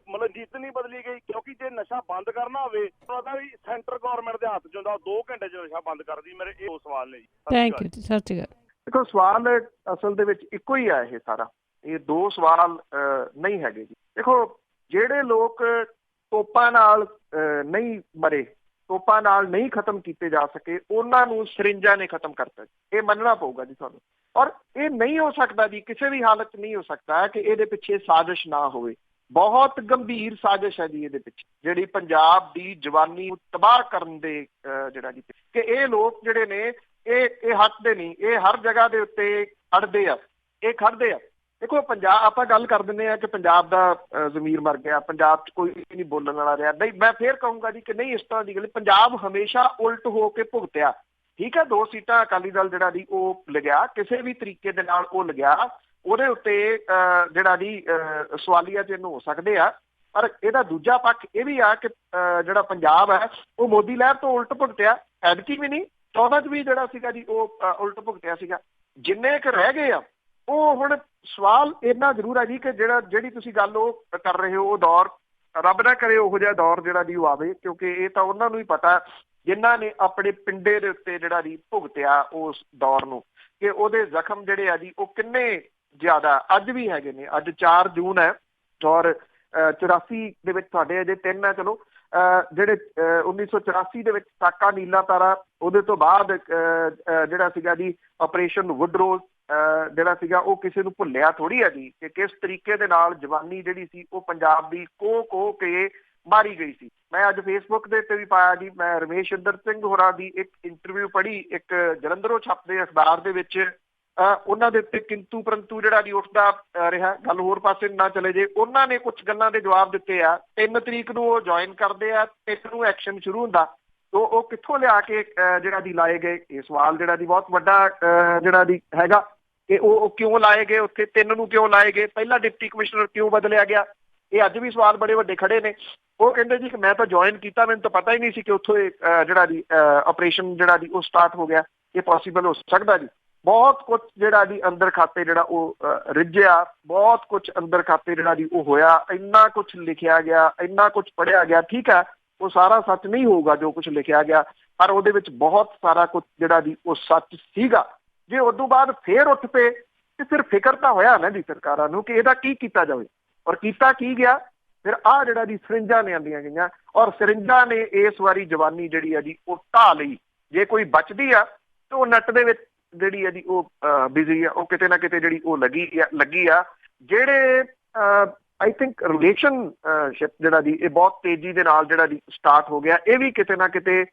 ਮਤਲਬ ਨੀਤ ਨਹੀਂ ਬਦਲੀ ਗਈ, ਕਿਉਂਕਿ ਜੇ ਨਸ਼ਾ ਬੰਦ ਕਰਨਾ ਹੋਵੇ ਉਹਦਾ ਵੀ ਸੈਂਟਰ ਗੌਰਮੈਂਟ ਦੇ ਹੱਥ 'ਚ ਹੁੰਦਾ, 2 ਘੰਟੇ 'ਚ ਨਸ਼ਾ ਬੰਦ ਕਰਦੀ। ਮੇਰੇ ਇਹ 2 ਸਵਾਲ ਨੇ ਜੀ। Thank you. ਸਤਿ ਸ਼੍ਰੀ ਅਕਾਲ। ਦੇਖੋ ਸਵਾਲ ਅਸਲ ਦੇ ਵਿੱਚ ਇੱਕੋ ਹੀ ਆ, ਇਹ ਸਾਰਾ ਇਹ 2 ਸਵਾਲ ਨਹੀਂ ਹੈਗੇ ਜੀ। ਦੇਖੋ ਜਿਹੜੇ ਲੋਕ ਤੋਪਾਂ ਨਾਲ ਨਹੀਂ ਮਰੇ, ਤੋਪਾਂ ਨਾਲ ਨਹੀਂ ਖਤਮ ਕੀਤੇ ਜਾ ਸਕੇ, ਉਹਨਾਂ ਨੂੰ ਸਰਿੰਜਾਂ ਨੇ ਖਤਮ ਕਰਤਾ। ਇਹ ਮੰਨਣਾ ਪਊਗਾ ਜੀ ਤੁਹਾਨੂੰ। ਔਰ ਇਹ ਨਹੀਂ ਹੋ ਸਕਦਾ ਜੀ, ਕਿਸੇ ਵੀ ਹਾਲਤ 'ਚ ਨਹੀਂ ਹੋ ਸਕਦਾ ਕਿ ਇਹਦੇ ਪਿੱਛੇ ਸਾਜ਼ਿਸ਼ ਨਾ ਹੋਵੇ। ਬਹੁਤ ਗੰਭੀਰ ਸਾਜ਼ਿਸ਼ ਹੈ ਜੀ ਇਹਦੇ ਪਿੱਛੇ, ਜਿਹੜੀ ਪੰਜਾਬ ਦੀ ਜਵਾਨੀ ਨੂੰ ਤਬਾਹ ਕਰਨ ਦੇ ਜਿਹੜਾ ਜੀ, ਕਿ ਇਹ ਲੋਕ ਜਿਹੜੇ ਨੇ ਇਹ ਹਟਦੇ ਨਹੀਂ, ਇਹ ਹਰ ਜਗ੍ਹਾ ਦੇ ਉੱਤੇ ਖੜਦੇ ਆ, ਇਹ ਖੜਦੇ ਆ। ਦੇਖੋ ਪੰਜਾਬ, ਆਪਾਂ ਗੱਲ ਕਰ ਦਿੰਦੇ ਆ ਕਿ ਪੰਜਾਬ ਦਾ ਜ਼ਮੀਰ ਮਰ ਗਿਆ, ਪੰਜਾਬ 'ਚ ਕੋਈ ਨਹੀਂ ਬੋਲਣ ਵਾਲਾ ਰਿਹਾ। ਨਹੀਂ, ਮੈਂ ਫੇਰ ਕਹੂੰਗਾ ਜੀ ਕਿ ਨਹੀਂ, ਇਸ ਤਰ੍ਹਾਂ ਦੀ ਗੱਲ। ਪੰਜਾਬ ਹਮੇਸ਼ਾ ਉਲਟ ਹੋ ਕੇ ਭੁਗਤਿਆ। ਠੀਕ ਹੈ, 2 ਸੀਟਾਂ ਅਕਾਲੀ ਦਲ ਜਿਹੜਾ ਜੀ ਉਹ ਲਗਿਆ, ਕਿਸੇ ਵੀ ਤਰੀਕੇ ਦੇ ਨਾਲ ਉਹ ਲਗਿਆ, ਉਹਦੇ ਉੱਤੇ ਜਿਹੜਾ ਜੀ ਸਵਾਲੀਆ ਚਿੰਨ੍ਹ ਹੋ ਸਕਦੇ ਆ। ਪਰ ਇਹਦਾ ਦੂਜਾ ਪੱਖ ਇਹ ਵੀ ਆ ਕਿ ਜਿਹੜਾ ਪੰਜਾਬ ਹੈ ਉਹ ਮੋਦੀ ਲਹਿਰ ਤੋਂ ਉਲਟ ਭੁਗਤਿਆ, ਐਤਕੀ ਵੀ ਨਹੀਂ 14 ਚ ਵੀ ਜਿਹੜਾ ਸੀਗਾ ਜੀ ਉਹ ਉਲਟ ਭੁਗਤਿਆ ਸੀਗਾ। ਜਿੰਨੇ ਕੁ ਰਹਿ ਗਏ ਆ ਉਹ ਹੁਣ ਸਵਾਲ ਇੰਨਾ ਜ਼ਰੂਰ ਹੈ ਜੀ ਕਿ ਜਿਹੜੀ ਤੁਸੀਂ ਗੱਲ ਉਹ ਕਰ ਰਹੇ ਹੋ ਉਹ ਦੌਰ ਰੱਬ ਨਾ ਕਰੇ ਉਹੋ ਜਿਹਾ ਦੌਰ ਜਿਹੜਾ ਜੀ ਉਹ ਆਵੇ, ਕਿਉਂਕਿ ਇਹ ਤਾਂ ਉਹਨਾਂ ਨੂੰ ਹੀ ਪਤਾ ਜਿਨ੍ਹਾਂ ਨੇ ਆਪਣੇ ਪਿੰਡੇ ਦੇ ਉੱਤੇ ਜਿਹੜਾ ਜੀ ਭੁਗਤਿਆ ਉਸ ਦੌਰ ਨੂੰ, ਕਿ ਉਹਦੇ ਜ਼ਖਮ ਜਿਹੜੇ ਆ ਜੀ ਉਹ ਕਿੰਨੇ ਜ਼ਿਆਦਾ ਅੱਜ ਵੀ ਹੈਗੇ ਨੇ। ਅੱਜ 4 ਜੂਨ ਹੈ ਔਰ 84 ਦੇ ਵਿੱਚ ਤੁਹਾਡੇ ਅਜੇ 3 ਹੈ, ਚਲੋ ਜਿਹੜੇ 1984 ਦੇ ਵਿੱਚ ਸਾਕਾ ਨੀਲਾ ਤਾਰਾ, ਉਹਦੇ ਤੋਂ ਬਾਅਦ ਜਿਹੜਾ ਸੀਗਾ ਜੀ ਆਪਰੇਸ਼ਨ ਵੁੱਡਰੋਜ਼ ਜਿਹੜਾ ਸੀਗਾ ਉਹ ਕਿਸੇ ਨੂੰ ਭੁੱਲਿਆ ਥੋੜ੍ਹੀ ਹੈ ਜੀ ਕਿ ਕਿਸ ਤਰੀਕੇ ਦੇ ਨਾਲ ਜਵਾਨੀ ਜਿਹੜੀ ਸੀ ਉਹ ਪੰਜਾਬ ਦੀ ਕੋਹ ਕੇ ਮਾਰੀ ਗਈ ਸੀ। ਮੈਂ ਅੱਜ ਫੇਸਬੁੱਕ ਦੇ ਉੱਤੇ ਵੀ ਪਾਇਆ ਜੀ, ਮੈਂ ਰਮੇਸ਼ ਇੰਦਰ ਸਿੰਘ ਹੋਰਾਂ ਦੀ ਇੱਕ ਇੰਟਰਵਿਊ ਪੜ੍ਹੀ ਇੱਕ ਜਲੰਧਰੋਂ ਛਪਦੇ ਅਖਬਾਰ ਦੇ ਵਿੱਚ, ਉਹਨਾਂ ਦੇ ਉੱਤੇ ਕਿੰਤੂ ਪਰੰਤੂ ਜਿਹੜਾ ਜੀ ਉੱਠਦਾ ਰਿਹਾ, ਗੱਲ ਹੋਰ ਪਾਸੇ ਨਾ ਚਲੇ ਜੇ। ਉਹਨਾਂ ਨੇ ਕੁਝ ਗੱਲਾਂ ਦੇ ਜਵਾਬ ਦਿੱਤੇ ਆ। 3 ਤਰੀਕ ਨੂੰ ਉਹ ਜੁਆਇਨ ਕਰਦੇ ਆ, 3 ਨੂੰ ਐਕਸ਼ਨ ਸ਼ੁਰੂ ਹੁੰਦਾ, ਉਹ ਕਿੱਥੋਂ ਲਿਆ ਕੇ ਜਿਹੜਾ ਦੀ ਲਾਏ ਗਏ, ਇਹ ਸਵਾਲ ਜਿਹੜਾ ਦੀ ਬਹੁਤ ਵੱਡਾ ਜਿਹੜਾ ਦੀ ਹੈਗਾ ਕਿ ਉਹ ਕਿਉਂ ਲਾਏ ਗਏ ਉੱਥੇ, 3 ਨੂੰ ਕਿਉਂ ਲਾਏ ਗਏ, ਪਹਿਲਾ ਡਿਪਟੀ ਕਮਿਸ਼ਨਰ ਕਿਉਂ ਬਦਲਿਆ ਗਿਆ, ਇਹ ਅੱਜ ਵੀ ਸਵਾਲ ਬੜੇ ਵੱਡੇ ਖੜੇ ਨੇ। ਉਹ ਕਹਿੰਦੇ ਜੀ ਕਿ ਮੈਂ ਤਾਂ ਜੁਆਇਨ ਕੀਤਾ, ਮੈਨੂੰ ਤਾਂ ਪਤਾ ਹੀ ਨਹੀਂ ਸੀ ਕਿ ਉੱਥੋਂ ਜਿਹੜਾ ਜੀ ਆਪਰੇਸ਼ਨ ਜਿਹੜਾ ਜੀ ਉਹ ਸਟਾਰਟ ਹੋ ਗਿਆ। ਇਹ ਪੋਸੀਬਲ ਹੋ ਸਕਦਾ ਜੀ। ਬਹੁਤ ਕੁਛ ਜਿਹੜਾ ਜੀ ਅੰਦਰ ਖਾਤੇ ਜਿਹੜਾ ਉਹ ਰਿੱਝਿਆ, ਬਹੁਤ ਕੁਛ ਅੰਦਰ ਖਾਤੇ ਜਿਹੜਾ ਜੀ ਉਹ ਹੋਇਆ, ਇੰਨਾ ਕੁਛ ਲਿਖਿਆ ਗਿਆ, ਇੰਨਾ ਕੁਛ ਪੜ੍ਹਿਆ ਗਿਆ। ਠੀਕ ਹੈ, ਉਹ ਸਾਰਾ ਸੱਚ ਨਹੀਂ ਹੋਊਗਾ ਜੋ ਕੁਛ ਲਿਖਿਆ ਗਿਆ, ਪਰ ਉਹਦੇ ਵਿੱਚ ਬਹੁਤ ਸਾਰਾ ਕੁਛ ਜਿਹੜਾ ਜੀ ਉਹ ਸੱਚ ਸੀਗਾ। ਜੇ ਉਦੋਂ ਬਾਅਦ ਫੇਰ ਉੱਠ ਪਏ ਤੇ ਫਿਰ ਫਿਕਰ ਤਾਂ ਹੋਇਆ ਨਾ ਜੀ ਸਰਕਾਰਾਂ ਨੂੰ ਕਿ ਇਹਦਾ ਕੀ ਕੀਤਾ ਜਾਵੇ, ਔਰ ਕੀਤਾ ਕੀ ਗਿਆ। ਫਿਰ ਆਹ ਜਿਹੜਾ ਜੀ ਸਰਿੰਜਾਂ ਲਿਆਂਦੀਆਂ ਗਈਆਂ, ਔਰ ਸਰਿੰਜਾਂ ਨੇ ਇਸ ਵਾਰੀ ਜਵਾਨੀ ਜਿਹੜੀ ਆ ਜੀ ਉਹ ਢਾਹ ਲਈ। ਜੇ ਕੋਈ ਬਚਦੀ ਆ ਤਾਂ ਉਹ ਨੱਟ ਦੇ ਵਿੱਚ ਜਿਹੜੀ ਆ ਜੀ ਉਹ ਬਿਜ਼ੀ ਆ, ਉਹ ਕਿਤੇ ਨਾ ਕਿਤੇ ਜਿਹੜੀ ਉਹ ਲੱਗੀ ਆ। ਜਿਹੜੇ ਆਈ ਥਿੰਕ ਰਿਲੇਸ਼ਨਸ਼ਿਪ ਜਿਹੜਾ ਜੀ ਇਹ ਬਹੁਤ ਤੇਜ਼ੀ ਦੇ ਨਾਲ ਜਿਹੜਾ ਜੀ ਸਟਾਰਟ ਹੋ ਗਿਆ, ਇਹ ਵੀ ਕਿਤੇ ਨਾ ਕਿਤੇ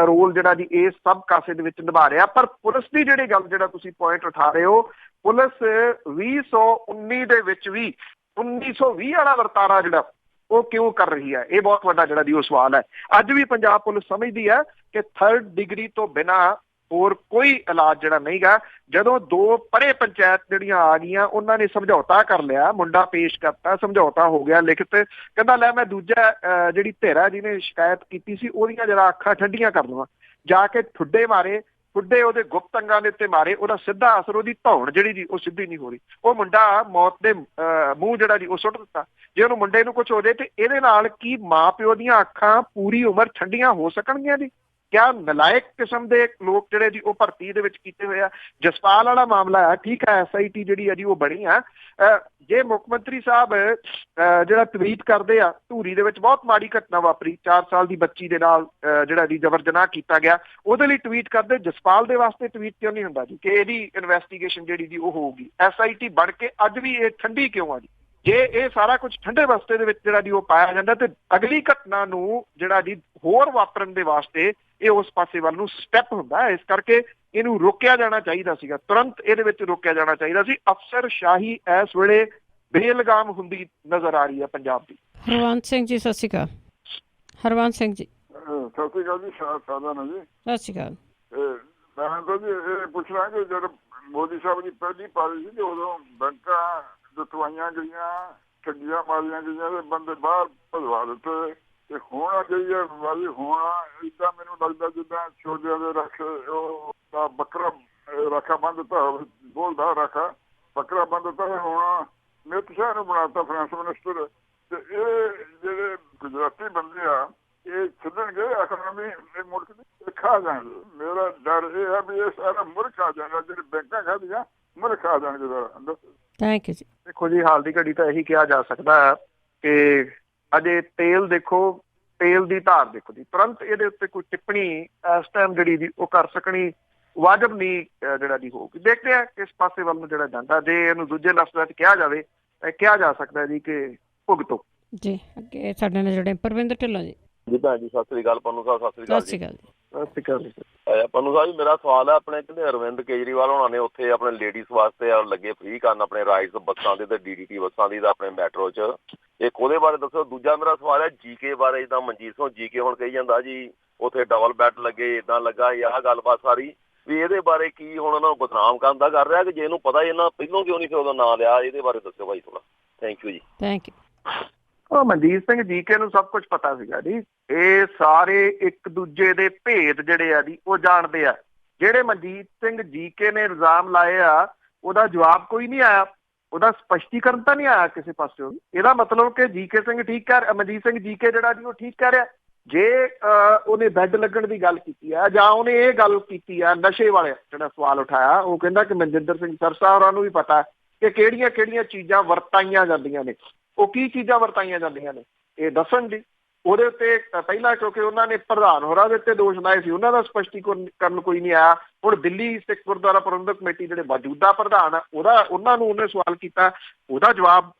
ਰੋਲ ਜਿਹੜਾ ਜੀ ਇਸ ਸਭ ਕਾਸੇ ਦੇ ਵਿੱਚ ਨਿਭਾ ਰਿਹਾ। ਪਰ ਪੁਲਿਸ ਦੀ ਜਿਹੜੀ ਗੱਲ ਜਿਹੜਾ ਤੁਸੀਂ ਪੁਆਇੰਟ ਉਠਾ ਰਹੇ ਹੋ, ਪੁਲਿਸ 2019 ਦੇ ਵਿੱਚ ਵੀ 1920 ਵਾਲਾ ਵਰਤਾਰਾ ਜਿਹੜਾ ਉਹ ਕਿਉਂ ਕਰ ਰਹੀ ਹੈ, ਇਹ ਬਹੁਤ ਵੱਡਾ ਜਿਹੜਾ ਜੀ ਉਹ ਸਵਾਲ ਹੈ। ਅੱਜ ਵੀ ਪੰਜਾਬ ਪੁਲਿਸ ਸਮਝਦੀ ਹੈ ਕਿ 3rd ਡਿਗਰੀ ਤੋਂ ਬਿਨਾਂ ਹੋਰ ਕੋਈ ਇਲਾਜ ਜਿਹੜਾ ਨਹੀਂ ਗਾ। ਜਦੋਂ 2 ਪਰੇ ਪੰਚਾਇਤ ਜਿਹੜੀਆਂ ਆ ਗਈਆਂ, ਉਹਨਾਂ ਨੇ ਸਮਝੌਤਾ ਕਰ ਲਿਆ, ਮੁੰਡਾ ਪੇਸ਼ ਕਰਤਾ, ਸਮਝੌਤਾ ਹੋ ਗਿਆ ਲਿਖਤ, ਕਹਿੰਦਾ ਲੈ ਮੈਂ ਦੂਜਾ ਜਿਹੜੀ ਧਿਰਾ ਜਿਹਨੇ ਸ਼ਿਕਾਇਤ ਕੀਤੀ ਸੀ ਉਹਦੀਆਂ ਜਰਾ ਅੱਖਾਂ ਠੰਡੀਆਂ ਕਰ ਲਵਾਂ, ਜਾ ਕੇ ਠੁੱਡੇ ਮਾਰੇ, ਠੁੱਡੇ ਉਹਦੇ ਗੁਪਤ ਅੰਗਾਂ ਦੇ ਉੱਤੇ ਮਾਰੇ, ਉਹਦਾ ਸਿੱਧਾ ਅਸਰ ਉਹਦੀ ਧੌਣ ਜਿਹੜੀ ਜੀ ਉਹ ਸਿੱਧੀ ਨਹੀਂ ਹੋ ਰਹੀ। ਉਹ ਮੁੰਡਾ ਮੌਤ ਦੇ ਮੂੰਹ ਜਿਹੜਾ ਜੀ ਉਹ ਸੁੱਟ ਦਿੱਤਾ। ਜੇ ਉਹਨੂੰ ਮੁੰਡੇ ਨੂੰ ਕੁਝ ਹੋ ਜਾਏ ਤੇ ਇਹਦੇ ਨਾਲ ਕੀ ਮਾਂ ਪਿਓ ਦੀਆਂ ਅੱਖਾਂ ਪੂਰੀ ਉਮਰ ਠੰਡੀਆਂ ਹੋ ਸਕਣਗੀਆਂ ਜੀ? ਕਿਆ ਨਲਾਇਕ ਕਿਸਮ ਦੇ ਲੋਕ ਜਿਹੜੇ ਜੀ ਉਹ ਭਰਤੀ ਦੇ ਵਿੱਚ ਕੀਤੇ ਹੋਏ ਆ। ਜਸਪਾਲ ਵਾਲਾ ਮਾਮਲਾ ਹੈ, ਠੀਕ ਹੈ, SIT ਜਿਹੜੀ ਹੈ ਜੀ ਉਹ ਬਣੀ ਆ। ਜੇ ਮੁੱਖ ਮੰਤਰੀ ਸਾਹਿਬ ਜਿਹੜਾ ਟਵੀਟ ਕਰਦੇ ਆ, ਧੂਰੀ ਦੇ ਵਿੱਚ ਬਹੁਤ ਮਾੜੀ ਘਟਨਾ ਵਾਪਰੀ, 4 ਸਾਲ ਦੀ ਬੱਚੀ ਦੇ ਨਾਲ ਜਿਹੜਾ ਜੀ ਜਬਰ ਜਨਾਹ ਕੀਤਾ ਗਿਆ, ਉਹਦੇ ਲਈ ਟਵੀਟ ਕਰਦੇ, ਜਸਪਾਲ ਦੇ ਵਾਸਤੇ ਟਵੀਟ ਕਿਉਂ ਨਹੀਂ ਹੁੰਦਾ ਜੀ ਕਿ ਇਹਦੀ ਇਨਵੈਸਟੀਗੇਸ਼ਨ ਜਿਹੜੀ ਜੀ ਉਹ ਹੋਊਗੀ। SIT ਬਣ ਕੇ ਅੱਜ ਵੀ ਇਹ ਠੰਡੀ ਕਿਉਂ ਆ ਜੀ? ਜੇ ਇਹ ਸਾਰਾ ਕੁਝ ਠੰਡੇ ਬਸਤੇ ਦੇ ਵਿੱਚ ਜਿਹੜਾ ਜੀ ਉਹ ਪਾਇਆ ਜਾਂਦਾ ਤੇ ਅਗਲੀ ਘਟਨਾ ਨੂੰ ਜਿਹੜਾ ਜੀ ਹੋਰ ਵਾਪਰਨ ਦੇ ਵਾਸਤੇ ਇਹ ਉਸ ਪਾਸੇ ਵੱਲ ਨੂੰ ਸਟੈਪ ਹੁੰਦਾ ਹੈ। ਇਸ ਕਰਕੇ ਇਹਨੂੰ ਰੋਕਿਆ ਜਾਣਾ ਚਾਹੀਦਾ ਸੀਗਾ, ਤੁਰੰਤ ਇਹਦੇ ਵਿੱਚ ਰੋਕਿਆ ਜਾਣਾ ਚਾਹੀਦਾ ਸੀ। ਅਫਸਰ ਸ਼ਾਹੀ ਇਸ ਵੇਲੇ ਬੇਲਗਾਮ ਹੁੰਦੀ ਨਜ਼ਰ ਆ ਰਹੀ ਹੈ ਪੰਜਾਬ ਦੀ। ਹਰਵੰਤ ਸਿੰਘ ਜੀ ਸਤਿ ਸ਼੍ਰੀ ਅਕਾਲ। ਹਰਵੰਤ ਸਿੰਘ ਜੀ ਸਤਿ ਸ਼੍ਰੀ ਅਕਾਲ ਜੀ। ਸਾਧਨ ਜੀ ਸਤਿ ਸ਼੍ਰੀ ਅਕਾਲ। ਮੈਂ ਤਾਂ ਜੀ ਇਹ ਪੁੱਛਣਾ ਕਿ ਜਦੋਂ ਮੋਦੀ ਸਾਹਿਬ ਦੀ ਪਹਿਲੀ ਪਾਲਿਸੀ ਸੀ ਉਦੋਂ ਬੈਂਕਾਂ ਲੁੱਟਵਾਈਆਂ ਗਈਆਂ, ਠੱਗੀਆਂ ਮਾਰੀਆਂ ਗਈਆਂ ਤੇ ਬੰਦੇ ਬਾਹਰ ਭਜਵਾ ਦਿੱਤੇ, ਤੇ ਹੁਣ ਗਈ ਹੈ ਵਾਲੀ ਹੁਣ ਏਦਾਂ ਮੈਨੂੰ ਲੱਗਦਾ ਜਿੱਦਾਂ ਛੋਲਿਆਂ ਦੇ ਰੱਖ ਉਹ ਬੱਕਰਾ ਰਾਖਾ ਬੰਨ ਦਿੱਤਾ ਹੋਵੇ, ਬੋਲਦਾ ਰਾਖਾ ਬੱਕਰਾ ਬੰਨ ਦਿੱਤਾ। ਹੁਣ ਅਮਿਤ ਸ਼ਾਹ ਨੂੰ ਬਣਾਤਾ ਫਾਈਨੈਂਸ ਮਿਨਿਸਟਰ, ਤੇ ਇਹ ਜਿਹੜੇ ਗੁਜਰਾਤੀ ਬੰਦੇ ਆ ਇਹ ਛੱਡਣਗੇ ਇਕਨੋਮੀ ਮੁਲਕ ਦੀ, ਖਾ ਜਾਣਗੇ। ਮੇਰਾ ਡਰ ਇਹ ਹੈ ਵੀ ਇਹ ਸਾਰਾ ਮੁਲਕ ਆ ਜਾਏਗਾ, ਜਿਹੜੇ ਬੈਂਕਾਂ ਖਾਦੀਆਂ ਮੁਲਕ ਆ ਜਾਣਗੇ ਸਾਰਾ। ਥੈਂਕ ਯੂ ਜੀ। ਦੇਖੋ ਜੀ, ਹਾਲ ਦੀ ਘੜੀ ਤਾਂ ਇਹੀ ਕਿਹਾ ਜਾ ਸਕਦਾ ਹੈ ਕਿ ਅਜੇ ਤੇਲ ਦੇਖੋ, ਤੇਲ ਦੀ ਧਾਰ ਦੇਖੋ ਜੀ, ਤੁਰੰਤ ਇਹਦੇ ਉੱਤੇ ਕੋਈ ਟਿੱਪਣੀ ਇਸ ਟਾਈਮ ਜਿਹੜੀ ਜੀ ਉਹ ਕਰ ਸਕਣੀ ਵਾਜਬ ਨਹੀਂ ਜਿਹੜਾ ਜੀ ਹੋਊਗੀ। ਦੇਖਦੇ ਆ ਕਿਸ ਪਾਸੇ ਵੱਲ ਨੂੰ ਜਿਹੜਾ ਜਾਂਦਾ। ਜੇ ਇਹਨੂੰ ਦੂਜੇ ਲਫ਼ਜ਼ਾਂ 'ਚ ਕਿਹਾ ਜਾਵੇ, ਕਿਹਾ ਜਾ ਸਕਦਾ ਜੀ ਕਿ ਭੁਗਤੋ ਜੀ। ਅੱਗੇ ਸਾਡੇ ਨਾਲ ਜਿਹੜੇ ਪਰਵਿੰਦਰ ਢਿੱਲੋਂ ਜੀ। ਜੀ ਭੈਣ ਜੀ ਸਤਿ ਸ੍ਰੀ ਅਕਾਲ। ਪੰਨੂ ਸਾਹਿਬ ਸਤਿ ਸ੍ਰੀ ਅਕਾਲ ਜੀ। ਸਤਿ ਸ਼੍ਰੀ ਅਕਾਲ। ਪੰਨੂ ਸਾਹਿਬ ਜੀ, ਮੇਰਾ ਸਵਾਲ ਹੈ ਆਪਣੇ ਕਹਿੰਦੇ ਅਰਵਿੰਦ ਕੇਜਰੀਵਾਲ ਹੋਣਾ ਨੇ ਉੱਥੇ ਆਪਣੇ ਲੇਡੀਜ਼ ਵਾਸਤੇ ਲੱਗੇ ਫ੍ਰੀ ਕਰਨ ਆਪਣੇ ਰਾਈਸ ਬੱਸਾਂ ਦੇ ਤੇ DDT ਬੱਸਾਂ ਦੀ ਤਾਂ ਆਪਣੇ ਮੈਟਰੋ 'ਚ, ਇੱਕ ਉਹਦੇ ਬਾਰੇ ਦੱਸੋ। ਦੂਜਾ ਮੇਰਾ ਸਵਾਲ ਹੈ GK ਬਾਰੇ। ਜਿੱਦਾਂ ਮਨਜੀਤ ਸਿੰਘ GK ਹੁਣ ਕਹੀ ਜਾਂਦਾ ਜੀ ਉੱਥੇ ਡਬਲ ਬੈੱਡ ਲੱਗੇ, ਇੱਦਾਂ ਲੱਗਾ, ਆਹ ਗੱਲਬਾਤ ਸਾਰੀ ਵੀ ਇਹਦੇ ਬਾਰੇ ਕੀ ਹੁਣ ਉਹਨਾਂ ਨੂੰ ਬਦਨਾਮ ਕਰਨ ਦਾ ਕਰ ਰਿਹਾ ਕਿ ਜੇ ਇਹਨੂੰ ਪਤਾ ਇਹਨਾਂ ਪਹਿਲੋਂ ਕਿਉਂ ਨਹੀਂ ਸੀ ਉਦੋਂ ਨਾਂ ਲਿਆ? ਇਹਦੇ ਬਾਰੇ ਦੱਸਿਓ ਭਾਈ ਥੋੜਾ। ਥੈਂਕ ਯੂ ਜੀ। Thank you. ਦੇਖੋ ਮਨਜੀਤ ਸਿੰਘ ਜੀਕੇ ਨੂੰ ਸਭ ਕੁਝ ਪਤਾ ਸੀਗਾ ਜੀ। ਇਹ ਸਾਰੇ ਇੱਕ ਦੂਜੇ ਦੇ ਭੇਦ ਜਿਹੜੇ ਆ ਜੀ ਉਹ ਜਾਣਦੇ ਆ। ਜਿਹੜੇ ਮਨਜੀਤ ਸਿੰਘ ਜੀਕੇ ਨੇ ਇਲਜ਼ਾਮ ਲਾਏ ਆ ਉਹਦਾ ਜਵਾਬ ਕੋਈ ਨਹੀਂ ਆਇਆ, ਉਹਦਾ ਸਪਸ਼ਟੀਕਰਨ ਤਾਂ ਨਹੀਂ ਆਇਆ ਕਿਸੇ ਪਾਸਿਓਂ। ਇਹਦਾ ਮਤਲਬ ਕਿ ਜੀਕੇ ਸਿੰਘ ਠੀਕ ਕਰ ਮਨਜੀਤ ਸਿੰਘ ਜੀਕੇ ਜਿਹੜਾ ਜੀ ਉਹ ਠੀਕ ਕਰ ਰਿਹਾ। ਜੇ ਉਹਨੇ ਬੈੱਡ ਲੱਗਣ ਦੀ ਗੱਲ ਕੀਤੀ ਆ ਜਾਂ ਉਹਨੇ ਇਹ ਗੱਲ ਕੀਤੀ ਆ ਨਸ਼ੇ ਵਾਲੇ ਜਿਹੜਾ ਸਵਾਲ ਉਠਾਇਆ, ਉਹ ਕਹਿੰਦਾ ਕਿ ਮਨਜਿੰਦਰ ਸਿੰਘ ਸਰਸਾ ਹੋਰਾਂ ਨੂੰ ਵੀ ਪਤਾ ਕਿ ਕਿਹੜੀਆਂ ਕਿਹੜੀਆਂ ਚੀਜ਼ਾਂ ਵਰਤਾਈਆਂ ਜਾਂਦੀਆਂ ਨੇ, ਉਹ ਕੀ ਚੀਜ਼ਾਂ ਵਰਤਾਈਆਂ ਜਾਂਦੀਆਂ ਨੇ ਇਹ ਦੱਸਣ ਜੀ। ਉਹਦੇ ਉੱਤੇ ਪਹਿਲਾਂ ਕਿਉਂਕਿ ਉਹਨਾਂ ਨੇ ਪ੍ਰਧਾਨ ਹੋਰਾਂ ਦੇ ਉੱਤੇ ਦੋਸ਼ ਲਾਏ ਸੀ, ਉਹਨਾਂ ਦਾ ਸਪਸ਼ਟੀਕਰਨ ਕੋਈ ਨਹੀਂ ਆਇਆ। ਹੁਣ ਦਿੱਲੀ ਸਿੱਖ ਗੁਰਦੁਆਰਾ ਪ੍ਰਬੰਧਕ ਕਮੇਟੀ ਜਿਹੜੇ ਮੌਜੂਦਾ ਪ੍ਰਧਾਨ ਆ ਉਹਨਾਂ ਨੂੰ ਉਹਨੇ ਸਵਾਲ ਕੀਤਾ, ਉਹਦਾ ਜਵਾਬ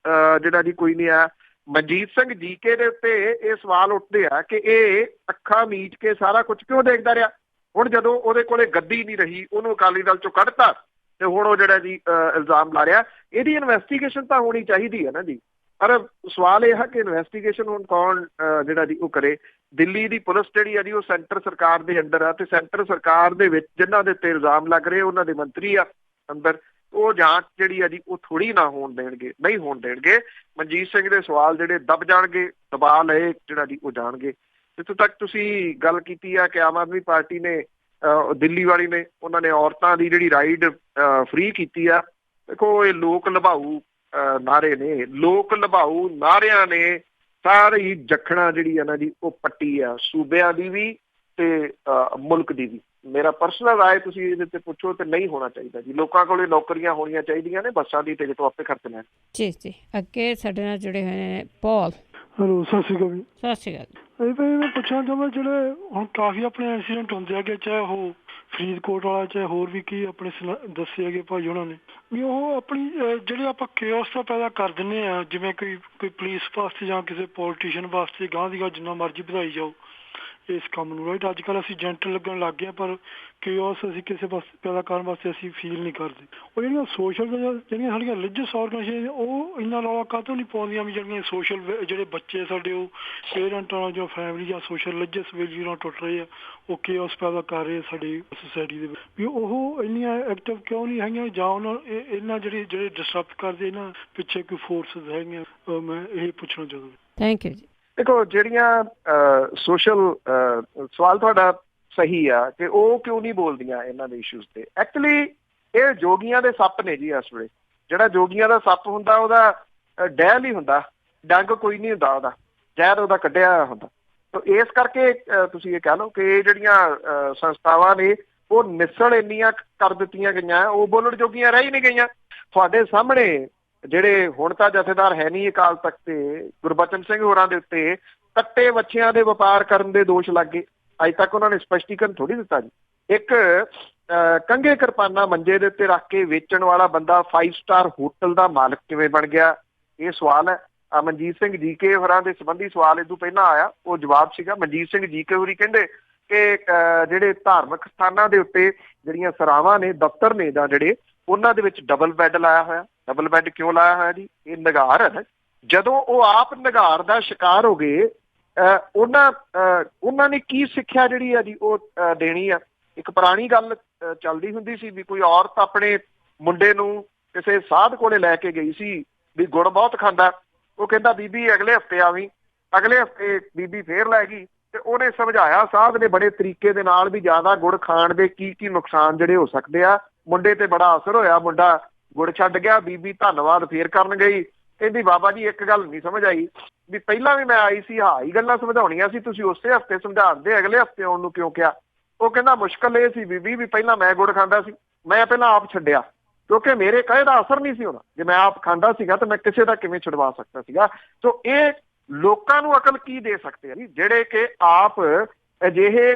ਜਿਹੜਾ ਜੀ ਕੋਈ ਨਹੀਂ ਆਇਆ। ਮਨਜੀਤ ਸਿੰਘ ਜੀਕੇ ਦੇ ਉੱਤੇ ਇਹ ਸਵਾਲ ਉੱਠਦੇ ਆ ਕਿ ਇਹ ਅੱਖਾਂ ਮੀਚ ਕੇ ਸਾਰਾ ਕੁਝ ਕਿਉਂ ਦੇਖਦਾ ਰਿਹਾ। ਹੁਣ ਜਦੋਂ ਉਹਦੇ ਕੋਲੇ ਗੱਦੀ ਨਹੀਂ ਰਹੀ, ਉਹਨੂੰ ਅਕਾਲੀ ਦਲ ਚੋਂ ਕੱਢਤਾ ਤੇ ਹੁਣ ਉਹ ਜਿਹੜਾ ਜੀ ਇਲਜ਼ਾਮ ਲਾ ਰਿਹਾ। ਇਹਦੀ ਇਨਵੈਸਟੀਗੇਸ਼ਨ ਤਾਂ ਹੋਣੀ ਚਾਹੀਦੀ ਹੈ ਨਾ ਜੀ। ਪਰ ਸਵਾਲ ਇਹ ਹੈ ਕਿ ਇਨਵੈਸਟੀਗੇਸ਼ਨ ਹੁਣ ਕੌਣ ਜਿਹੜਾ ਜੀ ਉਹ ਕਰੇ। ਦਿੱਲੀ ਦੀ ਪੁਲਿਸ ਜਿਹੜੀ ਆ ਜੀ ਉਹ ਸੈਂਟਰ ਸਰਕਾਰ ਦੇ ਅੰਡਰ ਆ, ਤੇ ਸੈਂਟਰ ਸਰਕਾਰ ਦੇ ਵਿੱਚ ਜਿਨ੍ਹਾਂ ਦੇ ਉੱਤੇ ਇਲਜ਼ਾਮ ਲੱਗ ਰਹੇ ਉਹਨਾਂ ਦੇ ਮੰਤਰੀ ਆ ਅੰਦਰ, ਉਹ ਜਾਂਚ ਜਿਹੜੀ ਆ ਜੀ ਉਹ ਥੋੜੀ ਨਾ ਹੋਣ ਦੇਣਗੇ, ਨਹੀਂ ਹੋਣ ਦੇਣਗੇ। ਮਨਜੀਤ ਸਿੰਘ ਦੇ ਸਵਾਲ ਜਿਹੜੇ ਦਬ ਜਾਣਗੇ, ਦਬਾ ਲਏ ਜਿਹੜਾ ਜੀ ਉਹ ਜਾਣਗੇ। ਜਿੱਥੋਂ ਤੱਕ ਤੁਸੀਂ ਗੱਲ ਕੀਤੀ ਆ ਕਿ ਆਮ ਆਦਮੀ ਪਾਰਟੀ ਨੇ ਦਿੱਲੀ ਵਾਲੀ ਨੇ ਉਹਨਾਂ ਨੇ ਔਰਤਾਂ ਦੀ ਜਿਹੜੀ ਰਾਈਡ ਫ੍ਰੀ ਕੀਤੀ ਆ, ਦੇਖੋ ਇਹ ਲੋਕ ਲਭਾਊ ਨਾਰੇ ਨੇ, ਲੋਕ ਲਭਾਊ ਨਾਰਿਆਂ ਨੇ ਸਾਰੀ ਜਖਣਾ ਜਿਹੜੀ ਆ ਨਾ ਜੀ ਉਹ ਪੱਟੀ ਆ, ਸੂਬਿਆਂ ਦੀ ਵੀ ਤੇ ਮੁਲਕ ਦੀ ਵੀ। ਮੇਰਾ ਪਰਸਨਲ ਰਾਏ ਤੁਸੀਂ ਇਹਦੇ ਤੇ ਪੁੱਛੋ ਤੇ ਨਹੀਂ ਹੋਣਾ ਚਾਹੀਦਾ ਜੀ। ਲੋਕਾਂ ਕੋਲੇ ਨੌਕਰੀਆਂ ਹੋਣੀਆਂ ਚਾਹੀਦੀਆਂ ਨੇ, ਬੱਸਾਂ ਦੀ ਟਿਕਟ ਆਪੇ ਖਰਚ ਲੈਣ। ਜੀ ਜੀ, ਅੱਗੇ ਸਾਡੇ ਨਾਲ ਜੁੜੇ ਹੋਏ ਨੇ ਪੌਲ। ਹੈਲੋ, ਸਤਿ ਸ਼੍ਰੀ ਅਕਾਲ ਜੀ। ਸਤਿ ਸ਼੍ਰੀ ਅਕਾਲ। ਮੈਂ ਪੁੱਛਣਾ ਚਾਹੁੰਦਾ, ਜਿਹੜੇ ਹੁਣ ਕਾਫੀ ਆਪਣੇ ਐਕਸੀਡੈਂਟ ਹੁੰਦੇ ਹੈਗੇ, ਚਾਹੇ ਉਹ ਫਰੀਦਕੋਟ ਵਾਲਾ ਚਾਹੇ ਹੋਰ ਵੀ ਕੀ ਆਪਣੇ ਦੱਸੇ ਹੈਗੇ ਭਾਈ ਉਹਨਾਂ ਨੇ, ਵੀ ਉਹ ਆਪਣੀ ਜਿਹੜੇ ਆਪਾਂ ਕੇਓਸ ਤਾਂ ਪੈਦਾ ਕਰ ਦਿੰਦੇ ਆ, ਜਿਵੇਂ ਕੋਈ ਪੁਲਿਸ ਵਾਸਤੇ ਜਾਂ ਕਿਸੇ ਪੋਲੀਟੀਸ਼ੀਅਨ ਵਾਸਤੇ ਗਾਂਹ ਦੀ ਗਾਂਹ ਜਿੰਨਾ ਮਰਜ਼ੀ ਵਧਾਈ ਜਾਓ ਇਸ ਕੰਮ ਨੂੰ, ਰਾਈਟ। ਅੱਜ ਕੱਲ੍ਹ ਅਸੀਂ ਜੈਂਟਲ ਲੱਗਣ ਲੱਗ ਗਏ, ਪਰ ਕੇਓਸ ਅਸੀਂ ਕਿਸੇ ਪਾਸੇ ਪੈਦਾ ਕਰਨ ਵਾਸਤੇ ਅਸੀਂ ਫੀਲ ਨਹੀਂ ਕਰਦੇ। ਉਹ ਜਿਹੜੀਆਂ ਸੋਸ਼ਲ ਜਿਹੜੀਆਂ ਸਾਡੀਆਂ ਰਿਲੀਜੀਅਸ ਆਰਗਨਾਈਜੇਸ਼ਨ ਉਹ ਇੰਨਾ ਰੌਲਾ ਕਾਹਤੋਂ ਨਹੀਂ ਪਾਉਂਦੀਆਂ ਵੀ ਜਿਹੜੀਆਂ ਸੋਸ਼ਲ ਜਿਹੜੇ ਬੱਚੇ ਸਾਡੇ ਉਹ ਪੇਰੈਂਟਾਂ ਨਾਲ ਜਾਂ ਫੈਮਿਲੀ ਜਾਂ ਸੋਸ਼ਲ ਰਿਲੀਜੀਅਸ ਵੈਲਿਊ ਨਾਲ ਟੁੱਟ ਰਹੇ ਆ, ਉਹ ਕੇਓਸ ਪੈਦਾ ਕਰ ਰਹੇ ਸਾਡੀ ਸੋਸਾਇਟੀ ਦੇ ਵਿੱਚ, ਵੀ ਉਹ ਇੰਨੀਆਂ ਐਕਟਿਵ ਕਿਉਂ ਨਹੀਂ ਹੈਗੀਆਂ, ਜਾਂ ਉਹਨਾਂ ਇਹਨਾਂ ਜਿਹੜੇ ਡਿਸਟਰਬ ਕਰਦੇ ਇਹਨਾਂ ਪਿੱਛੇ ਕੋਈ ਫੋਰਸਿਸ ਹੈਗੀਆਂ। ਮੈਂ ਇਹ ਪੁੱਛਣਾ ਚਾਹੁੰਦਾ। ਥੈਂਕ ਯੂ ਜੀ। ਦੇਖੋ ਜਿਹੜੀਆਂ ਸੋਸ਼ਲ ਸਵਾਲ ਤੁਹਾਡਾ ਸਹੀ ਆ ਕਿ ਉਹ ਕਿਉਂ ਨਹੀਂ ਬੋਲਦੀਆਂ ਇਹਨਾਂ ਦੇ ਇਸ਼ੂਜ਼ ਤੇ। ਐਕਚੁਅਲੀ ਇਹ ਜੋਗੀਆਂ ਦੇ ਸੱਪ ਨੇ ਜੀ। ਇਸ ਵੇਲੇ ਜਿਹੜਾ ਜੋਗੀਆਂ ਦਾ ਸੱਪ ਹੁੰਦਾ ਉਹਦਾ ਡਹਿਲ ਹੀ ਹੁੰਦਾ, ਡੰਗ ਕੋਈ ਨਹੀਂ ਹੁੰਦਾ, ਉਹਦਾ ਜ਼ਹਿਰ ਉਹਦਾ ਕੱਢਿਆ ਹੁੰਦਾ। ਤਾਂ ਇਸ ਕਰਕੇ ਤੁਸੀਂ ਇਹ ਕਹਿ ਲਓ ਕਿ ਇਹ ਜਿਹੜੀਆਂ ਸੰਸਥਾਵਾਂ ਨੇ ਉਹ ਨਿਸਲ ਇੰਨੀਆਂ ਕਰ ਦਿੱਤੀਆਂ ਗਈਆਂ, ਉਹ ਬੋਲਣ ਜੋਗੀਆਂ ਰਹਿ ਹੀ ਨਹੀਂ ਗਈਆਂ। ਤੁਹਾਡੇ ਸਾਹਮਣੇ ਜਿਹੜੇ ਹੁਣ ਤਾਂ ਜਥੇਦਾਰ ਹੈ ਨਹੀਂ ਅਕਾਲ ਤਖਤ ਤੇ, ਗੁਰਬਚਨ ਸਿੰਘ ਹੋਰਾਂ ਦੇ ਉੱਤੇ ਕੱਟੇ ਵੱਛਿਆਂ ਦੇ ਵਪਾਰ ਕਰਨ ਦੇ ਦੋਸ਼ ਲੱਗ ਗਏ। ਅੱਜ ਤੱਕ ਉਹਨਾਂ ਨੇ ਸਪਸ਼ਟੀਕਰਨ ਥੋੜੀ ਦਿੱਤਾ ਜੀ। ਇੱਕ ਕੰਘੇ ਕਿਰਪਾਨਾਂ ਮੰਜੇ ਦੇ ਉੱਤੇ ਰੱਖ ਕੇ ਵੇਚਣ ਵਾਲਾ ਬੰਦਾ 5 ਸਟਾਰ ਹੋਟਲ ਦਾ ਮਾਲਕ ਕਿਵੇਂ ਬਣ ਗਿਆ, ਇਹ ਸਵਾਲ ਹੈ। ਮਨਜੀਤ ਸਿੰਘ ਜੀਕੇ ਹੋਰਾਂ ਦੇ ਸੰਬੰਧੀ ਸਵਾਲ ਇਹ ਤੋਂ ਪਹਿਲਾਂ ਆਇਆ, ਉਹ ਜਵਾਬ ਸੀਗਾ। ਮਨਜੀਤ ਸਿੰਘ ਜੀਕੇ ਹੋਰੀ ਕਹਿੰਦੇ ਕਿ ਜਿਹੜੇ ਧਾਰਮਿਕ ਸਥਾਨਾਂ ਦੇ ਉੱਤੇ ਜਿਹੜੀਆਂ ਸਰਾਵਾਂ ਨੇ, ਦਫ਼ਤਰ ਨੇ ਜਾਂ ਜਿਹੜੇ, ਉਹਨਾਂ ਦੇ ਵਿੱਚ ਡਬਲ ਬੈੱਡ ਲਾਇਆ ਹੋਇਆ। ਡਬਲ ਬੈੱਡ ਕਿਉਂ ਲਾਇਆ ਹੋਇਆ ਜੀ? ਇਹ ਨਿਗਾਰ ਹੈ ਨਾ। ਜਦੋਂ ਉਹ ਆਪ ਨਿਗਾਰ ਦਾ ਸ਼ਿਕਾਰ ਹੋ ਗਏ, ਉਹਨਾਂ ਨੇ ਕੀ ਸਿੱਖਿਆ ਜਿਹੜੀ ਆ ਜੀ ਉਹ ਦੇਣੀ ਆ। ਇੱਕ ਪੁਰਾਣੀ ਗੱਲ ਚੱਲਦੀ ਹੁੰਦੀ ਸੀ ਵੀ ਕੋਈ ਔਰਤ ਆਪਣੇ ਮੁੰਡੇ ਨੂੰ ਕਿਸੇ ਸਾਧ ਕੋਲੇ ਲੈ ਕੇ ਗਈ ਸੀ ਵੀ ਗੁੜ ਬਹੁਤ ਖਾਂਦਾ। ਉਹ ਕਹਿੰਦਾ ਬੀਬੀ ਅਗਲੇ ਹਫ਼ਤੇ ਆਵੀਂ। ਅਗਲੇ ਹਫ਼ਤੇ ਬੀਬੀ ਫੇਰ ਲੈ ਗਈ ਤੇ ਉਹਨੇ ਸਮਝਾਇਆ ਸਾਧ ਨੇ ਬੜੇ ਤਰੀਕੇ ਦੇ ਨਾਲ ਵੀ ਜ਼ਿਆਦਾ ਗੁੜ ਖਾਣ ਦੇ ਕੀ ਨੁਕਸਾਨ ਜਿਹੜੇ ਹੋ ਸਕਦੇ ਆ। ਮੁੰਡੇ ਤੇ ਬੜਾ ਅਸਰ ਹੋਇਆ, ਮੁੰਡਾ ਗੁੜ ਛੱਡ ਗਿਆ। ਬੀਬੀ ਧੰਨਵਾਦ ਫੇਰ ਕਰਨ ਗਈ, ਕਹਿੰਦੀ ਬਾਬਾ ਜੀ ਇੱਕ ਗੱਲ ਨਹੀਂ ਸਮਝ ਆਈ ਵੀ ਪਹਿਲਾਂ ਵੀ ਮੈਂ ਆਈ ਸੀ, ਹੀ ਗੱਲਾਂ ਸਮਝਾਉਣੀਆਂ ਸੀ, ਤੁਸੀਂ ਉਸੇ ਹਫ਼ਤੇ ਸਮਝਾਉਂਦੇ, ਅਗਲੇ ਹਫ਼ਤੇ ਆਉਣ ਨੂੰ ਕਿਉਂ ਕਿਹਾ? ਉਹ ਕਹਿੰਦਾ ਮੁਸ਼ਕਲ ਇਹ ਸੀ ਬੀਬੀ ਵੀ ਪਹਿਲਾਂ ਮੈਂ ਗੁੜ ਖਾਂਦਾ ਸੀ, ਮੈਂ ਪਹਿਲਾਂ ਆਪ ਛੱਡਿਆ ਕਿਉਂਕਿ ਮੇਰੇ ਕਹੇ ਦਾ ਅਸਰ ਨਹੀਂ ਸੀ ਹੋਣਾ। ਜੇ ਮੈਂ ਆਪ ਖਾਂਦਾ ਸੀਗਾ ਤਾਂ ਮੈਂ ਕਿਸੇ ਦਾ ਕਿਵੇਂ ਛੁਡਵਾ ਸਕਦਾ ਸੀਗਾ। ਸੋ ਇਹ ਲੋਕਾਂ ਨੂੰ ਅਕਲ ਕੀ ਦੇ ਸਕਦੇ ਆ ਜੀ ਜਿਹੜੇ ਕਿ ਆਪ ਅਜਿਹੇ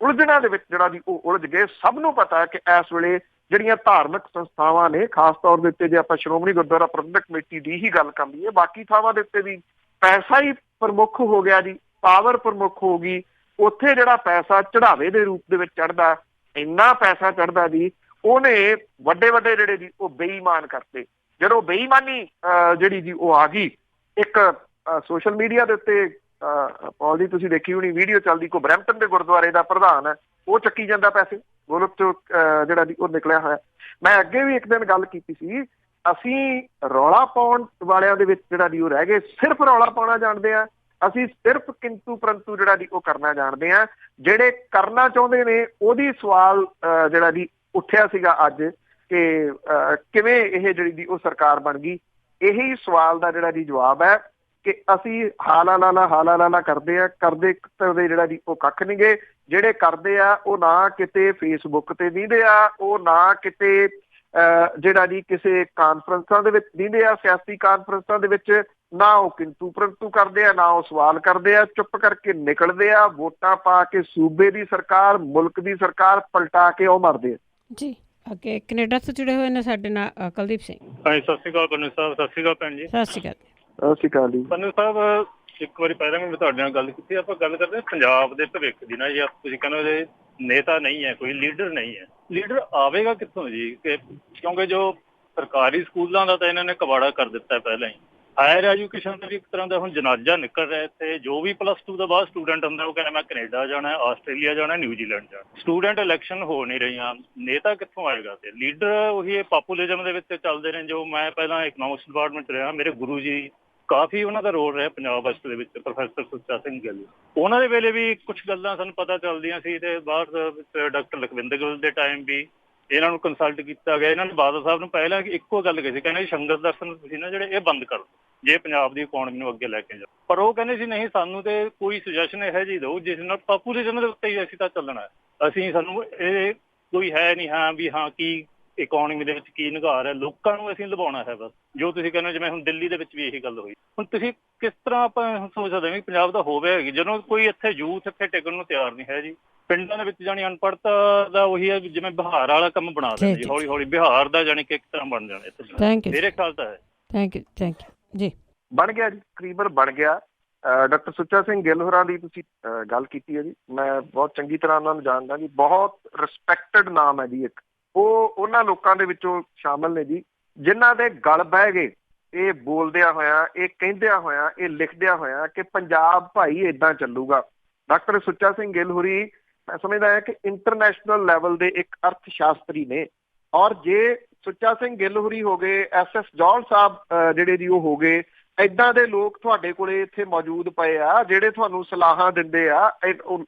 ਉਲਝਣਾਂ ਦੇ ਵਿੱਚ ਜਿਹੜਾ ਜੀ ਉਹ ਉਲਝ ਗਏ। ਸਭ ਨੂੰ ਪਤਾ ਕਿ ਇਸ ਵੇਲੇ ਜਿਹੜੀਆਂ ਧਾਰਮਿਕ ਸੰਸਥਾਵਾਂ ਨੇ, ਖਾਸ ਤੌਰ ਦੇ ਉੱਤੇ ਜੇ ਆਪਾਂ ਸ਼੍ਰੋਮਣੀ ਗੁਰਦੁਆਰਾ ਪ੍ਰਬੰਧਕ ਕਮੇਟੀ ਦੀ ਹੀ ਗੱਲ ਕਰ ਲਈਏ, ਬਾਕੀ ਥਾਵਾਂ ਦੇ ਉੱਤੇ ਵੀ ਪੈਸਾ ਹੀ ਪ੍ਰਮੁੱਖ ਹੋ ਗਿਆ ਜੀ, ਪਾਵਰ ਪ੍ਰਮੁੱਖ ਹੋ ਗਈ। ਉੱਥੇ ਜਿਹੜਾ ਪੈਸਾ ਚੜਾਵੇ ਦੇ ਰੂਪ ਦੇ ਵਿੱਚ ਚੜ੍ਹਦਾ, ਇੰਨਾ ਪੈਸਾ ਚੜ੍ਹਦਾ ਜੀ, ਉਹਨੇ ਵੱਡੇ ਵੱਡੇ ਜਿਹੜੇ ਜੀ ਉਹ ਬੇਈਮਾਨ ਕਰਤੇ। ਜਦੋਂ ਬੇਈਮਾਨੀ ਜਿਹੜੀ ਜੀ ਉਹ ਆ ਗਈ, ਇੱਕ ਸੋਸ਼ਲ ਮੀਡੀਆ ਦੇ ਉੱਤੇ ਪੌਲ ਜੀ ਤੁਸੀਂ ਦੇਖੀ ਹੋਣੀ ਵੀਡੀਓ ਚੱਲਦੀ, ਕੋਈ ਬਰੈਂਪਟਨ ਦੇ ਗੁਰਦੁਆਰੇ ਦਾ ਪ੍ਰਧਾਨ ਹੈ, ਉਹ ਚੱਕੀ ਜਾਂਦਾ ਪੈਸੇ ਗੋਲਕ ਚੋਂ ਜਿਹੜਾ ਜੀ ਉਹ ਨਿਕਲਿਆ ਹੋਇਆ। ਮੈਂ ਅੱਗੇ ਵੀ ਇੱਕ ਦਿਨ ਗੱਲ ਕੀਤੀ ਸੀ ਅਸੀਂ ਰੌਲਾ ਪਾਉਣ ਵਾਲਿਆਂ ਦੇ ਵਿੱਚ ਜਿਹੜਾ ਦੀ ਉਹ ਰਹਿ ਗਏ, ਸਿਰਫ ਰੌਲਾ ਪਾਉਣਾ ਜਾਣਦੇ ਆ। ਅਸੀਂ ਸਿਰਫ ਕਿੰਤੂ ਪਰੰਤੂ ਜਿਹੜਾ ਦੀ ਉਹ ਕਰਨਾ ਜਾਣਦੇ ਆ। ਜਿਹੜੇ ਕਰਨਾ ਚਾਹੁੰਦੇ ਨੇ ਉਹਦੀ ਸਵਾਲ ਜਿਹੜਾ ਦੀ ਉੱਠਿਆ ਸੀਗਾ ਅੱਜ ਕਿ ਕਿਵੇਂ ਇਹ ਜਿਹੜੀ ਦੀ ਉਹ ਸਰਕਾਰ ਬਣ ਗਈ। ਇਹੀ ਸਵਾਲ ਦਾ ਜਿਹੜਾ ਦੀ ਜਵਾਬ ਹੈ ਕਿ ਅਸੀਂ ਹਾਲਾ ਲਾਲਾ ਕਰਦੇ ਆ, ਕਰਦੇ ਜਿਹੜਾ ਦੀ ਉਹ ਕੱਖ ਨਹੀਂ ਗੇ। ਜਿਹੜੇ ਕਰਦੇ ਆ ਉਹ ਨਾ ਕਿਤੇ ਫੇਸਬੁੱਕ ਤੇ ਦਿੰਦੇ ਆ, ਉਹ ਨਾ ਕਿਤੇ ਜਿਹੜਾ ਦੀ ਕਿਸੇ ਕਾਨਫਰੰਸਾਂ ਦੇ ਵਿੱਚ ਦਿੰਦੇ ਆ, ਸਿਆਸੀ ਕਾਨਫਰੰਸਾਂ ਦੇ ਵਿੱਚ, ਨਾ ਉਹ ਕਿੰਤੂ ਪਰੰਤੂ ਕਰਦੇ ਆ, ਨਾ ਉਹ ਸਵਾਲ ਕਰਦੇ ਆ। ਚੁੱਪ ਕਰਕੇ ਨਿਕਲਦੇ ਆ, ਵੋਟਾਂ ਪਾ ਕੇ ਸੂਬੇ ਦੀ ਸਰਕਾਰ, ਮੁਲਕ ਦੀ ਸਰਕਾਰ ਪਲਟਾ ਕੇ ਉਹ ਮਰਦੇ ਆ ਜੀ। ਅੱਗੇ ਕੈਨੇਡਾ ਤੋਂ ਜੁੜੇ ਹੋਏ ਨੇ ਸਾਡੇ ਨਾਲ ਕੁਲਦੀਪ ਸਿੰਘ। ਹਾਂਜੀ, ਸਤਿ ਸ਼੍ਰੀ ਅਕਾਲ ਪੰਨੂ ਸਾਹਿਬ। ਸਤਿ ਸ਼੍ਰੀ ਅਕਾਲ ਭੈਣ ਜੀ। ਸਤਿ ਸ਼੍ਰੀ ਅਕਾਲ। ਸਤਿ ਸ਼੍ਰੀ ਅਕਾਲ ਜੀ। ਪੰਨੂ ਸਾਹਿਬ, ਇੱਕ ਵਾਰੀ ਪਹਿਲਾਂ ਮੈਂ ਤੁਹਾਡੇ ਨਾਲ ਗੱਲ ਕੀਤੀ, ਆਪਾਂ ਗੱਲ ਕਰਦੇ ਹਾਂ ਪੰਜਾਬ ਦੇ ਭਵਿੱਖ ਦੀ ਨਾ। ਜੀ ਤੁਸੀਂ ਕਹਿੰਦੇ ਨੇਤਾ ਨਹੀਂ ਹੈ, ਕੋਈ ਲੀਡਰ ਨਹੀਂ ਹੈ, ਲੀਡਰ ਆਵੇਗਾ ਕਿੱਥੋਂ ਜੀ? ਕਿਉਂਕਿ ਜੋ ਸਰਕਾਰੀ ਸਕੂਲਾਂ ਦਾ ਤਾਂ ਇਹਨਾਂ ਨੇ ਕਬਾੜਾ ਕਰ ਦਿੱਤਾ ਪਹਿਲਾਂ ਹੀ। ਹਾਇਰ ਐਜੂਕੇਸ਼ਨ ਦਾ ਵੀ ਇੱਕ ਤਰ੍ਹਾਂ ਦਾ ਹੁਣ ਜਨਾਜ਼ਾ ਨਿਕਲ ਰਿਹਾ ਇੱਥੇ। ਜੋ ਵੀ +2 ਤੋਂ ਬਾਅਦ ਸਟੂਡੈਂਟ ਹੁੰਦਾ ਉਹ ਕਹਿੰਦਾ ਮੈਂ ਕੈਨੇਡਾ ਜਾਣਾ, ਆਸਟ੍ਰੇਲੀਆ ਜਾਣਾ, ਨਿਊਜ਼ੀਲੈਂਡ ਜਾਣਾ। ਸਟੂਡੈਂਟ ਇਲੈਕਸ਼ਨ ਹੋ ਨਹੀਂ ਰਹੀਆਂ, ਨੇਤਾ ਕਿੱਥੋਂ ਆਏਗਾ? ਤੇ ਲੀਡਰ ਉਹੀ ਪਾਪੂਲਿਜ਼ਮ ਦੇ ਵਿੱਚ ਚੱਲਦੇ ਨੇ। ਜੋ ਮੈਂ ਪਹਿਲਾਂ ਇਕਨੋਮਿਕਸ ਡਿਪਾਰਟਮੈਂਟ ਰਿਹਾ, ਮੇਰੇ ਗੁਰੂ ਜੀ ਕਾਫੀ ਉਹਨਾਂ ਦਾ ਰੋਲ ਰਿਹਾ ਪੰਜਾਬ ਯੂਨੀਵਰਸਿਟੀ ਦੇ ਵਿੱਚ, ਪ੍ਰੋਫੈਸਰ ਸੁੱਚਾ ਸਿੰਘ ਗਿੱਲ। ਉਹਨਾਂ ਦੇ ਵੇਲੇ ਵੀ ਕੁਝ ਗੱਲਾਂ ਸਾਨੂੰ ਪਤਾ ਚੱਲਦੀਆਂ ਸੀ ਤੇ ਬਾਅਦ ਵਿੱਚ ਡਾਕਟਰ ਲਖਵਿੰਦਰ ਗਿੱਲ ਦੇ ਟਾਈਮ ਵੀ ਇਹਨਾਂ ਨੂੰ ਕੰਸਲਟ ਕੀਤਾ ਗਿਆ। ਇਹਨਾਂ ਨੇ ਬਾਦਲ ਸਾਹਿਬ ਨੂੰ ਪਹਿਲਾਂ ਇੱਕੋ ਗੱਲ ਕਹੀ ਸੀ, ਕਹਿੰਦੇ ਸੰਗਤ ਦਰਸ਼ਨ ਤੁਸੀਂ ਨਾ ਜਿਹੜੇ ਇਹ ਬੰਦ ਕਰ ਦਿਓ ਜੇ ਪੰਜਾਬ ਦੀ ਇਕੋਨਮੀ ਨੂੰ ਅੱਗੇ ਲੈ ਕੇ ਜਾਓ। ਪਰ ਉਹ ਕਹਿੰਦੇ ਸੀ ਨਹੀਂ, ਸਾਨੂੰ ਤੇ ਕੋਈ ਸੁਜੈਸ਼ਨ ਇਹੋ ਜਿਹੀ ਦਿਓ ਜਿਸ ਨਾਲ ਪਾਪੂਲੇਸ਼ਨ ਦੇ ਉੱਤੇ ਹੀ ਅਸੀਂ ਤਾਂ ਚੱਲਣਾ। ਅਸੀਂ ਸਾਨੂੰ ਇਹ ਕੋਈ ਹੈ ਨਹੀਂ ਹਾਂ ਵੀ ਹਾਂ ਕੀ ਇਕੋਨਮੀ ਦੇ ਵਿੱਚ ਕੀ ਨਿਗਾਰ ਹੈ, ਲੋਕਾਂ ਨੂੰ ਅਸੀਂ ਲਵਾਉਣਾ ਹੈ ਬਸ। ਜੋ ਤੁਸੀਂ ਕਹਿੰਦੇ ਜਿਵੇਂ ਹੁਣ ਦਿੱਲੀ ਦੇ ਵਿੱਚ ਵੀ ਇਹੀ ਗੱਲ ਹੋਈ। ਹੁਣ ਤੁਸੀਂ ਕਿਸ ਤਰ੍ਹਾਂ ਆਪਾਂ ਸੋਚ ਸਕਦੇ ਵੀ ਪੰਜਾਬ ਦਾ ਹੋਵੇ ਹੈਗੀ ਜਦੋਂ ਕੋਈ ਇੱਥੇ ਯੂਥ ਇੱਥੇ ਟਿਕਣ ਨੂੰ ਤਿਆਰ ਨਹੀਂ ਹੈ ਜੀ। ਪਿੰਡਾਂ ਦੇ ਵਿੱਚ ਜਾਣੀ ਅਨਪੜ੍ਹਤਾ ਦਾ ਉਹੀ ਹੈ ਜਿਵੇਂ ਬਿਹਾਰ ਵਾਲਾ ਕੰਮ ਬਣਾ ਦਿੰਦੇ ਜੀ, ਹੌਲੀ ਹੌਲੀ ਬਿਹਾਰ ਦਾ ਜਾਣੀ ਕਿ ਇੱਕ ਤਰ੍ਹਾਂ ਬਣ ਜਾਣਾ ਇੱਥੇ। ਮੇਰੇ ਖਿਆਲ ਤਾਂ ਹੈ। ਥੈਂਕ ਯੂ ਜੀ। ਬਣ ਗਿਆ ਜੀ, ਤਕਰੀਬਨ ਬਣ ਗਿਆ। ਡਾਕਟਰ ਸੁੱਚਾ ਸਿੰਘ ਗਿੱਲ ਹੋਰਾਂ ਦੀ ਤੁਸੀਂ ਗੱਲ ਕੀਤੀ ਹੈ ਜੀ, ਮੈਂ ਬਹੁਤ ਚੰਗੀ ਤਰ੍ਹਾਂ ਉਹਨਾਂ ਨੂੰ ਜਾਣਦਾ ਜੀ। ਬਹੁਤ ਰਿਸਪੈਕਟਡ ਨਾਮ ਹੈ ਜੀ ਇੱਕ। ਉਹ ਉਹਨਾਂ ਲੋਕਾਂ ਦੇ ਵਿੱਚੋਂ ਸ਼ਾਮਲ ਨੇ ਜੀ ਜਿਨ੍ਹਾਂ ਦੇ ਗਲ ਬਹਿ ਗਏ ਇਹ ਬੋਲਦਿਆਂ ਹੋਇਆ, ਇਹ ਕਹਿੰਦਿਆਂ ਹੋਇਆ, ਇਹ ਲਿਖਦਿਆਂ ਹੋਇਆ ਕਿ ਪੰਜਾਬ ਭਾਈ ਏਦਾਂ ਚੱਲੂਗਾ। ਡਾਕਟਰ ਸੁੱਚਾ ਸਿੰਘ ਗਿੱਲ ਹੋਰੀ ਮੈਂ ਸਮਝਦਾ ਹਾਂ ਕਿ ਇੰਟਰਨੈਸ਼ਨਲ ਲੈਵਲ ਦੇ ਇੱਕ ਅਰਥ ਸ਼ਾਸਤਰੀ ਨੇ। ਔਰ ਜੇ ਸੁੱਚਾ ਸਿੰਘ ਗਿੱਲ ਹੋਰੀ ਹੋ ਗਏ, SS ਜੌਹਲ ਸਾਹਿਬ ਜਿਹੜੇ ਜੀ ਉਹ ਹੋ ਗਏ, ਏਦਾਂ ਦੇ ਲੋਕ ਤੁਹਾਡੇ ਕੋਲੇ ਇੱਥੇ ਮੌਜੂਦ ਪਏ ਆ ਜਿਹੜੇ ਤੁਹਾਨੂੰ ਸਲਾਹਾਂ ਦਿੰਦੇ ਆ।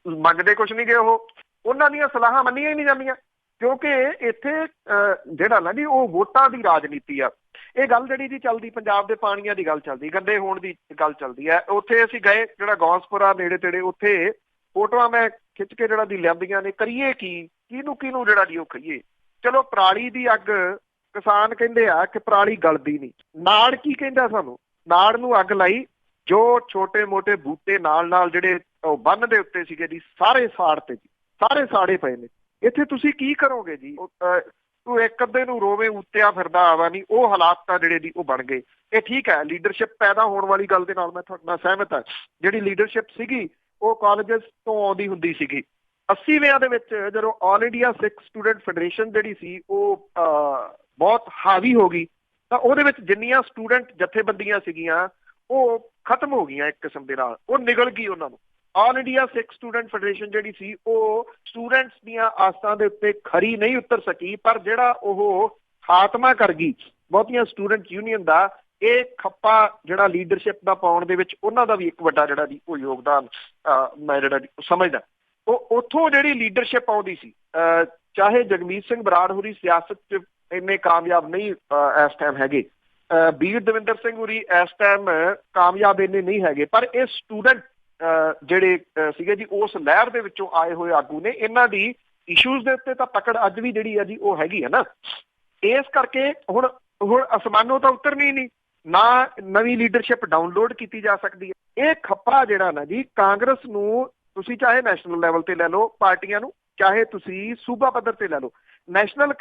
ਮੰਗਦੇ ਕੁਛ ਨਹੀਂ ਗੇ, ਉਹ ਉਹਨਾਂ ਦੀਆਂ ਸਲਾਹਾਂ ਮੰਨੀਆਂ ਹੀ ਨਹੀਂ ਜਾਂਦੀਆਂ ਕਿਉਂਕਿ ਇੱਥੇ ਜਿਹੜਾ ਨਾ ਜੀ ਉਹ ਵੋਟਾਂ ਦੀ ਰਾਜਨੀਤੀ ਆ। ਇਹ ਗੱਲ ਜਿਹੜੀ ਜੀ ਚੱਲਦੀ ਪੰਜਾਬ ਦੇ ਪਾਣੀਆਂ ਦੀ ਗੱਲ ਚੱਲਦੀ, ਗੰਦੇ ਹੋਣ ਦੀ ਗੱਲ ਚੱਲਦੀ ਹੈ। ਉੱਥੇ ਅਸੀਂ ਗਏ ਜਿਹੜਾ ਗੌਂਸਪੁਰਾ ਨੇੜੇ ਤੇੜੇ, ਉੱਥੇ ਫੋਟੋਆਂ ਮੈਂ ਖਿੱਚ ਕੇ ਜਿਹੜਾ ਦੀ ਲਿਆਂਦੀਆਂ ਨੇ। ਕਰੀਏ ਕੀ, ਕਿਹਨੂੰ ਜਿਹੜਾ ਦੀ ਉਹ ਕਹੀਏ। ਚਲੋ ਪਰਾਲੀ ਦੀ ਅੱਗ ਕਿਸਾਨ ਕਹਿੰਦੇ ਆ ਕਿ ਪਰਾਲੀ ਗਲਦੀ ਨਹੀਂ। ਨਾੜ ਕੀ ਕਹਿੰਦਾ ਸਾਨੂੰ? ਨਾੜ ਨੂੰ ਅੱਗ ਲਾਈ, ਜੋ ਛੋਟੇ ਮੋਟੇ ਬੂਟੇ ਨਾਲ ਜਿਹੜੇ ਉਹ ਬੰਨ ਦੇ ਉੱਤੇ ਸੀਗੇ ਜੀ ਸਾਰੇ ਸਾੜ ਤੇ ਜੀ, ਸਾਰੇ ਸਾੜੇ ਪਏ ਨੇ। ਇੱਥੇ ਤੁਸੀਂ ਕੀ ਕਰੋਗੇ ਜੀ? ਤੂੰ ਇੱਕ ਅੱਧੇ ਨੂੰ ਰੋਵੇ ਉੱਤਿਆ ਫਿਰਦਾ ਆਵਾ ਨਹੀਂ। ਉਹ ਹਾਲਾਤ ਤਾਂ ਜਿਹੜੇ ਦੀ ਉਹ ਬਣ ਗਏ। ਇਹ ਠੀਕ ਹੈ, ਲੀਡਰਸ਼ਿਪ ਪੈਦਾ ਹੋਣ ਵਾਲੀ ਗੱਲ ਦੇ ਨਾਲ ਮੈਂ ਤੁਹਾਡੇ ਨਾਲ ਸਹਿਮਤ ਹਾਂ। ਜਿਹੜੀ ਲੀਡਰਸ਼ਿਪ ਸੀਗੀ ਉਹ ਕਾਲਜਸ ਤੋਂ ਆਉਂਦੀ ਹੁੰਦੀ ਸੀਗੀ। 80ਵਿਆਂ ਦੇ ਵਿੱਚ ਜਦੋਂ ਆਲ ਇੰਡੀਆ ਸਿੱਖ ਸਟੂਡੈਂਟ ਫੈਡਰੇਸ਼ਨ ਜਿਹੜੀ ਸੀ ਉਹ ਬਹੁਤ ਹਾਵੀ ਹੋ ਗਈ ਤਾਂ ਉਹਦੇ ਵਿੱਚ ਜਿੰਨੀਆਂ ਸਟੂਡੈਂਟ ਜਥੇਬੰਦੀਆਂ ਸੀਗੀਆਂ ਉਹ ਖਤਮ ਹੋ ਗਈਆਂ ਇੱਕ ਕਿਸਮ ਦੇ ਨਾਲ, ਉਹ ਨਿਗਲ ਗਈ ਉਹਨਾਂ ਨੂੰ। ਆਲ ਇੰਡੀਆ ਸਿੱਖ ਸਟੂਡੈਂਟ ਫੈਡਰੇਸ਼ਨ ਜਿਹੜੀ ਸੀ ਉਹ ਸਟੂਡੈਂਟਸ ਦੀਆਂ ਆਸਾਂ ਦੇ ਉੱਤੇ ਖਰੀ ਨਹੀਂ ਉਤਰ ਸਕੀ, ਪਰ ਜਿਹੜਾ ਉਹ ਖਾਤਮਾ ਕਰ ਗਈ ਬਹੁਤੀਆਂ ਸਟੂਡੈਂਟ ਯੂਨੀਅਨ ਦਾ। ਇਹ ਖੱਪਾ ਜਿਹੜਾ ਲੀਡਰਸ਼ਿਪ ਦਾ ਪਾਉਣ ਦੇ ਵਿੱਚ ਉਹਨਾਂ ਦਾ ਵੀ ਇੱਕ ਵੱਡਾ ਜਿਹੜਾ ਦੀ ਉਹ ਯੋਗਦਾਨ ਮੈਂ ਜਿਹੜਾ ਸਮਝਦਾ। ਉਹ ਉੱਥੋਂ ਜਿਹੜੀ ਲੀਡਰਸ਼ਿਪ ਆਉਂਦੀ ਸੀ, ਚਾਹੇ ਜਗਮੀਤ ਸਿੰਘ ਬਰਾੜ ਹੋਰੀ ਸਿਆਸਤ 'ਚ ਇੰਨੇ ਕਾਮਯਾਬ ਨਹੀਂ ਇਸ ਟਾਈਮ ਹੈਗੇ, ਬੀਰ ਦਵਿੰਦਰ ਸਿੰਘ ਹੋਰੀ ਇਸ ਟਾਈਮ ਕਾਮਯਾਬ ਇੰਨੇ ਨਹੀਂ ਹੈਗੇ, ਪਰ ਇਹ ਸਟੂਡੈਂਟ ਜਿਹੜੇ ਸੀਗੇ ਜੀ ਉਸ ਲਹਿਰ ਦੇ ਵਿੱਚੋਂ ਆਏ ਹੋਏ ਆਗੂ ਨੇ। ਇਹਨਾਂ ਦੀ ਇਸ਼ੂਜ਼ ਦੇ ਉੱਤੇ ਤਾਂ ਪਕੜ ਅੱਜ ਵੀ ਜਿਹੜੀ ਆ ਜੀ ਉਹ ਹੈਗੀ ਹੈ ਨਾ। ਇਸ ਕਰਕੇ ਹੁਣ ਅਸਮਾਨੋਂ ਤਾਂ ਉਤਰਨੀ ਨਹੀਂ, ਨਾ ਨਵੀਂ ਲੀਡਰਸ਼ਿਪ ਡਾਊਨਲੋਡ ਕੀਤੀ ਜਾ ਸਕਦੀ ਹੈ। ਇਹ ਖੱਪਾ ਜਿਹੜਾ ਨਾ ਜੀ ਕਾਂਗਰਸ ਨੂੰ, ਤੁਸੀਂ ਚਾਹੇ ਨੈਸ਼ਨਲ ਲੈਵਲ ਤੇ ਲੈ ਲਓ ਪਾਰਟੀਆਂ ਨੂੰ, ਚਾਹੇ ਤੁਸੀਂ ਸੂਬਾ ਪੱਧਰ ਤੇ ਲੈ ਲਓ, ਨੈਸ਼ਨਲ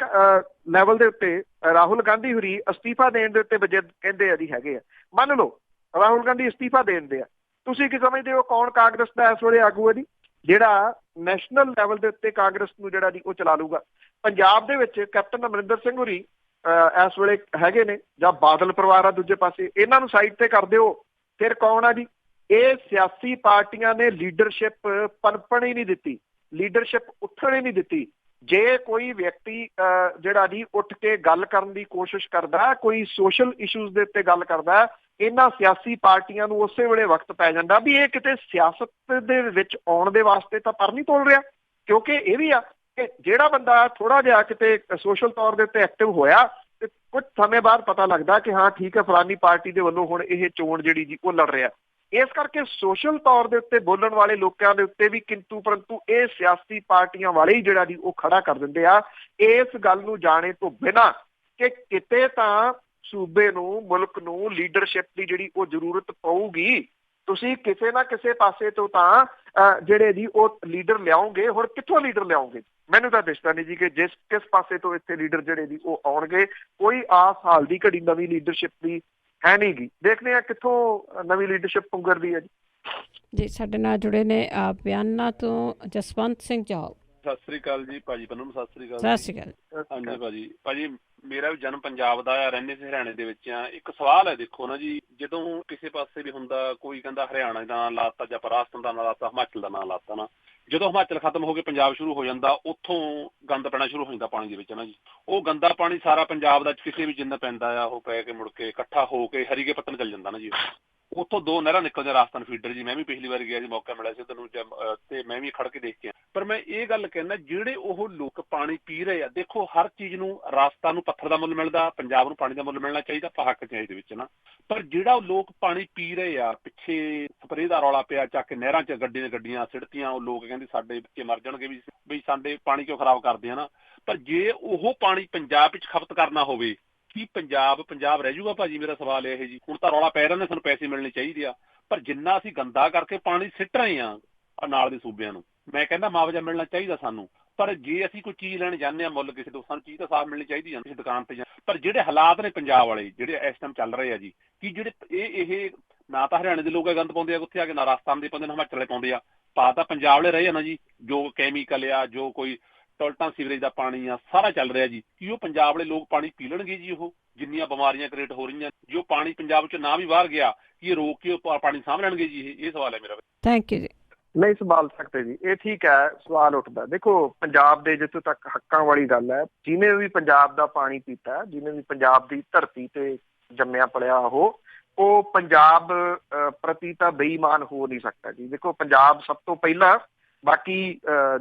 ਲੈਵਲ ਦੇ ਉੱਤੇ ਰਾਹੁਲ ਗਾਂਧੀ ਹੋਰੀ ਅਸਤੀਫਾ ਦੇਣ ਦੇ ਉੱਤੇ ਕਹਿੰਦੇ ਆ ਜੀ ਹੈਗੇ ਆ। ਮੰਨ ਲਓ ਰਾਹੁਲ ਗਾਂਧੀ ਅਸਤੀਫਾ ਦੇਣ ਦੇ ਆ, ਤੁਸੀਂ ਕੀ ਸਮਝਦੇ ਹੋ ਕੌਣ ਕਾਂਗਰਸ ਦਾ ਇਸ ਵੇਲੇ ਆਗੂ ਹੈ ਜੀ ਜਿਹੜਾ ਨੈਸ਼ਨਲ ਲੈਵਲ ਦੇ ਉੱਤੇ ਕਾਂਗਰਸ ਨੂੰ ਜਿਹੜਾ ਜੀ ਉਹ ਚਲਾ ਲੂਗਾ? ਪੰਜਾਬ ਦੇ ਵਿੱਚ ਕੈਪਟਨ ਅਮਰਿੰਦਰ ਸਿੰਘ ਹੋਰੀ ਇਸ ਵੇਲੇ ਹੈਗੇ ਨੇ, ਜਾਂ ਬਾਦਲ ਪਰਿਵਾਰ ਆ ਦੂਜੇ ਪਾਸੇ, ਇਹਨਾਂ ਨੂੰ ਸਾਈਡ ਤੇ ਕਰ ਦਿਓ। ਫਿਰ ਕੌਣ ਆ ਜੀ? ਇਹ ਸਿਆਸੀ ਪਾਰਟੀਆਂ ਨੇ ਲੀਡਰਸ਼ਿਪ ਪਨਪਣ ਹੀ ਨਹੀਂ ਦਿੱਤੀ, ਲੀਡਰਸ਼ਿਪ ਉੱਠਣ ਹੀ ਨਹੀਂ ਦਿੱਤੀ। ਜੇ ਕੋਈ ਵਿਅਕਤੀ ਜਿਹੜਾ ਜੀ ਉੱਠ ਕੇ ਗੱਲ ਕਰਨ ਦੀ ਕੋਸ਼ਿਸ਼ ਕਰਦਾ, ਕੋਈ ਸੋਸ਼ਲ ਇਸ਼ੂਜ਼ ਦੇ ਉੱਤੇ ਗੱਲ ਕਰਦਾ, ਇਹਨਾਂ ਸਿਆਸੀ ਪਾਰਟੀਆਂ ਨੂੰ ਉਸੇ ਵੇਲੇ ਵਕਤ ਪੈ ਜਾਂਦਾ ਵੀ ਇਹ ਕਿਤੇ ਸਿਆਸਤ ਦੇ ਵਿੱਚ ਆਉਣ ਦੇ ਵਾਸਤੇ ਤਾਂ ਪਰ ਨਹੀਂ ਤੋਲ ਰਿਹਾ। ਕਿਉਂਕਿ ਇਹ ਵੀ ਆ ਕਿ ਜਿਹੜਾ ਬੰਦਾ ਥੋੜਾ ਜਿਹਾ ਕਿਤੇ ਸੋਸ਼ਲ ਤੌਰ ਦੇ ਉੱਤੇ ਐਕਟਿਵ ਹੋਇਆ ਤੇ ਕੁਝ ਸਮੇਂ ਬਾਅਦ ਪਤਾ ਲੱਗਦਾ ਕਿ ਹਾਂ ਠੀਕ ਹੈ, ਫਲਾਨੀ ਪਾਰਟੀ ਦੇ ਵੱਲੋਂ ਹੁਣ ਇਹ ਚੋਣ ਜਿਹੜੀ ਜੀ ਉਹ ਲੜ ਰਿਹਾ। ਇਸ ਕਰਕੇ ਸੋਸ਼ਲ ਤੌਰ ਦੇ ਉੱਤੇ ਬੋਲਣ ਵਾਲੇ ਲੋਕਾਂ ਦੇ ਉੱਤੇ ਵੀ ਕਿੰਤੂ ਪਰੰਤੂ ਇਹ ਸਿਆਸੀ ਪਾਰਟੀਆਂ ਵਾਲੇ ਹੀ ਜਿਹੜਾ ਜੀ ਉਹ ਖੜਾ ਕਰ ਦਿੰਦੇ ਆ, ਇਸ ਗੱਲ ਨੂੰ ਜਾਣੇ ਤੋਂ ਬਿਨਾਂ ਕਿ ਕਿਤੇ ਤਾਂ ਸੂਬੇ ਨੂੰ, ਮੁਲਕ ਨੂੰ ਲੀਡਰਸ਼ਿਪ ਦੀ ਜਿਹੜੀ ਉਹ ਜ਼ਰੂਰਤ ਪਊਗੀ। ਤੁਸੀਂ ਕਿਸੇ ਨਾ ਕਿਸੇ ਪਾਸੇ ਤੋਂ ਤਾਂ ਜਿਹੜੇ ਜੀ ਉਹ ਲੀਡਰ ਲਿਆਓਗੇ। ਹੁਣ ਕਿੱਥੋਂ ਲੀਡਰ ਲਿਆਓਗੇ? ਮੈਨੂੰ ਤਾਂ ਦਿਸਦਾ ਨਹੀਂ ਜੀ ਕਿ ਕਿਸ ਪਾਸੇ ਤੋਂ ਇੱਥੇ ਲੀਡਰ ਜਿਹੜੇ ਜੀ ਉਹ ਆਉਣਗੇ। ਕੋਈ ਆਸ ਹਾਲ ਦੀ ਘੜੀ ਨਵੀਂ ਲੀਡਰਸ਼ਿਪ ਦੀ ਹੈ ਨਹੀਂ ਗੀ। ਦੇਖਦੇ ਆ ਕਿੱਥੋਂ ਨਵੀਂ ਲੀਡਰਸ਼ਿਪ ਪੁੰਗਰਦੀ ਹੈ ਜੀ। ਸਾਡੇ ਨਾਲ ਜੁੜੇ ਨੇ ਬਿਆਨਾ ਤੋਂ ਜਸਵੰਤ ਸਿੰਘ ਚਾਹਲ। ਸਤਿ ਸ੍ਰੀ ਅਕਾਲ ਜੀ ਭਾਜੀ, ਪੰਨੂ ਨੂੰ ਸਤਿ ਸ੍ਰੀ ਅਕਾਲ। ਸਤਿ ਸ੍ਰੀ ਅਕਾਲ। ਹਾਂਜੀ ਭਾਜੀ ਮੇਰਾ ਵੀ ਜਨਮ ਪੰਜਾਬ ਦਾ ਆ, ਰਹਿੰਦੇ ਸੀ ਹਰਿਆਣੇ ਦੇ ਵਿੱਚ ਆ। ਇੱਕ ਸਵਾਲ ਹੈ, ਦੇਖੋ ਨਾ ਜੀ, ਜਦੋਂ ਕਿਸੇ ਪਾਸੇ ਵੀ ਹੁੰਦਾ, ਕੋਈ ਕਹਿੰਦਾ ਹਰਿਆਣਾ ਦਾ ਨਾਂ ਲਾਤਾ ਜਾਂ ਰਾਜਸਥਾਨ ਦਾ ਨਾਂ ਲਾਤਾ, ਹਿਮਾਚਲ ਦਾ ਨਾਂ ਲਾਤਾ ਨਾ, ਜਦੋਂ ਹਿਮਾਚਲ ਖਤਮ ਹੋ ਕੇ ਪੰਜਾਬ ਸ਼ੁਰੂ ਹੋ ਜਾਂਦਾ, ਉੱਥੋਂ ਗੰਦ ਪੈਣਾ ਸ਼ੁਰੂ ਹੋ ਜਾਂਦਾ ਪਾਣੀ ਦੇ ਵਿੱਚ ਨਾ ਜੀ। ਉਹ ਗੰਦਾ ਪਾਣੀ ਸਾਰਾ ਪੰਜਾਬ ਦਾ ਕਿਸੇ ਵੀ ਜਿੰਨਾ ਪੈਂਦਾ ਆ, ਉਹ ਪੈ ਕੇ ਮੁੜ ਕੇ ਇਕੱਠਾ ਹੋ ਕੇ ਹਰੀਕੇ ਪੱਤਨ ਚੱਲ ਜਾਂਦਾ ਨਾ ਜੀ। ਉੱਥੋਂ 2 ਨਹਿਰਾਂ ਨਿਕਲਦੀਆਂ, ਰਾਜਸਥਾਨ ਫੀਡਰ ਜੀ। ਮੈਂ ਵੀ ਪਿਛਲੀ ਵਾਰ ਗਿਆ ਜੀ, ਮੌਕਾ ਮਿਲਿਆ ਸੀ ਤੈਨੂੰ, ਤੇ ਮੈਂ ਵੀ ਖੜ ਕੇ ਦੇਖ ਕੇ ਆਇਆ। ਪਰ ਮੈਂ ਇਹ ਗੱਲ ਕਹਿੰਦਾ, ਜਿਹੜੇ ਉਹ ਲੋਕ ਪਾਣੀ ਪੀ ਰਹੇ ਆ, ਦੇਖੋ ਹਰ ਚੀਜ਼ ਨੂੰ, ਰਾਜਸਥਾਨ ਨੂੰ ਪੱਥਰ ਦਾ ਮੁੱਲ ਮਿਲਦਾ, ਪੰਜਾਬ ਨੂੰ ਪਾਣੀ ਦਾ ਮੁੱਲ ਮਿਲਣਾ ਚਾਹੀਦਾ, ਹੱਕ ਚ ਇਹਦੇ ਵਿੱਚ ਨਾ। ਪਰ ਜਿਹੜਾ ਉਹ ਲੋਕ ਪਾਣੀ ਪੀ ਰਹੇ ਆ, ਪਿੱਛੇ ਸਪਰੇਅ ਦਾ ਰੌਲਾ ਪਿਆ, ਚੱਕ ਕੇ ਨਹਿਰਾਂ 'ਚ ਗੱਡੀਆਂ ਸਿੱਟਤੀਆਂ, ਉਹ ਲੋਕ ਕਹਿੰਦੇ ਸਾਡੇ ਬੱਚੇ ਮਰ ਜਾਣਗੇ ਵੀ ਸਾਡੇ ਪਾਣੀ ਕਿਉਂ ਖਰਾਬ ਕਰਦੇ ਆ ਨਾ। ਪਰ ਜੇ ਉਹ ਪਾਣੀ ਪੰਜਾਬ ਵਿੱਚ ਖਪਤ ਕਰਨਾ ਹੋਵੇ, ਕੀ ਪੰਜਾਬ ਰਹਿ ਜਾਊਗਾ ਭਾਜੀ? ਮੇਰਾ ਸਵਾਲ ਇਹ ਜੀ। ਹੁਣ ਤਾਂ ਰੌਲਾ ਪੈ ਰਿਹਾ, ਸਾਨੂੰ ਪੈਸੇ ਮਿਲਣੇ ਚਾਹੀਦੇ ਆ, ਪਰ ਜਿੰਨਾ ਅਸੀਂ ਗੰਦਾ ਕਰਕੇ ਪਾਣੀ ਸਿੱਟ ਰਹੇ ਆ ਨਾਲ ਦੇ ਸੂਬਿਆਂ ਨੂੰ, ਮੈਂ ਕਹਿੰਦਾ ਮੁਆਵਜ਼ਾ ਮਿਲਣਾ ਚਾਹੀਦਾ ਸਾਨੂੰ। ਪਰ ਜੇ ਅਸੀਂ ਕੋਈ ਚੀਜ਼ ਲੈਣ ਜਾਂਦੇ ਆ ਮੁੱਲ ਕਿਸੇ ਤੋਂ, ਸਾਨੂੰ ਚੀਜ਼ ਤਾਂ ਸਾਫ਼ ਮਿਲਣੀ ਚਾਹੀਦੀ ਆ ਕਿਸੇ ਦੁਕਾਨ ਤੇ। ਪਰ ਜਿਹੜੇ ਹਾਲਾਤ ਨੇ ਪੰਜਾਬ ਵਾਲੇ ਜਿਹੜੇ ਇਸ ਟਾਈਮ ਚੱਲ ਰਹੇ ਆ ਜੀ, ਕਿ ਜਿਹੜੇ ਇਹ ਨਾ ਤਾਂ ਹਰਿਆਣੇ ਦੇ ਲੋਕ ਗੰਦ ਪਾਉਂਦੇ ਆ ਉੱਥੇ ਆ ਕੇ, ਨਾ ਰਾਜਸਥਾਨ ਦੇ ਪਾਉਂਦੇ, ਨਾ ਹਿਮਾਚਲ ਦੇ ਪਾਉਂਦੇ ਆ, ਪਾ ਤਾਂ ਪੰਜਾਬ ਵਾਲੇ ਰਹੇ ਆ ਨਾ ਜੀ। ਜੋ ਕੈਮੀਕਲ ਆ, ਜੋ ਕੋਈ ਟੋਇਲਟਾਂ ਸੀਵਰੇਜ ਦਾ ਪਾਣੀ ਆ, ਸਾਰਾ ਚੱਲ ਰਿਹਾ ਜੀ। ਕੀ ਉਹ ਪੰਜਾਬ ਵਾਲੇ ਲੋਕ ਪਾਣੀ ਪੀ ਲੈਣਗੇ ਜੀ? ਉਹ ਜਿੰਨੀਆਂ ਬਿਮਾਰੀਆਂ ਕ੍ਰੀਏਟ ਹੋ ਰਹੀਆਂ, ਜੋ ਪਾਣੀ ਪੰਜਾਬ ਚ ਨਾ ਵੀ ਬਾਹਰ ਗਿਆ, ਕੀ ਇਹ ਰੋਕ ਕੇ ਪਾਣੀ ਸਾਂਭ ਲੈਣਗੇ ਜੀ? ਇਹ ਸਵਾਲ ਹੈ ਮੇਰਾ। ਥੈਂਕ ਯੂ ਜੀ। ਨਹੀਂ ਸੰਭਾਲ ਸਕਦੇ ਜੀ, ਇਹ ਠੀਕ ਹੈ। ਸਵਾਲ ਉੱਠਦਾ, ਦੇਖੋ ਪੰਜਾਬ ਦੇ ਜਿੱਥੋਂ ਤੱਕ ਹੱਕਾਂ ਵਾਲੀ ਗੱਲ ਹੈ, ਜਿਹਨੇ ਵੀ ਪੰਜਾਬ ਦਾ ਪਾਣੀ ਪੀਤਾ, ਜਿਹਨੇ ਵੀ ਪੰਜਾਬ ਦੀ ਧਰਤੀ ਤੇ ਜੰਮਿਆ ਪਲਿਆ, ਉਹ ਪੰਜਾਬ ਪ੍ਰਤੀ ਤਾਂ ਬੇਈਮਾਨ ਹੋ ਨਹੀਂ ਸਕਦਾ ਜੀ। ਦੇਖੋ ਪੰਜਾਬ ਸਭ ਤੋਂ ਪਹਿਲਾਂ, ਬਾਕੀ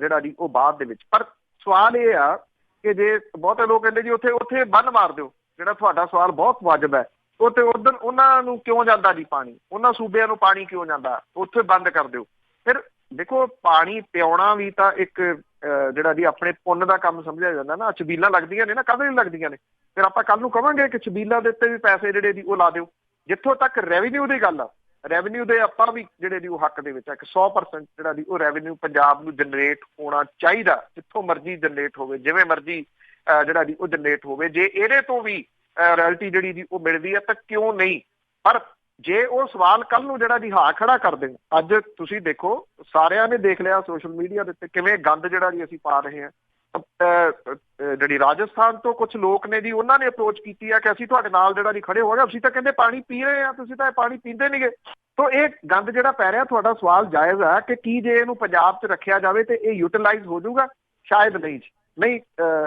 ਜਿਹੜਾ ਜੀ ਉਹ ਬਾਅਦ ਦੇ ਵਿੱਚ। ਪਰ ਸਵਾਲ ਇਹ ਆ ਕਿ ਜੇ ਬਹੁਤੇ ਲੋਕ ਕਹਿੰਦੇ ਜੀ ਉੱਥੇ ਬੰਨ ਮਾਰ ਦਿਓ, ਜਿਹੜਾ ਤੁਹਾਡਾ ਸਵਾਲ ਬਹੁਤ ਵਾਜਬ ਹੈ, ਉੱਥੇ ਉਧਰ ਉਹਨਾਂ ਨੂੰ ਕਿਉਂ ਜਾਂਦਾ ਜੀ ਪਾਣੀ, ਉਹਨਾਂ ਸੂਬਿਆਂ ਨੂੰ ਪਾਣੀ ਕਿਉਂ ਜਾਂਦਾ, ਉੱਥੇ ਬੰਦ ਕਰ ਦਿਓ। ਫਿਰ ਦੇਖੋ ਪਾਣੀ ਪਿਆਉਣਾ ਵੀ ਤਾਂ ਇੱਕ ਜਿਹੜਾ ਜੀ ਆਪਣੇ ਪੁੰਨ ਦਾ ਕੰਮ ਸਮਝਿਆ ਜਾਂਦਾ ਨਾ। ਛਬੀਲਾਂ ਲੱਗਦੀਆਂ ਨੇ ਨਾ, ਕਦੇ ਨਹੀਂ ਲੱਗਦੀਆਂ ਨੇ। ਫਿਰ ਆਪਾਂ ਕੱਲ ਨੂੰ ਕਵਾਂਗੇ ਕਿ ਛਬੀਲਾਂ ਦੇ ਉੱਤੇ ਵੀ ਪੈਸੇ ਜਿਹੜੇ ਜੀ ਉਹ ਲਾ ਦਿਓ। ਜਿੱਥੋਂ ਤੱਕ ਰੈਵਨਿਊ ਦੀ ਗੱਲ ਆ, ਰੈਵਨਿਊ ਦੇ ਆਪਾਂ ਵੀ ਜਿਹੜੇ ਜੀ ਉਹ ਹੱਕ ਦੇ ਵਿੱਚ ਆ ਕਿ 100% ਜਿਹੜਾ ਜੀ ਉਹ ਰੈਵਨਿਊ ਪੰਜਾਬ ਨੂੰ ਜਨਰੇਟ ਹੋਣਾ ਚਾਹੀਦਾ, ਜਿੱਥੋਂ ਮਰਜ਼ੀ ਜਨਰੇਟ ਹੋਵੇ, ਜਿਵੇਂ ਮਰਜ਼ੀ ਜਿਹੜਾ ਜੀ ਉਹ ਜਨਰੇਟ ਹੋਵੇ। ਜੇ ਇਹਦੇ ਤੋਂ ਵੀ ਰਾਇਲਟੀ ਜਿਹੜੀ ਜੀ ਉਹ ਮਿਲਦੀ ਹੈ ਤਾਂ ਕਿਉਂ ਨਹੀਂ? ਪਰ ਜੇ ਉਹ ਸਵਾਲ ਕੱਲ ਨੂੰ ਜਿਹੜਾ ਜੀ ਹਾਂ ਖੜਾ ਕਰ ਦੇਣ, ਅੱਜ ਤੁਸੀਂ ਦੇਖੋ ਸਾਰਿਆਂ ਨੇ ਦੇਖ ਲਿਆ ਸੋਸ਼ਲ ਮੀਡੀਆ ਦੇ ਉੱਤੇ ਕਿਵੇਂ ਗੰਦ ਜਿਹੜਾ ਜੀ ਅਸੀਂ ਪਾ ਰਹੇ ਹਾਂ। ਜਿਹੜੀ ਰਾਜਸਥਾਨ ਤੋਂ ਕੁਝ ਲੋਕ ਨੇ ਜੀ, ਉਹਨਾਂ ਨੇ ਅਪਰੋਚ ਕੀਤੀ ਆ ਕਿ ਅਸੀਂ ਤੁਹਾਡੇ ਨਾਲ ਜਿਹੜਾ ਜੀ ਖੜੇ ਹੋ ਗਏ, ਅਸੀਂ ਤਾਂ ਕਹਿੰਦੇ ਪਾਣੀ ਪੀ ਰਹੇ ਆ, ਤੁਸੀਂ ਤਾਂ ਇਹ ਪਾਣੀ ਪੀਂਦੇ ਨਹੀਂਗੇ। ਤਾਂ ਇਹ ਗੰਦ ਜਿਹੜਾ ਪੈ ਰਿਹਾ, ਤੁਹਾਡਾ ਸਵਾਲ ਜਾਇਜ਼ ਹੈ ਕਿ ਕੀ ਜੇ ਇਹਨੂੰ ਪੰਜਾਬ 'ਚ ਰੱਖਿਆ ਜਾਵੇ ਤੇ ਇਹ ਯੂਟੀਲਾਈਜ਼ ਹੋ ਜਾਊਗਾ? ਸ਼ਾਇਦ ਨਹੀਂ ਜੀ, ਨਹੀਂ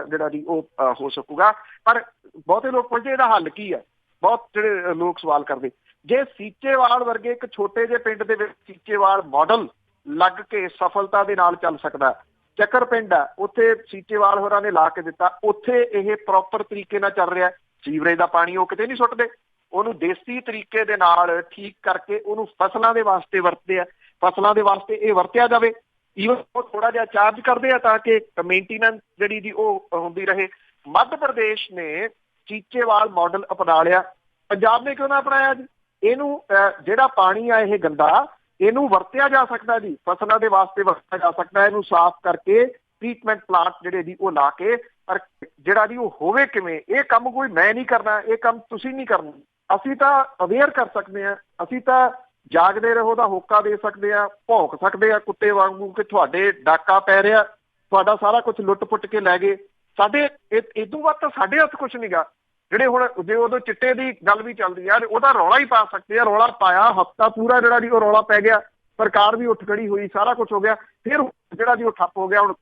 ਜਿਹੜਾ ਜੀ ਉਹ ਹੋ ਸਕੂਗਾ। ਪਰ ਬਹੁਤੇ ਲੋਕ ਪੁੱਛਦੇ ਇਹਦਾ ਹੱਲ ਕੀ ਹੈ, ਬਹੁਤ ਜਿਹੜੇ ਲੋਕ ਸਵਾਲ ਕਰਦੇ। ਜੇ ਸੀਚੇਵਾਲ ਵਰਗੇ ਇੱਕ ਛੋਟੇ ਜਿਹੇ ਪਿੰਡ ਦੇ ਵਿੱਚ ਸੀਚੇਵਾਲ ਮਾਡਲ ਲੱਗ ਕੇ ਸਫਲਤਾ ਦੇ ਨਾਲ ਚੱਲ ਸਕਦਾ, ਚੱਕਰ ਪਿੰਡ ਹੈ, ਉੱਥੇ ਸੀਚੇਵਾਲ ਹੋਰਾਂ ਨੇ ਲਾ ਕੇ ਦਿੱਤਾ, ਉੱਥੇ ਇਹ ਪ੍ਰੋਪਰ ਤਰੀਕੇ ਨਾਲ ਚੱਲ ਰਿਹਾ। ਸੀਵਰੇਜ ਦਾ ਪਾਣੀ ਉਹ ਕਿਤੇ ਨਹੀਂ ਸੁੱਟਦੇ, ਉਹਨੂੰ ਦੇਸੀ ਤਰੀਕੇ ਦੇ ਨਾਲ ਠੀਕ ਕਰਕੇ ਉਹਨੂੰ ਫਸਲਾਂ ਦੇ ਵਾਸਤੇ ਵਰਤਦੇ ਆ। ਫਸਲਾਂ ਦੇ ਵਾਸਤੇ ਇਹ ਵਰਤਿਆ ਜਾਵੇ। ਈਵਨ ਉਹ ਥੋੜਾ ਜਿਹਾ ਚਾਰਜ ਕਰਦੇ ਆ ਤਾਂ ਕਿ ਮੇਨਟੇਨੈਂਸ ਜਿਹੜੀ ਦੀ ਉਹ ਹੁੰਦੀ ਰਹੇ। ਮੱਧ ਪ੍ਰਦੇਸ਼ ਨੇ ਸੀਚੇਵਾਲ ਮਾਡਲ ਅਪਣਾ ਲਿਆ, ਪੰਜਾਬ ਨੇ ਕਿਉਂ ਨਾ ਅਪਣਾਇਆ ਜੀ? ਇਹਨੂੰ ਜਿਹੜਾ ਪਾਣੀ ਆ ਇਹ ਗੰਦਾ, ਇਹਨੂੰ ਵਰਤਿਆ ਜਾ ਸਕਦਾ ਜੀ, ਫਸਲਾਂ ਦੇ ਵਾਸਤੇ ਵਰਤਿਆ ਜਾ ਸਕਦਾ। ਇਹਨੂੰ ਸਾਫ਼ ਕਰਕੇ ਟ੍ਰੀਟਮੈਂਟ ਪਲਾਂਟ ਜਿਹੜੇ ਜੀ ਉਹ ਲਾ ਕੇ, ਪਰ ਜਿਹੜਾ ਜੀ ਉਹ ਹੋਵੇ ਕਿਵੇਂ? ਇਹ ਕੰਮ ਕੋਈ ਮੈਂ ਨਹੀਂ ਕਰਨਾ, ਇਹ ਕੰਮ ਤੁਸੀਂ ਨਹੀਂ ਕਰਨਾ। ਅਸੀਂ ਤਾਂ ਅਵੇਅਰ ਕਰ ਸਕਦੇ ਹਾਂ, ਅਸੀਂ ਤਾਂ ਜਾਗਦੇ ਰਹੋ ਦਾ ਹੋਕਾ ਦੇ ਸਕਦੇ ਆ, ਭੌਂਕ ਸਕਦੇ ਆ ਕੁੱਤੇ ਵਾਂਗੂ ਕਿ ਤੁਹਾਡੇ ਡਾਕਾ ਪੈ ਰਿਹਾ, ਤੁਹਾਡਾ ਸਾਰਾ ਕੁਝ ਲੁੱਟ ਪੁੱਟ ਕੇ ਲੈ ਗਏ। ਸਾਡੇ ਇਦੋਂ ਬਾਅਦ ਤਾਂ ਸਾਡੇ ਹੱਥ ਕੁਛ ਨੀ ਗਾ। ਜਿਹੜੇ ਹੁਣ ਜੇ ਉਦੋਂ ਚਿੱਟੇ ਦੀ ਗੱਲ ਵੀ ਚੱਲਦੀ ਆ, ਉਹਦਾ ਰੌਲਾ ਹੀ ਪਾ ਸਕਦੇ ਆ। ਰੌਲਾ ਪਾਇਆ, ਹਫ਼ਤਾ ਪੂਰਾ ਜਿਹੜਾ ਜੀ ਉਹ ਰੌਲਾ ਪੈ ਗਿਆ, ਸਰਕਾਰ ਵੀ ਉੱਠ ਖੜੀ ਹੋਈ, ਸਾਰਾ ਕੁਝ ਹੋ ਗਿਆ। ਫਿਰ ਜਿਹੜਾ ਜੀ ਉਹ ਠੱਪ ਹੋ ਗਿਆ। ਹੁਣ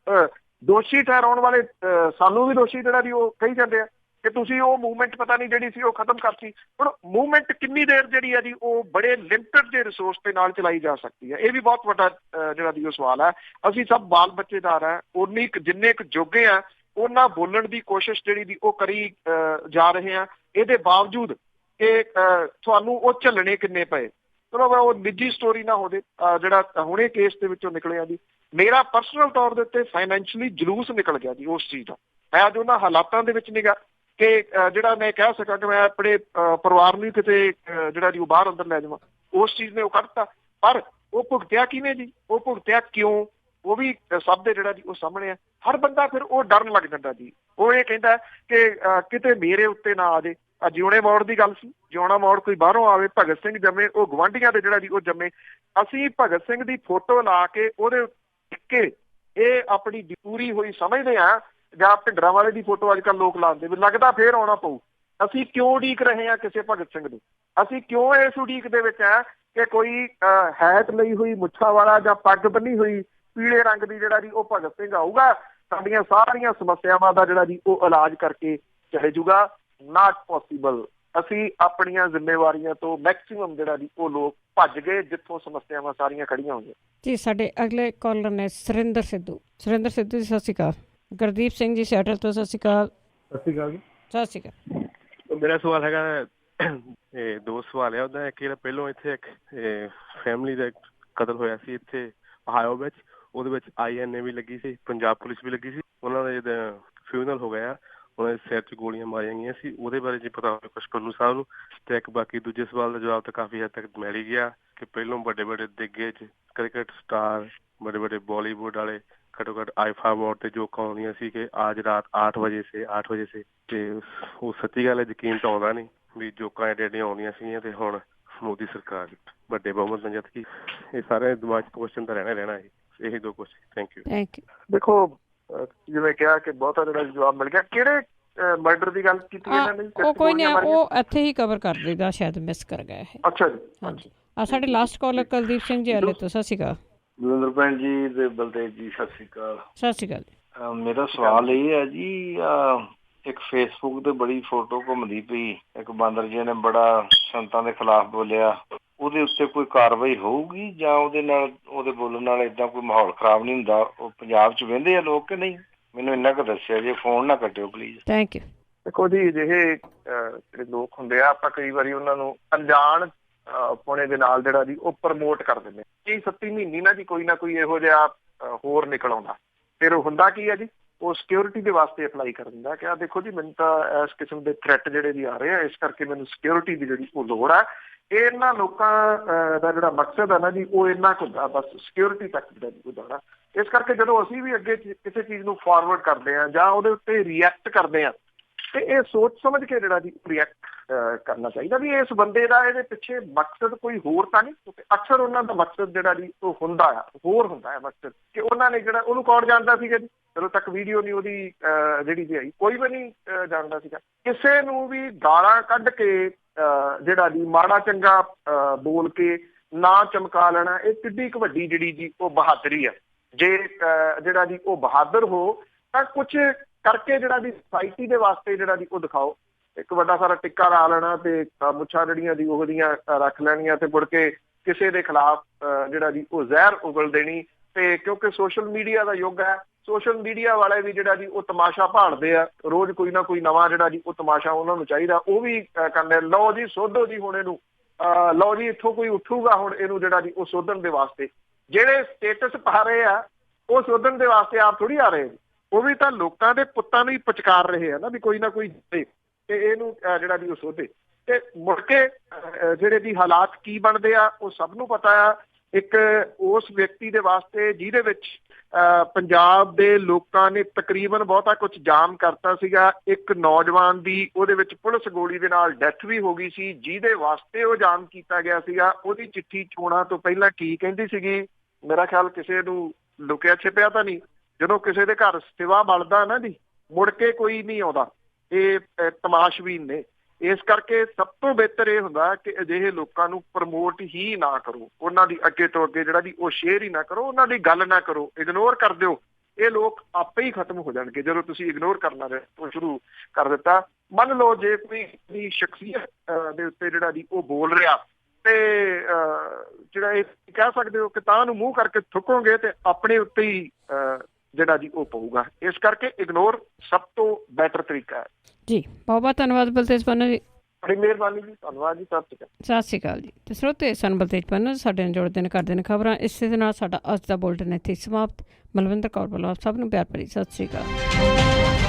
ਦੋਸ਼ੀ ਠਹਿਰਾਉਣ ਵਾਲੇ ਸਾਨੂੰ ਵੀ ਦੋਸ਼ੀ ਜਿਹੜਾ ਜੀ ਉਹ ਕਹੀ ਜਾਂਦੇ ਆ ਕਿ ਤੁਸੀਂ ਉਹ ਮੂਵਮੈਂਟ ਪਤਾ ਨਹੀਂ ਜਿਹੜੀ ਸੀ ਉਹ ਖਤਮ ਕਰਤੀ। ਹੁਣ ਮੂਵਮੈਂਟ ਕਿੰਨੀ ਦੇਰ ਜਿਹੜੀ ਹੈ ਜੀ ਉਹ ਬੜੇ ਲਿਮਟਡ ਦੇ ਰਿਸੋਰਸ ਦੇ ਨਾਲ ਚਲਾਈ ਜਾ ਸਕਦੀ ਹੈ, ਇਹ ਵੀ ਬਹੁਤ ਵੱਡਾ ਜਿਹੜਾ ਜੀ ਉਹ ਸਵਾਲ ਹੈ। ਅਸੀਂ ਸਭ ਬਾਲ ਬੱਚੇਦਾਰ ਹੈ, ਉਨੀ ਜਿੰਨੇ ਕੁ ਜੋਗੇ ਆ ਉਹਨਾਂ ਬੋਲਣ ਦੀ ਕੋਸ਼ਿਸ਼ ਜਿਹੜੀ ਦੀ ਉਹ ਕਰੀ ਜਾ ਰਹੇ ਆ। ਇਹਦੇ ਬਾਵਜੂਦ ਕਿ ਤੁਹਾਨੂੰ ਉਹ ਝੱਲਣੇ ਕਿੰਨੇ ਪਏ। ਚਲੋ ਉਹ ਨਿੱਜੀ ਸਟੋਰੀ ਨਾ ਹੋਵੇ, ਜਿਹੜਾ ਹੁਣੇ ਕੇਸ ਦੇ ਵਿੱਚੋਂ ਨਿਕਲਿਆ ਜੀ, ਮੇਰਾ ਪਰਸਨਲ ਤੌਰ ਦੇ ਉੱਤੇ ਫਾਈਨੈਂਸ਼ਲੀ ਜਲੂਸ ਨਿਕਲ ਗਿਆ ਜੀ ਉਸ ਚੀਜ਼ ਦਾ। ਮੈਂ ਅੱਜ ਉਹਨਾਂ ਹਾਲਾਤਾਂ ਦੇ ਵਿੱਚ ਨਿਗਾ ਕਿ ਜਿਹੜਾ ਮੈਂ ਕਹਿ ਸਕਾਂ ਕਿ ਮੈਂ ਆਪਣੇ ਪਰਿਵਾਰ ਨੂੰ ਕਿਤੇ ਜਿਹੜਾ ਜੀ ਉਹ ਬਾਹਰ ਅੰਦਰ ਲੈ ਜਾਵਾਂ, ਉਸ ਚੀਜ਼ ਨੇ ਉਹ ਕੱਢਤਾ। ਪਰ ਉਹ ਭੁਗਤਿਆ ਕਿਵੇਂ ਜੀ, ਉਹ ਭੁਗਤਿਆ ਕਿਉਂ, ਉਹ ਵੀ ਸਭ ਦੇ ਜਿਹੜਾ ਜੀ ਉਹ ਸਾਹਮਣੇ ਆ। ਹਰ ਬੰਦਾ ਫਿਰ ਉਹ ਡਰਨ ਲੱਗ ਜਾਂਦਾ ਜੀ, ਉਹ ਇਹ ਕਹਿੰਦਾ ਕਿ ਕਿਤੇ ਮੇਰੇ ਉੱਤੇ ਨਾ ਆ ਜੇ। ਜਿਉਣੇ ਮੋੜ ਦੀ ਗੱਲ ਸੀ, ਜਿਉਣਾ ਮੋੜ ਕੋਈ ਬਾਹਰੋਂ ਆਵੇ, ਭਗਤ ਸਿੰਘ ਜੰਮੇ ਉਹ ਗੁਆਂਢੀਆਂ ਦੇ ਜਿਹੜਾ ਜੀ ਉਹ ਜੰਮੇ। ਅਸੀਂ ਭਗਤ ਸਿੰਘ ਦੀ ਫੋਟੋ ਲਾ ਕੇ ਉਹਦੇ ਕੇ ਇਹ ਆਪਣੀ ਪੂਰੀ ਹੋਈ ਸਮਝਦੇ ਹਾਂ, ਜਾਂ ਭਿੰਡਰਾਂ ਵਾਲੇ ਦੀ ਫੋਟੋ ਅੱਜ ਕੱਲ੍ਹ ਲੋਕ ਲਾਉਂਦੇ ਵੀ ਲੱਗਦਾ ਫੇਰ ਆਉਣਾ ਪਊ। ਅਸੀਂ ਕਿਉਂ ਉਡੀਕ ਰਹੇ ਹਾਂ ਕਿਸੇ ਭਗਤ ਸਿੰਘ ਨੂੰ? ਅਸੀਂ ਕਿਉਂ ਇਸ ਉਡੀਕ ਦੇ ਵਿੱਚ ਆ ਕਿ ਕੋਈ ਹੈਟ ਲਈ ਹੋਈ ਮੁੱਛਾਂ ਵਾਲਾ ਜਾਂ ਪੱਗ ਬੰਨੀ ਹੋਈ ਪੀਲੇ ਰੰਗ ਦੀ ਜਿਹੜਾ ਜੀ ਉਹ ਭਗਤ ਸਿੰਘ ਆਊਗਾ, ਸਾਡੀਆਂ ਸਾਰੀਆਂ ਸਮੱਸਿਆਵਾਂ ਦਾ ਜਿਹੜਾ ਜੀ ਉਹ ਇਲਾਜ ਕਰਕੇ ਚਲੇ ਜੂਗਾ? Not possible. ਅਸੀਂ ਆਪਣੀਆਂ ਜ਼ਿੰਮੇਵਾਰੀਆਂ ਤੋਂ ਮੈਕਸਿਮਮ ਜਿਹੜਾ ਜੀ ਉਹ ਲੋਕ ਭੱਜ ਗਏ ਜਿੱਥੋਂ ਸਮੱਸਿਆਵਾਂ ਸਾਰੀਆਂ ਖੜੀਆਂ ਹੋਈਆਂ ਜੀ। ਸਾਡੇ ਅਗਲੇ ਕਾਲਰ ਨੇ ਸੁਰਿੰਦਰ ਸਿੱਧੂ। ਸੁਰਿੰਦਰ ਸਿੱਧੂ ਜੀ ਸਤਿ ਸ਼੍ਰੀ ਅਕਾਲ। ਗੁਰਦੀਪ ਸਿੰਘ ਜੀ ਸਿਆਟਲ ਤੋਂ ਸਤਿ ਸ਼੍ਰੀ ਅਕਾਲ। ਸਤਿ ਸ਼੍ਰੀ ਅਕਾਲ ਜੀ। ਸਤਿ ਸ਼੍ਰੀ ਅਕਾਲ। ਮੇਰਾ ਸਵਾਲ ਹੈਗਾ, ਇਹ ਦੋ ਸਵਾਲ ਹੈ। ਉਹਦਾ ਇੱਕ ਜਿਹੜਾ ਪਹਿਲੋਂ ਇੱਥੇ ਇੱਕ ਫੈਮਿਲੀ ਦਾ ਕਤਲ ਹੋਇਆ ਸੀ ਇੱਥੇ ਓਹਾਇਓ ਵਿੱਚ, ਉਹਦੇ ਵਿੱਚ INA ਵੀ ਲੱਗੀ ਸੀ, ਪੰਜਾਬ ਪੁਲਿਸ ਵੀ ਲੱਗੀ ਸੀ। ਉਹਨਾਂ ਦਾ ਜਦੋਂ ਫਿਊਨਰਲ ਹੋ ਗਿਆ, ਉਹਨਾਂ ਦੇ ਸਿਰ 'ਚ ਗੋਲੀਆਂ ਮਾਰੀਆਂ ਗਈਆਂ ਸੀ। ਉਹਦੇ ਬਾਰੇ ਜੇ ਪਤਾ ਹੋਵੇ ਕੁਛ ਪੰਨੂ ਸਾਹਿਬ ਨੂੰ। ਤੇ ਇੱਕ ਬਾਕੀ ਦੂਜੇ ਸਵਾਲ ਦਾ ਜਵਾਬ ਤਾਂ ਕਾਫੀ ਹੱਦ ਤੱਕ ਮਿਲ ਹੀ ਗਿਆ ਕਿ ਪਹਿਲੋਂ ਵੱਡੇ ਵੱਡੇ ਦਿੱਗਜ ਕ੍ਰਿਕਟ ਸਟਾਰ, ਵੱਡੇ ਵੱਡੇ ਬਾਲੀਵੁੱਡ ਵਾਲੇ ਘੱਟੋ ਘੱਟ ਆਈਫਾ ਅਵਾਰਡ ਤੇ ਜੋ ਆਉਂਦੀਆਂ ਸੀ ਕਿ ਅੱਜ ਰਾਤ 8 ਵਜੇ ਸੇ ਤੇ ਉਹ ਸੱਚੀ ਗੱਲ ਹੈ, ਯਕੀਨ ਤਾਂ ਆਉਂਦਾ ਨਹੀਂ ਵੀ ਜੋਕਾਂ ਐਡੀਆਂ ਆਉਂਦੀਆਂ ਸੀਗੀਆਂ ਤੇ ਹੁਣ ਮੋਦੀ ਸਰਕਾਰ ਵੱਡੇ ਬਹੁਮਤ ਨਾਲ ਜਿੱਤ ਗਈ। ਇਹ ਸਾਰੇ ਦਿਮਾਗ 'ਚ ਕੁਐਸਚਨ ਤਾਂ ਰਹਿਣਾ ਇਹੀ ਦੋ ਕੁਐਸਚਨ। Thank you. ਦੇਖੋ ਜਿਵੇਂ ਕਿਹਾ ਕਿ ਬਹੁਤਾ ਜਿਹੜਾ ਜਵਾਬ ਮਿਲ ਗਿਆ। ਕਿਹੜੇ ਮਰਡਰ ਦੀ ਗੱਲ ਕੀਤੀ ਇਹਨਾਂ ਨੇ? ਉਹ ਕੋਈ ਨਹੀਂ, ਉਹ ਇੱਥੇ ਹੀ ਕਵਰ ਕਰ ਦੇਗਾ, ਸ਼ਾਇਦ ਮਿਸ ਕਰ ਗਏ ਹੈ। ਅੱਛਾ ਜੀ। ਹਾਂਜੀ। ਸਾਡੇ ਲਾਸਟ ਕਾਲਰ ਕੁਲਦੀਪ ਸਿੰਘ ਜੀ ਆਲੇ ਤੋਂ। ਸਤਿ ਸ਼੍ਰੀ ਅਕਾਲ। ਦਵਿੰਦਰ ਭੈਣ ਜੀ ਤੇ ਬਲਦੇਵ ਜੀ ਸਤਿ ਸ਼੍ਰੀ ਅਕਾਲ। ਸਤਿ ਸ਼੍ਰੀ ਅਕਾਲ ਜੀ। ਮੇਰਾ ਸਵਾਲ ਇਹ ਹੈ ਜੀ, ਇੱਕ ਫੇਸਬੁੱਕ ਤੇ ਬੜੀ ਫੋਟੋ ਘੁੰਮਦੀ ਪਈ, ਇੱਕ ਬਾਂਦਰ ਜੀ ਨੇ ਬੜਾ ਸੰਤਾਂ ਦੇ ਖਿਲਾਫ ਬੋਲਿਆ, ਉਹਦੇ ਉੱਤੇ ਕੋਈ ਕਾਰਵਾਈ ਹੋਊਗੀ ਜਾਂ ਉਹਦੇ ਬੋਲਣ ਨਾਲ ਏਦਾਂ ਕੋਈ ਮਾਹੌਲ ਖਰਾਬ ਨਹੀਂ ਹੁੰਦਾ? ਉਹ ਪੰਜਾਬ 'ਚ ਵਹਿੰਦੇ ਆ ਲੋਕ ਕਿ ਨਹੀਂ? ਮੈਨੂੰ ਇੰਨਾ ਕੁ ਦੱਸਿਆ ਜੀ। ਫੋਨ ਨਾ ਕੱਟਿਓ ਪਲੀਜ਼। Thank you. ਦੇਖੋ ਜੀ, ਅਜਿਹੇ ਜਿਹੜੇ ਲੋਕ ਹੁੰਦੇ ਆ, ਆਪਾਂ ਕਈ ਵਾਰੀ ਉਹਨਾਂ ਨੂੰ ਅਣਜਾਣ ਪੁਣੇ ਦੇ ਨਾਲ ਜਿਹੜਾ ਜੀ ਉਹ ਪ੍ਰਮੋਟ ਕਰ ਦਿੰਦੇ। ਕੀ 7 ਮਹੀਨੇ ਨਾ ਜੀ ਕੋਈ ਨਾ ਕੋਈ ਇਹੋ ਜਿਹਾ ਹੋਰ ਨਿਕਲ ਆਉਂਦਾ, ਫਿਰ ਉਹ ਹੁੰਦਾ ਕੀ ਹੈ ਜੀ, ਉਹ ਸਿਕਿਉਰਿਟੀ ਦੇ ਵਾਸਤੇ ਅਪਲਾਈ ਕਰ ਦਿੰਦਾ ਕਿ ਦੇਖੋ ਜੀ ਮੈਨੂੰ ਤਾਂ ਇਸ ਕਿਸਮ ਦੇ ਥ੍ਰੈਟ ਜਿਹੜੇ ਵੀ ਆ ਰਹੇ ਆ, ਇਸ ਕਰਕੇ ਮੈਨੂੰ ਸਿਕਿਉਰਿਟੀ ਦੀ ਜਿਹੜੀ ਉਹ ਲੋੜ ਆ। ਇਹਨਾਂ ਲੋਕਾਂ ਦਾ ਜਿਹੜਾ ਮਕਸਦ ਹੈ ਨਾ ਜੀ ਉਹ ਇੰਨਾ ਕੁ ਹੁੰਦਾ, ਬਸ ਸਿਕਿਉਰਿਟੀ ਤੱਕ ਜਿਹੜਾ ਜੀ ਉਹ ਜਾਣਾ। ਇਸ ਕਰਕੇ ਜਦੋਂ ਅਸੀਂ ਵੀ ਅੱਗੇ ਕਿਸੇ ਚੀਜ਼ ਨੂੰ ਫਾਰਵਰਡ ਕਰਦੇ ਹਾਂ ਜਾਂ ਉਹਦੇ ਉੱਤੇ ਰਿਐਕਟ ਕਰਦੇ ਹਾਂ ਤੇ ਇਹ ਸੋਚ ਸਮਝ ਕੇ ਜਿਹੜਾ ਜੀ ਰਿਐਕਟ ਕਰਨਾ ਚਾਹੀਦਾ ਵੀ ਇਸ ਬੰਦੇ ਦਾ ਇਹਦੇ ਪਿੱਛੇ ਮਕਸਦ ਕੋਈ ਹੋਰ ਤਾਂ ਨਹੀਂ। ਕਿਉਂਕਿ ਅਕਸਰ ਉਹਨਾਂ ਦਾ ਮਕਸਦ ਜਿਹੜਾ ਜੀ ਉਹ ਹੁੰਦਾ ਆ ਹੋਰ ਹੁੰਦਾ ਹੈ ਮਕਸਦ, ਕਿ ਉਹਨਾਂ ਨੇ ਜਿਹੜਾ ਉਹਨੂੰ ਕੌਣ ਜਾਣਦਾ ਸੀਗਾ ਜੀ, ਜਦੋਂ ਤੱਕ ਵੀਡੀਓ ਨਹੀਂ ਉਹਦੀ ਜਿਹੜੀ ਜੀ ਆਈ, ਕੋਈ ਵੀ ਨਹੀਂ ਜਾਣਦਾ ਸੀਗਾ। ਕਿਸੇ ਨੂੰ ਵੀ ਗਾਲਾਂ ਕੱਢ ਕੇ ਜਿਹੜਾ ਜੀ ਮਾੜਾ ਚੰਗਾ ਬੋਲ ਕੇ ਨਾ ਚਮਕਾ ਲੈਣਾ, ਇਹ ਕਿੱਡੀ ਕੁ ਵੱਡੀ ਜਿਹੜੀ ਜੀ ਉਹ ਬਹਾਦਰੀ ਆ। ਜੇ ਜਿਹੜਾ ਜੀ ਉਹ ਬਹਾਦਰ ਹੋ ਤਾਂ ਕੁਛ ਕਰਕੇ ਜਿਹੜਾ ਜੀ ਸੁਸਾਇਟੀ ਦੇ ਵਾਸਤੇ ਜਿਹੜਾ ਜੀ ਉਹ ਦਿਖਾਓ। ਇੱਕ ਵੱਡਾ ਸਾਰਾ ਟਿੱਕਾ ਲਾ ਲੈਣਾ ਤੇ ਮੁੱਛਾਂ ਜਿਹੜੀਆਂ ਦੀ ਉਹ ਦੀਆਂ ਰੱਖ ਲੈਣੀਆਂ ਤੇ ਮੁੜ ਕੇ ਕਿਸੇ ਦੇ ਖਿਲਾਫ ਜਿਹੜਾ ਜੀ ਉਹ ਜ਼ਹਿਰ ਉਗਲ ਦੇਣੀ। ਤੇ ਕਿਉਂਕਿ ਸੋਸ਼ਲ ਮੀਡੀਆ ਦਾ ਯੁੱਗ ਹੈ, ਸੋਸ਼ਲ ਮੀਡੀਆ ਵਾਲੇ ਵੀ ਜਿਹੜਾ ਜੀ ਉਹ ਤਮਾਸ਼ਾ ਭਾਲਦੇ ਆ, ਰੋਜ਼ ਕੋਈ ਨਾ ਕੋਈ ਨਵਾਂ ਜਿਹੜਾ ਜੀ ਉਹ ਤਮਾਸ਼ਾ ਉਹਨਾਂ ਨੂੰ ਚਾਹੀਦਾ, ਉਹ ਵੀ ਕਹਿੰਦੇ ਲਓ ਜੀ ਸੋਧੋ ਜੀ ਹੁਣ ਇਹਨੂੰ, ਲਓ ਜੀ ਇੱਥੋਂ ਕੋਈ ਉੱਠੂਗਾ ਹੁਣ ਇਹਨੂੰ ਜਿਹੜਾ ਜੀ ਉਹ ਸੋਧਣ ਦੇ ਵਾਸਤੇ। ਜਿਹੜੇ ਸਟੇਟਸ ਪਾ ਰਹੇ ਆ ਉਹ ਸੋਧਣ ਦੇ ਵਾਸਤੇ ਆਪ ਥੋੜੀ ਆ ਰਹੇ, ਉਹ ਵੀ ਤਾਂ ਲੋਕਾਂ ਦੇ ਪੁੱਤਾਂ ਨੂੰ ਹੀ ਪਚਕਾਰ ਰਹੇ ਆ ਨਾ ਵੀ ਕੋਈ ਨਾ ਕੋਈ ਤੇ ਇਹਨੂੰ ਜਿਹੜਾ ਜੀ ਉਹ ਸੋਧੇ। ਤੇ ਮੁੜ ਕੇ ਜਿਹੜੇ ਦੀ ਹਾਲਾਤ ਕੀ ਬਣਦੇ ਆ ਉਹ ਸਭ ਨੂੰ ਪਤਾ ਆ। ਇੱਕ ਉਸ ਵਿਅਕਤੀ ਦੇ ਵਾਸਤੇ ਜਿਹਦੇ ਵਿੱਚ ਪੰਜਾਬ ਦੇ ਲੋਕਾਂ ਨੇ ਤਕਰੀਬਨ ਬਹੁਤਾ ਕੁਝ ਜਾਮ ਕਰਤਾ ਸੀਗਾ, ਇੱਕ ਨੌਜਵਾਨ ਦੀ ਉਹਦੇ ਵਿੱਚ ਪੁਲਿਸ ਗੋਲੀ ਦੇ ਨਾਲ ਡੈਥ ਵੀ ਹੋ ਗਈ ਸੀ, ਜਿਹਦੇ ਵਾਸਤੇ ਉਹ ਜਾਮ ਕੀਤਾ ਗਿਆ ਸੀਗਾ। ਉਹਦੀ ਚਿੱਠੀ ਚੋਣਾਂ ਤੋਂ ਪਹਿਲਾਂ ਕੀ ਕਹਿੰਦੀ ਸੀਗੀ, ਮੇਰਾ ਖਿਆਲ ਕਿਸੇ ਨੂੰ ਲੁਕਿਆ ਛਿਪਿਆ ਤਾਂ ਨਹੀਂ। ਜਦੋਂ ਕਿਸੇ ਦੇ ਘਰ ਸੇਵਾ ਬਲਦਾ ਨਾ ਜੀ, ਮੁੜ ਕੇ ਕੋਈ ਨਹੀਂ ਆਉਂਦਾ, ਇਹ ਤਮਾਸ਼ਬੀਨ ਨੇ। ਇਸ ਕਰਕੇ ਸਭ ਤੋਂ ਬਿਹਤਰ ਇਹ ਹੁੰਦਾ ਕਿ ਅਜਿਹੇ ਲੋਕਾਂ ਨੂੰ ਪ੍ਰਮੋਟ ਹੀ ਨਾ ਕਰੋ, ਉਹਨਾਂ ਦੀ ਅੱਗੇ ਤੋਂ ਅੱਗੇ ਜਿਹੜਾ ਜੀ ਉਹ ਸ਼ੇਅਰ ਹੀ ਨਾ ਕਰੋ, ਉਹਨਾਂ ਦੀ ਗੱਲ ਨਾ ਕਰੋ, ਇਗਨੋਰ ਕਰ ਦਿਓ। ਇਹ ਲੋਕ ਆਪੇ ਹੀ ਖਤਮ ਹੋ ਜਾਣਗੇ ਜਦੋਂ ਤੁਸੀਂ ਇਗਨੋਰ ਕਰਨਾ ਸ਼ੁਰੂ ਕਰ ਦਿੱਤਾ। ਮੰਨ ਲਓ ਜੇ ਕੋਈ ਦੀ ਸ਼ਖਸੀਅਤ ਦੇ ਉੱਤੇ ਜਿਹੜਾ ਜੀ ਉਹ ਬੋਲ ਰਿਹਾ ਤੇ ਜਿਹੜਾ ਇਹ ਕਹਿ ਸਕਦੇ ਹੋ ਕਿ ਤਾਂ ਨੂੰ ਮੂੰਹ ਕਰਕੇ ਥੁੱਕੋਗੇ ਤੇ ਆਪਣੇ ਉੱਤੇ ਹੀ ਜਿਹੜਾ ਜੀ ਉਹ ਪਊਗਾ। ਇਸ ਕਰਕੇ ਇਗਨੋਰ ਸਭ ਤੋਂ ਬੈਟਰ ਤਰੀਕਾ ਹੈ ਜੀ। ਬਹੁਤ ਬਹੁਤ ਧੰਨਵਾਦ ਬਲਤੇਜ ਪੰਨੂ ਜੀ, ਬੜੀ ਮਿਹਰਬਾਨੀ ਜੀ, ਧੰਨਵਾਦ ਜੀ, ਸਤਿ ਸ਼੍ਰੀ ਅਕਾਲ। ਸਤਿ ਸ਼੍ਰੀ ਅਕਾਲ ਜੀ। ਤੇ ਸਰੋਤੇ ਸਨ ਬਲਤੇਜ ਪੰਨੂ ਸਾਡੇ ਨਾਲ ਜੋੜਦੇ ਨੇ, ਕਰਦੇ ਨੇ ਖਬਰਾਂ। ਇਸੇ ਦੇ ਨਾਲ ਸਾਡਾ ਅੱਜ ਦਾ ਬੁਲਟਨ ਇੱਥੇ ਸਮਾਪਤ। ਮਲਵਿੰਦਰ ਕੌਰ ਵੱਲੋਂ ਆਪ ਸਭ ਨੂੰ ਪਿਆਰ ਭਰੀ ਸਤਿ ਸ਼੍ਰੀ ਅਕਾਲ।